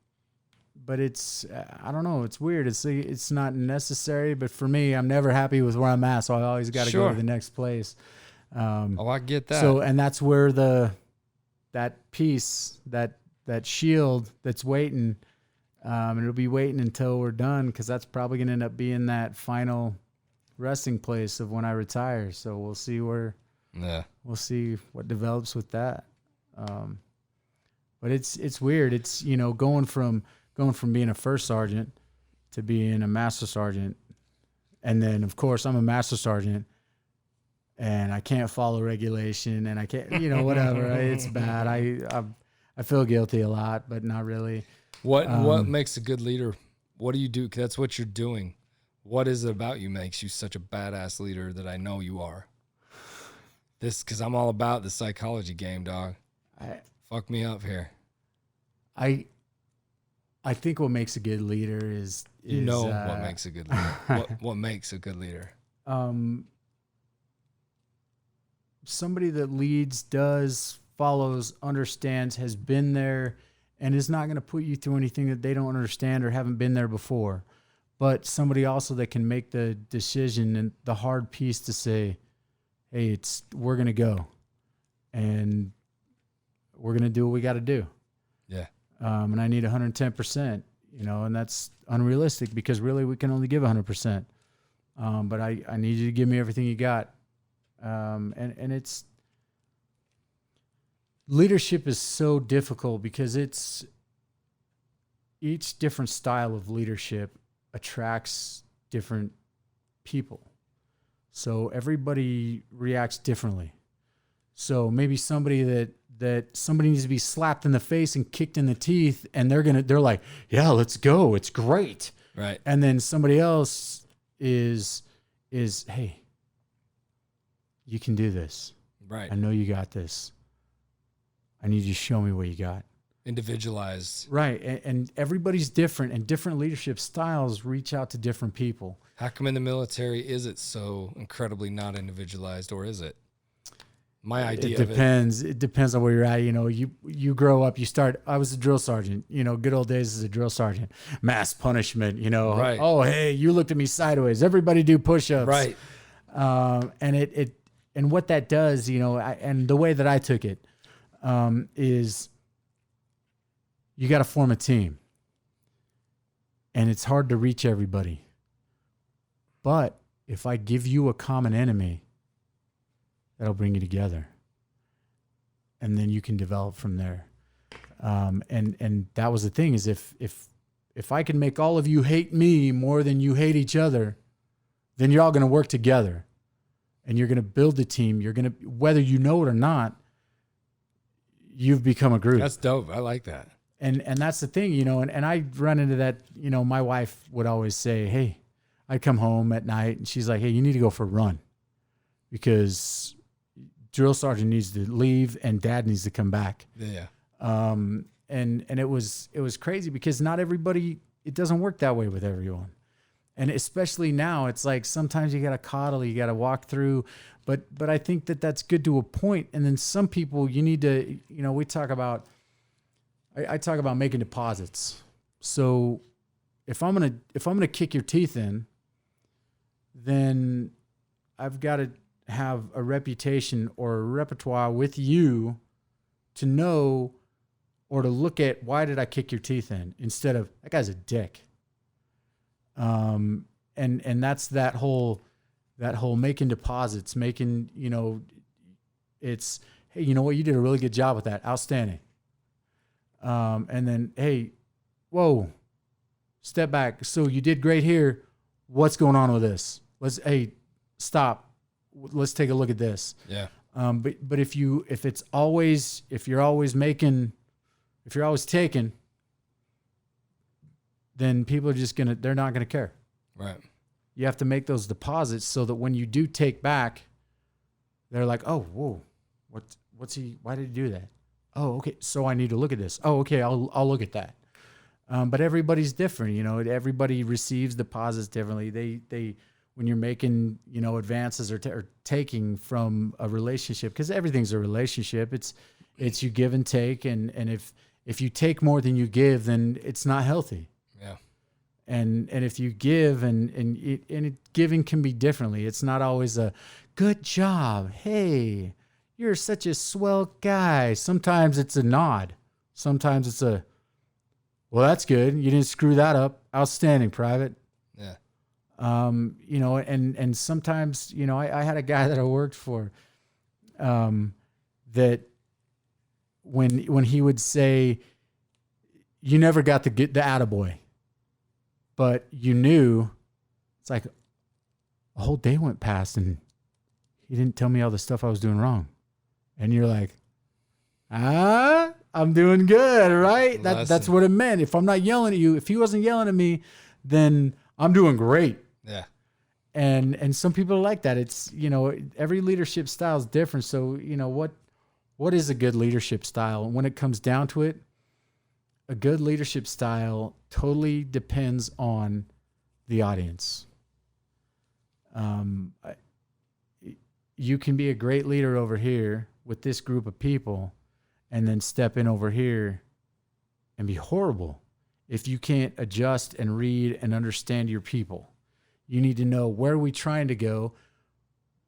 but it's, I don't know. It's weird. It's not necessary, but for me, I'm never happy with where I'm at. So I always got to go to the next place. I get that. So, and that's where that piece, that shield that's waiting, and it'll be waiting until we're done, because that's probably going to end up being that final resting place of when I retire. So we'll see we'll see what develops with that. But it's weird. It's, going from being a first sergeant to being a master sergeant. And then of course I'm a master sergeant and I can't follow regulation and I can't, whatever. It's bad. I feel guilty a lot, but not really. What makes a good leader? What do you do? 'Cause that's what you're doing. What is it about you makes you such a badass leader that I know you are? Because I'm all about the psychology game, dog. Fuck me up here. I think what makes a good leader is what makes a good leader. What makes a good leader? Somebody that leads, does, follows, understands, has been there, and is not going to put you through anything that they don't understand or haven't been there before. But somebody also that can make the decision and the hard piece to say, hey, we're going to go and we're going to do what we got to do. Yeah. And I need 110%, and that's unrealistic because really we can only give 100%. But I need you to give me everything you got. And it's, leadership is so difficult because it's, each different style of leadership attracts different people. So everybody reacts differently. So maybe somebody that somebody needs to be slapped in the face and kicked in the teeth, and they're like, yeah, let's go. It's great. Right. And then somebody else is, hey, you can do this. Right. I know you got this. I need you to show me what you got. Individualized. Right. And everybody's different, and different leadership styles reach out to different people. How come in the military is it so incredibly not individualized, or is it? My idea It depends. It depends on where you're at. You grow up, I was a drill sergeant, good old days as a drill sergeant, mass punishment, Right. Oh, hey, you looked at me sideways. Everybody do push-ups. Right. And what that does, and the way that I took it, is you got to form a team, and it's hard to reach everybody. But if I give you a common enemy, that'll bring you together, and then you can develop from there. And that was the thing, is if I can make all of you hate me more than you hate each other, then you're all going to work together, and you're going to build a team. You're going to, whether you know it or not, you've become a group. That's dope. I like that. And that's the thing, and I run into that, my wife would always say, hey, I'd come home at night and she's like, hey, you need to go for a run, because drill sergeant needs to leave and dad needs to come back. Yeah. And it was crazy because not everybody, it doesn't work that way with everyone. And especially now, it's like sometimes you got to coddle, you got to walk through, but I think that that's good to a point. And then some people you need to, we talk about, I talk about making deposits. So if I'm going to kick your teeth in, then I've got to have a reputation or a repertoire with you to know or to look at, why did I kick your teeth in, instead of, that guy's a dick. And that's that whole making deposits, making, it's, hey, you know what? You did a really good job with that. Outstanding. And then, hey, whoa, step back. So you did great here. What's going on with this? Stop. Let's take a look at this. Yeah. But if you're always taking, then people are they're not gonna care. Right. You have to make those deposits so that when you do take back, they're like, oh, whoa, why did he do that? Oh, okay. So I need to look at this. Oh, okay. I'll look at that. But everybody's different, everybody receives deposits differently. They when you're making, advances or taking from a relationship, because everything's a relationship. It's you give and take. And if you take more than you give, then it's not healthy. Yeah. And if you give and giving can be differently. It's not always a good job. Hey, you're such a swell guy. Sometimes it's a nod. Sometimes it's a, well, that's good. You didn't screw that up. Outstanding, Private. Yeah. And sometimes, I had a guy that I worked for, that when he would say, you never got the attaboy, but you knew, it's like a whole day went past and he didn't tell me all the stuff I was doing wrong. And you're like, I'm doing good, right? That's what it meant. If I'm not yelling at you, if he wasn't yelling at me, then I'm doing great. Yeah. And some people are like that. It's, every leadership style is different. So, what is a good leadership style? And when it comes down to it, a good leadership style totally depends on the audience. You can be a great leader over here with this group of people and then step in over here and be horrible if you can't adjust and read and understand your people. You need to know, where are we trying to go?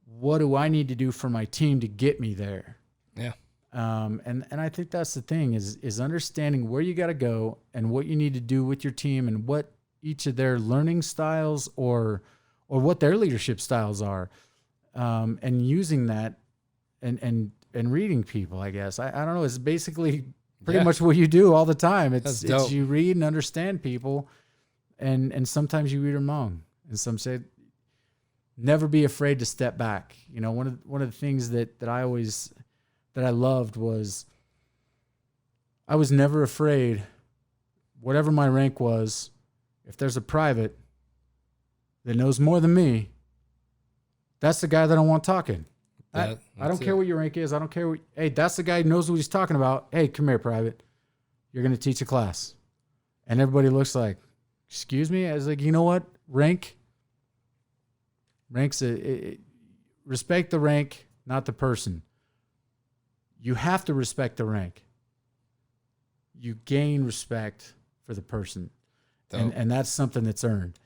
What do I need to do for my team to get me there? Yeah. And I think that's the thing is understanding where you got to go and what you need to do with your team and what each of their learning styles or what their leadership styles are, and using that and reading people, I guess. I don't know. It's basically pretty much what you do all the time. It's you read and understand people, and sometimes you read them wrong. And some say, never be afraid to step back. One of the things that I loved was, I was never afraid, whatever my rank was, if there's a private that knows more than me, that's the guy that I want talking. I don't care what your rank is. I don't care hey, that's the guy who knows what he's talking about. Hey, come here, Private. You're going to teach a class. And everybody looks like, excuse me? I was like, you know what? Rank's respect the rank, not the person. You have to respect the rank. You gain respect for the person. And that's something that's earned.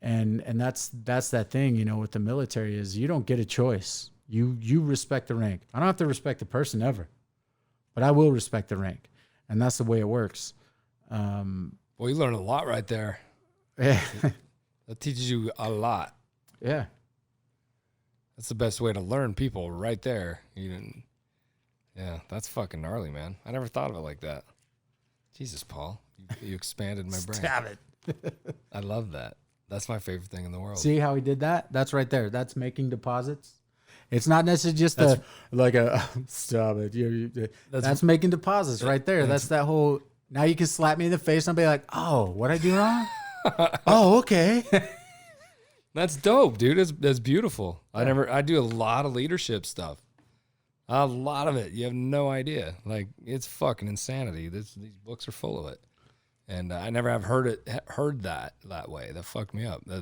And that's that thing, with the military is you don't get a choice. You respect the rank. I don't have to respect the person ever, but I will respect the rank. And that's the way it works. Well, you learn a lot right there. Yeah. That teaches you a lot. Yeah. That's the best way to learn people right there. Yeah, that's fucking gnarly, man. I never thought of it like that. Jesus, Paul, you expanded my brain. Stab it. I love that. That's my favorite thing in the world. See how he did that? That's right there. That's making deposits. It's not necessarily just stop it. That's making deposits right there. That's that whole, now you can slap me in the face and I'll be like, oh, what'd I do wrong? Oh, okay. That's dope, dude. That's beautiful. Yeah. I do a lot of leadership stuff. A lot of it. You have no idea. Like, it's fucking insanity. These books are full of it. And I never have heard that way. That fucked me up. You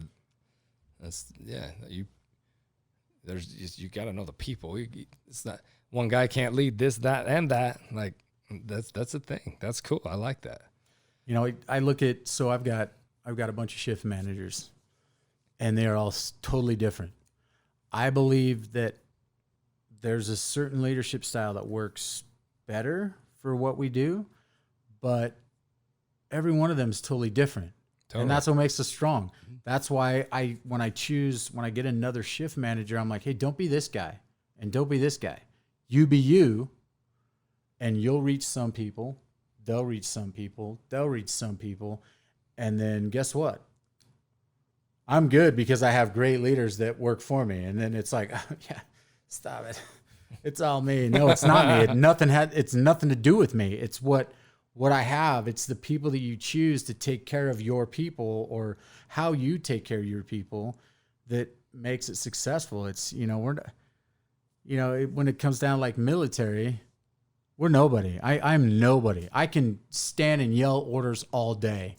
got to know the people. It's not one guy can't lead this, that, and that. Like, that's a thing. That's cool. I like that. I look at, so I've got a bunch of shift managers, and they are all totally different. I believe that there's a certain leadership style that works better for what we do, but every one of them is totally different. Totally. And that's what makes us strong. That's why when I get another shift manager, I'm like, hey, don't be this guy and don't be this guy. You be you, and you'll reach some people. They'll reach some people. They'll reach some people. And then guess what? I'm good because I have great leaders that work for me. And then it's like, oh, yeah, stop it. It's all me. No, it's not me. It's nothing to do with me. It's what I have. It's the people that you choose to take care of your people, or how you take care of your people, that makes it successful. It's, when it comes down like military, we're nobody. I'm nobody. I can stand and yell orders all day.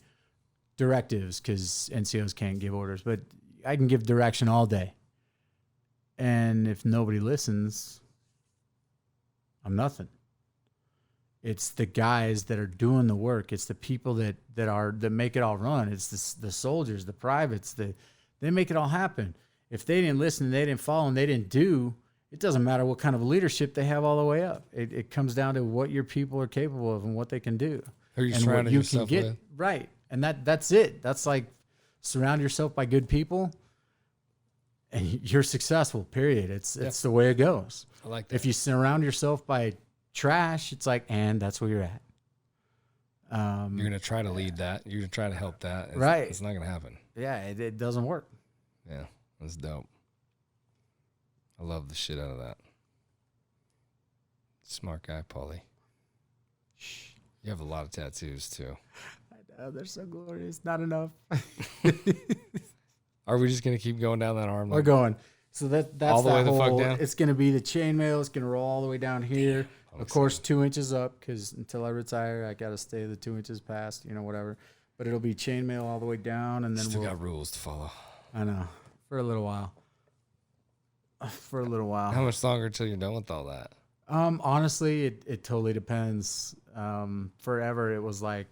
Directives, because NCOs can't give orders, but I can give direction all day. And if nobody listens, I'm nothing. It's the guys that are doing the work. It's the people that make it all run. It's the soldiers, the privates, they make it all happen. If they didn't listen, they didn't follow, and they didn't do, it doesn't matter what kind of leadership they have all the way up. It comes down to what your people are capable of and what they can do. Who you and surrounding what you yourself can get with. right. And that's it. That's like, surround yourself by good people and you're successful, period. It's the way it goes. I like that. If you surround yourself by trash, it's like, and that's where you're at. You're going to try to lead that. You're going to try to help that. Right. It's not going to happen. Yeah, it doesn't work. Yeah, that's dope. I love the shit out of that. Smart guy, Paulie. You have a lot of tattoos, too. I know, they're so glorious. Not enough. Are we just going to keep going down that arm? We're going. So that's all the that way the fuck whole, down? it's going to be the chainmail. It's going to roll all the way down here. Of course, 2 inches up, because until I retire, I got to stay the 2 inches past, whatever. But it'll be chainmail all the way down, and then Still got rules to follow. I know. For a little while. How much longer until you're done with all that? Honestly, it totally depends. Forever, it was like,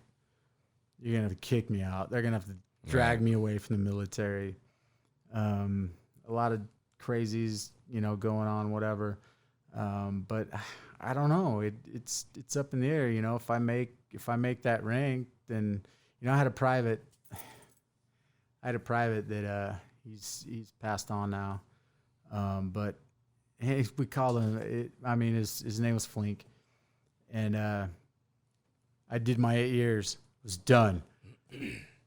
you're going to have to kick me out. They're going to have to drag me away from the military. A lot of crazies, going on, whatever. But I don't know. It's up in the air. If I make that rank, then, I had a private that, he's passed on now. But hey, we called him, his name was Flink. And, I did my 8 years, was done.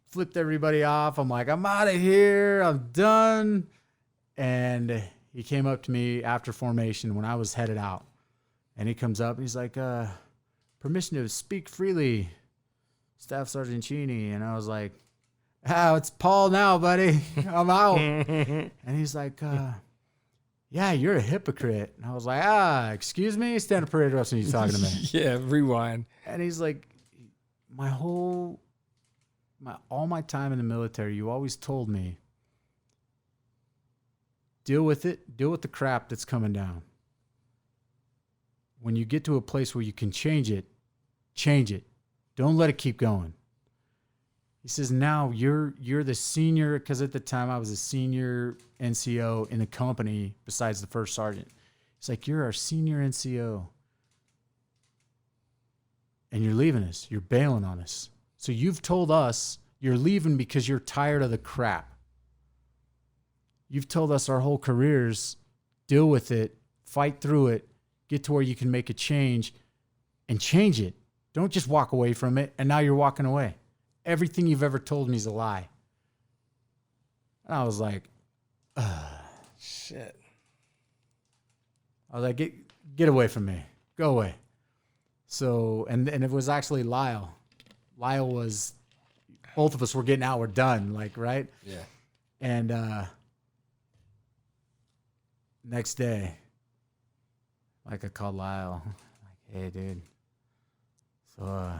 Flipped everybody off. I'm like, I'm out of here. I'm done. And he came up to me after formation when I was headed out. And he comes up and he's like, permission to speak freely, Staff Sergeant Cheney. And I was like, it's Paul now, buddy. I'm out. And he's like, yeah, you're a hypocrite. And I was like, excuse me? Stand up, parade Russ, and he's talking to me. Yeah, rewind. And he's like, all my time in the military, you always told me, deal with it, deal with the crap that's coming down. When you get to a place where you can change it, change it. Don't let it keep going. He says, now you're the senior, because at the time I was a senior NCO in the company besides the first sergeant. He's like, you're our senior NCO. And you're leaving us. You're bailing on us. So you've told us you're leaving because you're tired of the crap. You've told us our whole careers, deal with it, fight through it, get to where you can make a change and change it. Don't just walk away from it, and now you're walking away. Everything you've ever told me is a lie. And I was like, shit. I was like, get away from me. Go away. So, and it was actually Lyle. Lyle was, both of us were getting out. We're done, like, right? Yeah. And next day, like, I called Lyle. Like, hey, dude. So, I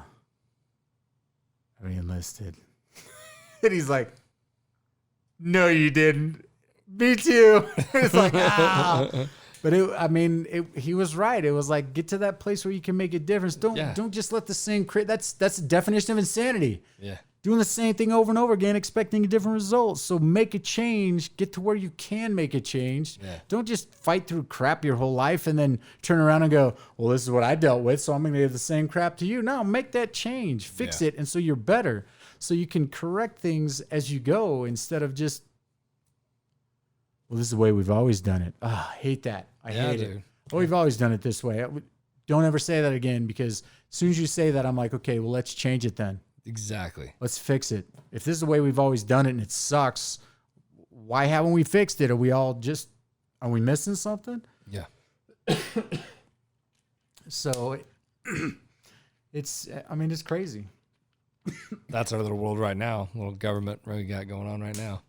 re-enlisted. And he's like, no, you didn't. Me too. It's like, But he was right. It was like, get to that place where you can make a difference. Don't just let the same that's the definition of insanity. Yeah. Doing the same thing over and over again, expecting a different result. So make a change, get to where you can make a change. Yeah. Don't just fight through crap your whole life and then turn around and go, well, this is what I dealt with, so I'm going to give the same crap to you. No, make that change, fix it, and so you're better. So you can correct things as you go instead of just, well, this is the way we've always done it. I hate that. I hate it. Well, we've always done it this way. Don't ever say that again, because as soon as you say that, I'm like, okay, well, let's change it then. Exactly. Let's fix it. If this is the way we've always done it and it sucks, why haven't we fixed it? Are we missing something? Yeah. So it's crazy. That's our little world right now. Little government we got going on right now.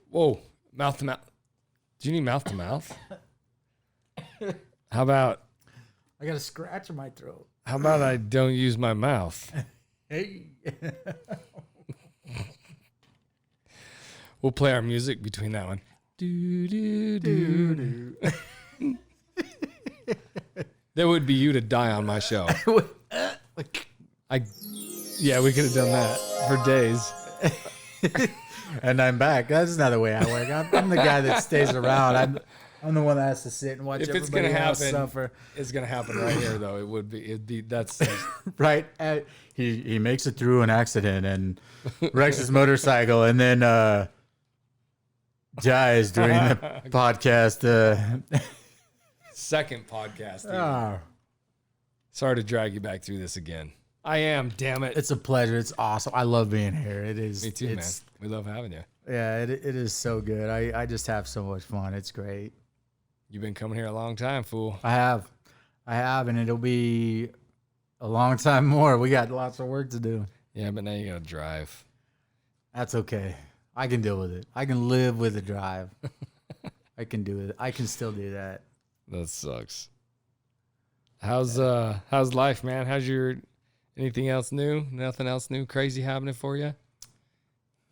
Whoa. Mouth to mouth. Do you need mouth to mouth? How about I got a scratch in my throat. I don't use my mouth? Hey. We'll play our music between that one. Do, do, do. That would be you to die on my show. Yeah, we could have done that for days. And I'm back. That's not the way I work. I'm the guy that stays around. I'm the one that has to sit and watch If it's everybody gonna else happen, suffer. it's gonna happen right here, though. It'd be that's Right. He makes it through an accident and wrecks his motorcycle and then dies during the podcast. second podcast. Dude. Oh, Sorry to drag you back through this again. I am, damn it. it's a pleasure. It's awesome. I love being here. It is. Me too, man. We love having you. Yeah, it is so good. I just have so much fun. It's great. You've been coming here a long time, fool. I have, and it'll be a long time more. We got lots of work to do. Yeah, but now you gotta drive. That's okay. I can deal with it. I can live with the drive. I can do it. I can still do that. That sucks. How's life, man? How's anything else new? Nothing else new, crazy happening for you?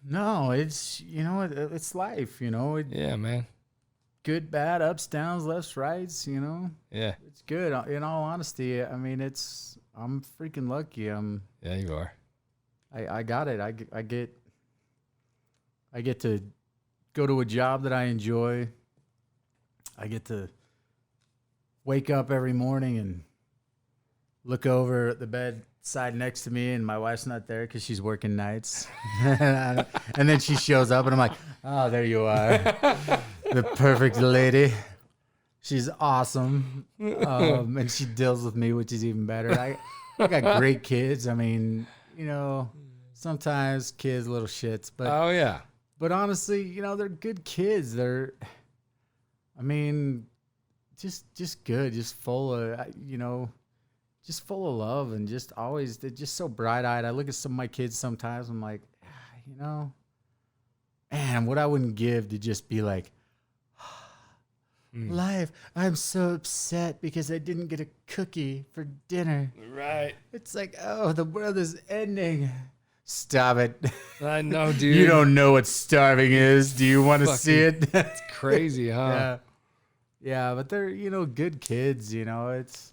No, it's it's life. Yeah, man. Good, bad, ups, downs, lefts, rights. Yeah. It's good. In all honesty, I mean, I'm freaking lucky. Yeah, you are. I got it. I get to go to a job that I enjoy. I get to wake up every morning and look over at the bedside next to me, and my wife's not there because she's working nights. And then she shows up, and I'm like, oh, there you are. The perfect lady. She's awesome. And she deals with me, which is even better. I got great kids. I mean, sometimes kids little shits, but Oh yeah. but honestly, they're good kids. Just good, just full of just full of love, and just always they're just so bright-eyed. I look at some of my kids sometimes, I'm like, man, what I wouldn't give to just be like, life, I'm so upset because I didn't get a cookie for dinner. Right. It's like, oh, the world is ending. Stop it. I know, dude. You don't know what starving is. Do you want to see it? It's crazy, huh? Yeah, but they're, good kids, it's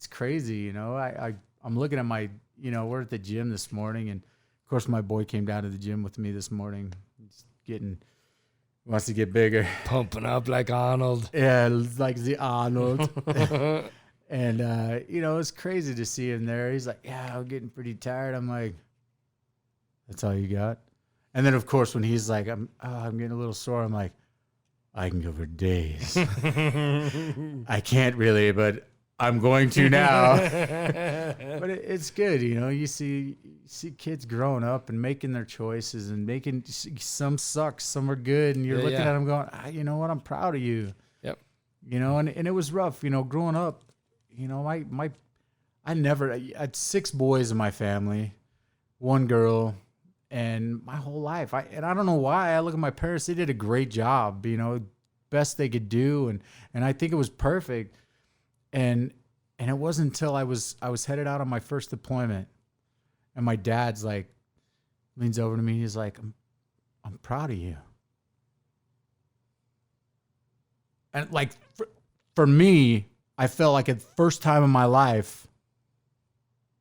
crazy, I'm looking at my, we're at the gym this morning, and of course my boy came down to the gym with me this morning. Wants to get bigger. Pumping up like Arnold. Yeah, like the Arnold. And, it's crazy to see him there. He's like, yeah, I'm getting pretty tired. I'm like, that's all you got? And then, of course, when he's like, I'm getting a little sore, I'm like, I can go for days. I can't really, but I'm going to now. But it's good, you see kids growing up and making their choices and making, some suck, some are good. And you're looking at them going, you know what? I'm proud of you. Yep. And it was rough, growing up. I had 6 boys in my family, 1 girl, and my whole life. I don't know why. I look at my parents; they did a great job, best they could do, and I think it was perfect. And it wasn't until I was headed out on my first deployment, and my dad's like leans over to me. He's like, "I'm proud of you." And like for me, I felt like the first time in my life,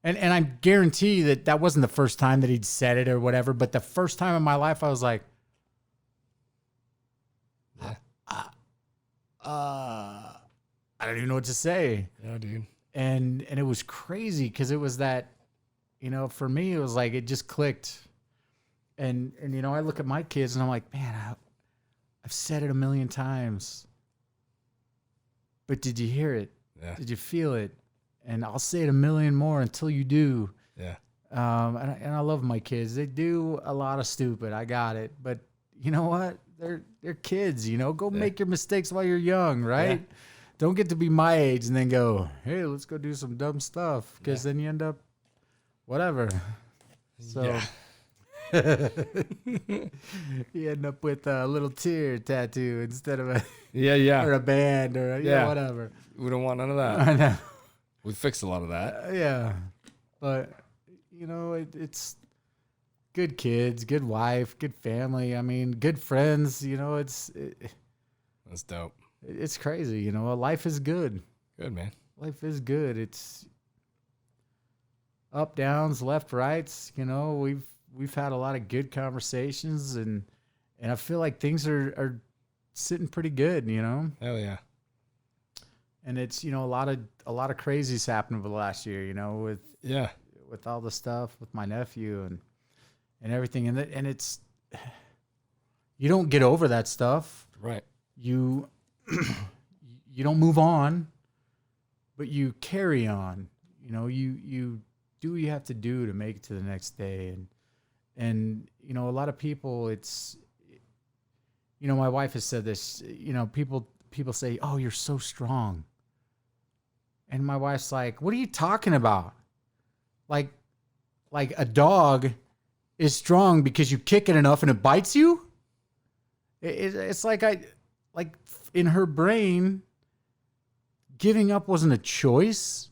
and I guarantee that wasn't the first time that he'd said it or whatever, but the first time in my life I was like, I don't even know what to say. Yeah, dude. And it was crazy because it was that, for me, it was like it just clicked. And I look at my kids and I'm like, man, I've said it a million times. But did you hear it? Yeah. Did you feel it? and I'll say it a million more until you do. Yeah. And I love my kids. They do a lot of stupid. I got it. But you know what? They're kids, you know. Go make your mistakes while you're young, right? Yeah. Don't get to be my age and then go, hey, let's go do some dumb stuff. Because then you end up whatever. So Yeah. you end up with a little tear tattoo instead of a Yeah. or a band or whatever. We don't want none of that. I know. We fixed a lot of that. Yeah. But you know, it's good kids, good wife, good family. I mean, good friends. You know, That's dope. it's crazy. You know, life is good. Good, man. Life is good. It's up, downs, left, rights. You know, we've had a lot of good conversations, and I feel like things are sitting pretty good. You know, Hell yeah. and it's, you know, a lot of crazies happened over the last year. You know, with all the stuff with my nephew and everything, and it's, you don't get over that stuff. Right. You you don't move on, but you carry on. You know, you do what you have to do to make it to the next day. And you know, a lot of people, it's, you know, my wife has said this, you know, people say, oh, you're so strong. And my wife's like, what are you talking about? Like a dog is strong because you kick it enough and it bites you. It's like in her brain, giving up wasn't a choice.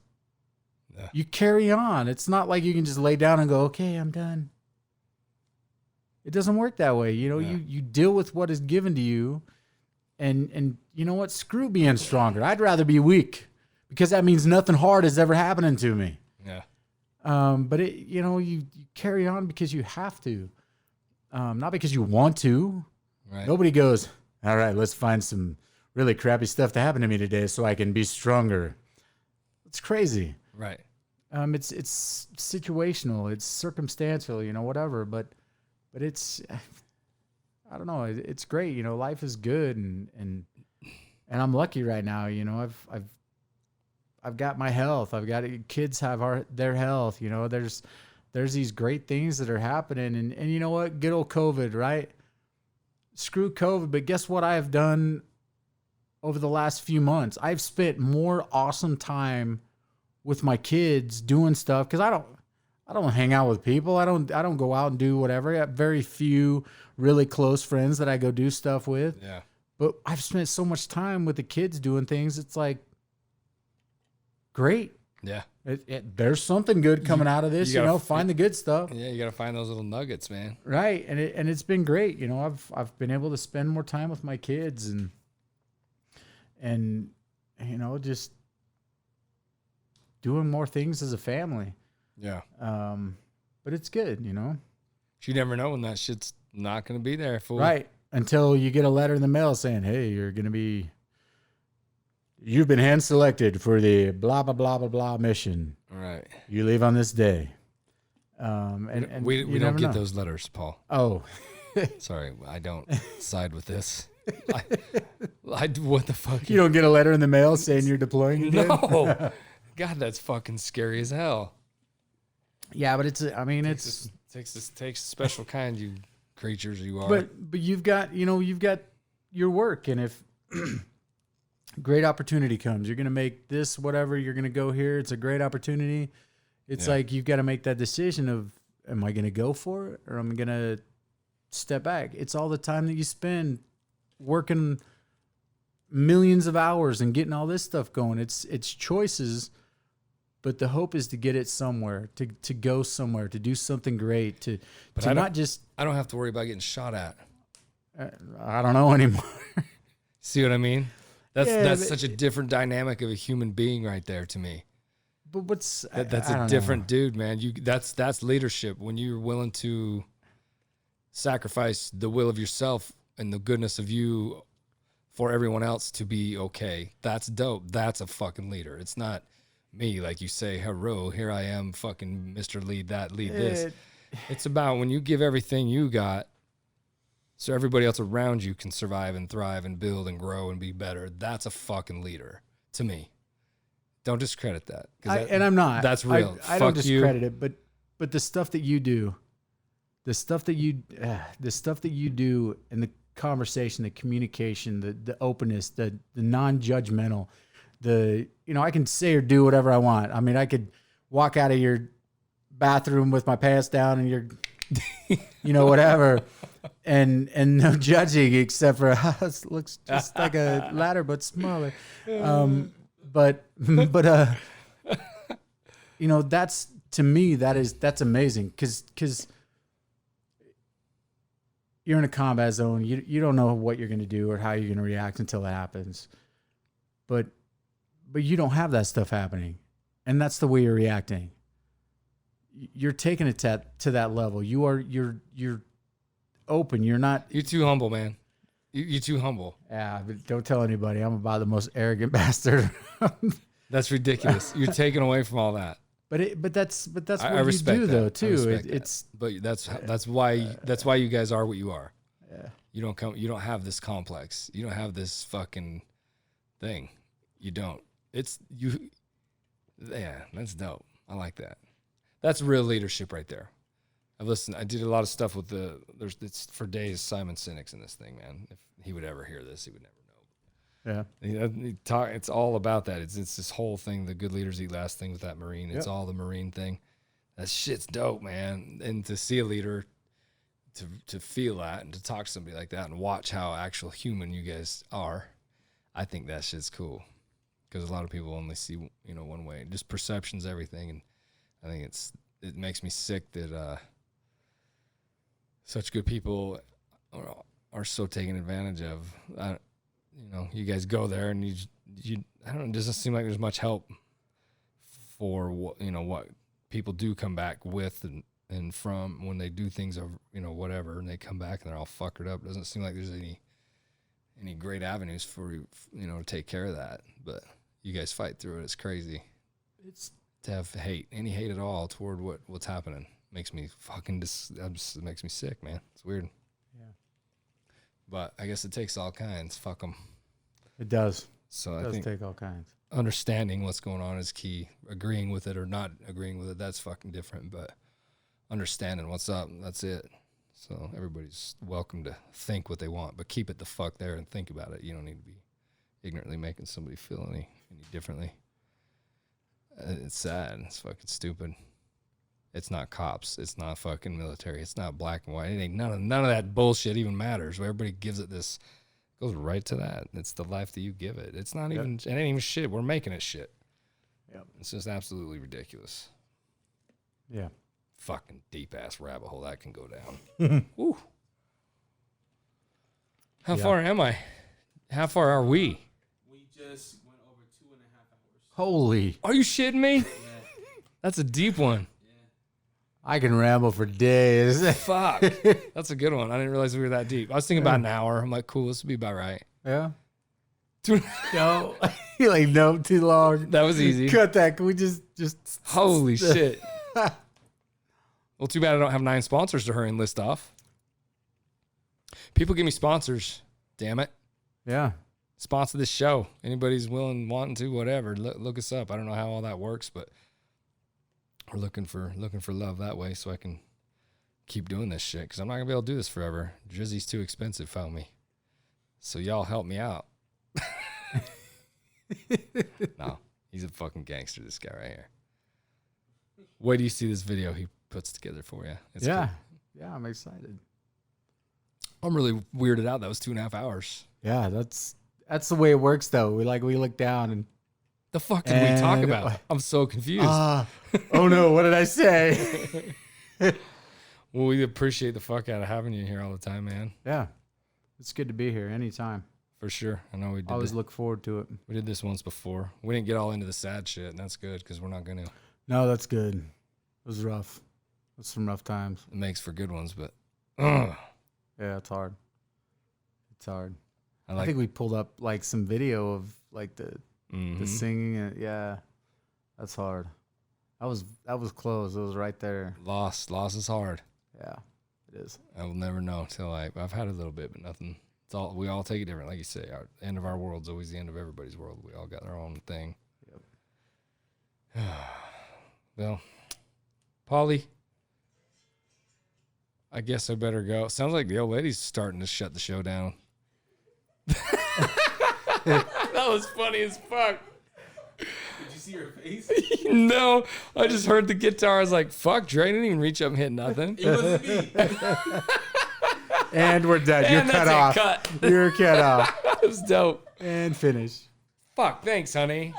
Yeah. You carry on. It's not like you can just lay down and go, okay, I'm done. It doesn't work that way. You know, you deal with what is given to you, and you know what? Screw being stronger. I'd rather be weak because that means nothing hard is ever happening to me. Yeah. But it, you know, you carry on because you have to, not because you want to. Right. Nobody goes, all right, let's find some really crappy stuff to happen to me today so I can be stronger. It's crazy. Right. It's situational, it's circumstantial, you know, whatever. But it's, I don't know. It's great. You know, life is good, and I'm lucky right now. You know, I've got my health. I've got kids have their health. You know, there's these great things that are happening, and you know what? Good old COVID, right? Screw COVID, but guess what I have done over the last few months? I've spent more awesome time with my kids doing stuff, because I don't hang out with people. I don't go out and do whatever. I got very few really close friends that I go do stuff with. Yeah. But I've spent so much time with the kids doing things. It's like, great. Yeah. There's something good coming out of this. You know, find the good stuff. Yeah, you got to find those little nuggets, man. Right. And it's been great. You know, I've been able to spend more time with my kids and you know, just doing more things as a family. Yeah. But it's good, you know. You never know when that shit's not going to be there. Fool. Right. Until you get a letter in the mail saying, hey, you've been hand selected for the blah, blah, blah, blah, blah mission. Right. You leave on this day. And we you don't never get know. those letters, Paul. Oh, Sorry, I don't side with this. What the fuck? you don't get a letter in the mail saying you're deploying again? No. God, that's fucking scary as hell. Yeah, but it's Takes a special kind, you creatures you are. but you've got your work, and if great opportunity comes, you're going to make this whatever, you're going to go here, it's a great opportunity. It's like you've got to make that decision of, am I going to go for it or am I going to step back? It's all the time that you spend working millions of hours and getting all this stuff going. It's choices, but the hope is to get it somewhere, to go somewhere, to do something great, to not just. I don't have to worry about getting shot at. I don't know anymore. See what I mean? That's Yeah, such a different dynamic of a human being right there to me. But that's That's a different dude, man. That's leadership, when you're willing to sacrifice the will of yourself and the goodness of you for everyone else to be okay. That's dope. That's a fucking leader. It's not me, like you say, hello, here I am, fucking Mr. Lead that, lead this. It's about when you give everything you got so everybody else around you can survive and thrive and build and grow and be better. That's a fucking leader to me. Don't discredit that. And I'm not. That's real. I don't Fuck you. discredit it, but the stuff that you do, the stuff that you do, and the conversation, the communication, the openness, the non-judgmental, I can say or do whatever I want. I mean, I could walk out of your bathroom with my pants down and you're, whatever, and no judging except for it looks just like a ladder but smaller. But that's, to me, that's amazing because you're in a combat zone. You don't know what you're going to do or how you're going to react until it happens. But you don't have that stuff happening, and that's the way you're reacting. You're taking it to that level. You're open. You're not. You're too humble, man. You're too humble. Yeah, but don't tell anybody. I'm about the most arrogant bastard. That's ridiculous. You're taking away from all that. But that's what I you respect do that. though too. But that's why you guys are what you are. Yeah. You don't have this complex. You don't have this fucking thing. You don't. It's you. Yeah, that's dope. I like that. That's real leadership right there. I did a lot of stuff with it's for days Simon Sinek's in this thing, man. If he would ever hear this, he would never know. Yeah. It's all about that. It's this whole thing, the good leaders eat last thing with that Marine. It's all the Marine thing. That shit's dope, man. And to see a leader, to feel that and to talk to somebody like that and watch how actual human you guys are, I think that shit's cool. Because a lot of people only see, one way. Just perception's everything. And I think it makes me sick that such good people are so taken advantage of. You guys go there and you I don't know, it doesn't seem like there's much help for what people do come back with and from when they do things of, whatever, and they come back and they're all fuckered up. It doesn't seem like there's any great avenues for you, to take care of that. But you guys fight through it. It's crazy. It's to have any hate at all toward what's happening makes me it makes me sick, man. It's weird. Yeah. But I guess it takes all kinds. Fuck them. It does. So It I think take all kinds. understanding what's going on is key. Agreeing with it or not agreeing with it, that's fucking different. But understanding what's up, that's it. So everybody's welcome to think what they want, but keep it the fuck there and think about it. You don't need to be ignorantly making somebody feel any differently. It's sad. It's fucking stupid. It's not cops. It's not fucking military. It's not black and white. It ain't none of that bullshit even matters. Where everybody gives it this, goes right to that. It's the life that you give it. It's not even. It ain't even shit. We're making it shit. Yep. It's just absolutely ridiculous. Yeah. Fucking deep ass rabbit hole that can go down. Woo. How far am I? How far are we? We just went over 2.5 hours. Holy. Are you shitting me? Yeah. That's a deep one. I can ramble for days. Fuck. That's a good one. I didn't realize we were that deep. I was thinking about an hour. I'm like, cool, this will be about right. Yeah. Two- No. You're like, no, too long. That was easy. Cut that. Can we just Holy shit. Well, too bad I don't have 9 sponsors to hurry and list off. People give me sponsors. Damn it. Yeah. Sponsor this show. Anybody's willing, wanting to, whatever. Look us up. I don't know how all that works, but we're looking for love that way so I can keep doing this shit because I'm not going to be able to do this forever. Drizzy's too expensive, found me. So y'all help me out. No, he's a fucking gangster, this guy right here. Wait till you see this video he puts together for you. It's yeah. cool. Yeah, I'm excited. I'm really weirded out. That was 2.5 hours. Yeah, that's the way it works though. We look down and The fuck did we talk about? I'm so confused. Oh no, what did I say? Well, we appreciate the fuck out of having you here all the time, man. Yeah. It's good to be here anytime. For sure. I know we did. Always look forward to it. We did this once before. We didn't get all into the sad shit, and that's good because we're not going to. No, that's good. It was rough. It was some rough times. It makes for good ones, but Yeah, it's hard. It's hard. I think we pulled up like some video of like the singing. And, yeah, that's hard. That was close. It was right there. Loss is hard. Yeah, it is. I will never know till I've had a little bit, but nothing. We all take it different. Like you say, the end of our world's always the end of everybody's world. We all got our own thing. Yep. Well, Polly, I guess I better go. Sounds like the old lady's starting to shut the show down. That was funny as fuck. Did you see her face? No, I just heard the guitar. I was like, fuck, Dre didn't even reach up and hit nothing. It wasn't me. And we're done. You're And cut that's off. it, cut. You're cut off. It was dope. And finish. Fuck, thanks, honey.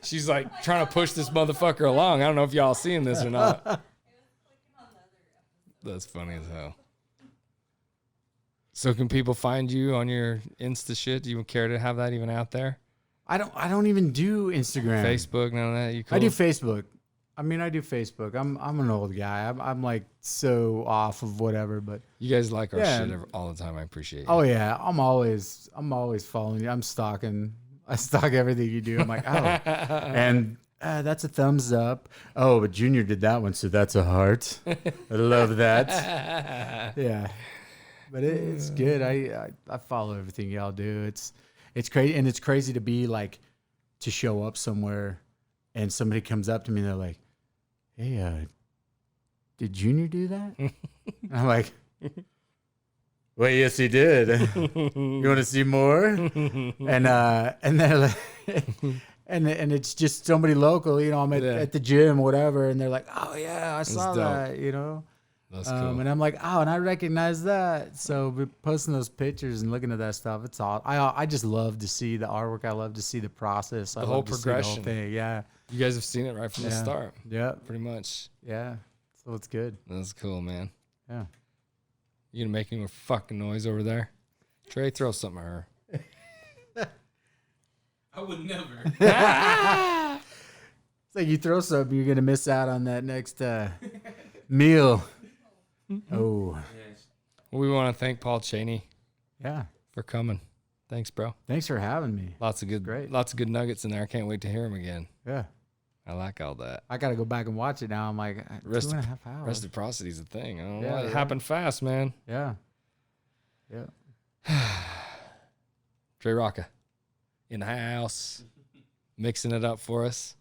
She's like trying to push this motherfucker along. I don't know if y'all seeing this or not. That's funny as hell. So can people find you on your Insta shit? Do you care to have that even out there? I don't even do Instagram. Facebook, none of that? You cool? I do Facebook. I do Facebook. I'm an old guy. I'm like so off of whatever, but You guys like our Yeah. shit all the time. I appreciate it. oh yeah, I'm always following you. I'm stalking. I stalk everything you do. I'm like, oh, and that's a thumbs up. Oh, but Junior did that one, so that's a heart. I love that. Yeah, but it's good. I follow everything y'all do. It's crazy, and it's crazy to be like to show up somewhere, and somebody comes up to me and they're like, "Hey, did Junior do that?" And I'm like, well, yes, he did. You want to see more? And they're like, and it's just somebody local, I'm at the gym or whatever, and they're like, oh yeah, I saw dope. that, That's cool. and I'm like, oh, and I recognize that. So posting those pictures and looking at that stuff, it's all. I just love to see the artwork. I love to see the process. I whole love to see the whole progression. thing. Yeah, You guys have seen it right from the Yeah. start, yeah, pretty much. yeah. So it's good. That's cool, man. Yeah. You gonna make any more fucking noise over there? Trey, throw something at her. I would never. It's like you throw something, you're gonna miss out on that next meal. Oh, Yes. Well, we want to thank Paul Cheney yeah. for coming. Thanks, bro. Thanks for having me. Lots of good nuggets in there. I can't wait to hear them again. Yeah. I like all that. I gotta go back and watch it now. I'm like 2.5 hours. Reciprocity is a thing. I don't know. Yeah, It yeah. happened fast, man. Yeah. Yeah. Trey Rocca in the house, mixing it up for us.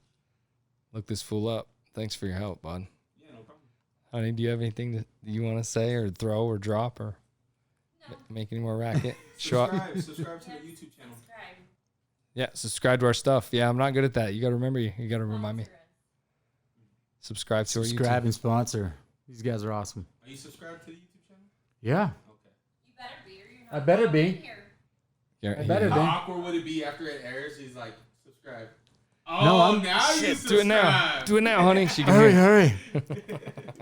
Look this fool up. Thanks for your help, bud. Yeah, no problem. Honey, do you have anything that you want to say or throw or drop or make any more racket? Show up. Subscribe to the YouTube channel. Yeah, subscribe to our stuff. Yeah, I'm not good at that. You got to remember. You got to remind me. Subscribe to our Subscribe YouTube. and sponsor. These guys are awesome. Are you subscribed to the YouTube channel? Yeah. Okay. You better be, or you're not I better allowed be. in here. Yeah, I better yeah. be. How awkward would it be after it airs? He's like, subscribe. Oh, No, I'm- now you Shit, subscribe. do it now. Do it now, honey. She can Hurry, hear. hurry.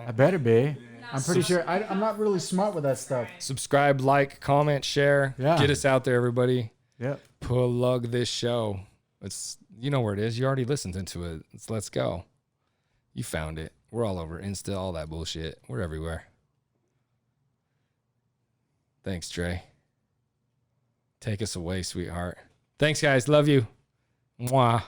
I better be. I'm pretty sure. I'm not really smart with that stuff. Subscribe, like, comment, share. Yeah. Get us out there, everybody. Yep. Plug this show. It's you know where it is. You already listened into it. Let's go. You found it. We're all over Insta, all that bullshit. We're everywhere. Thanks, Dre. Take us away, sweetheart. Thanks, guys. Love you. Mwah.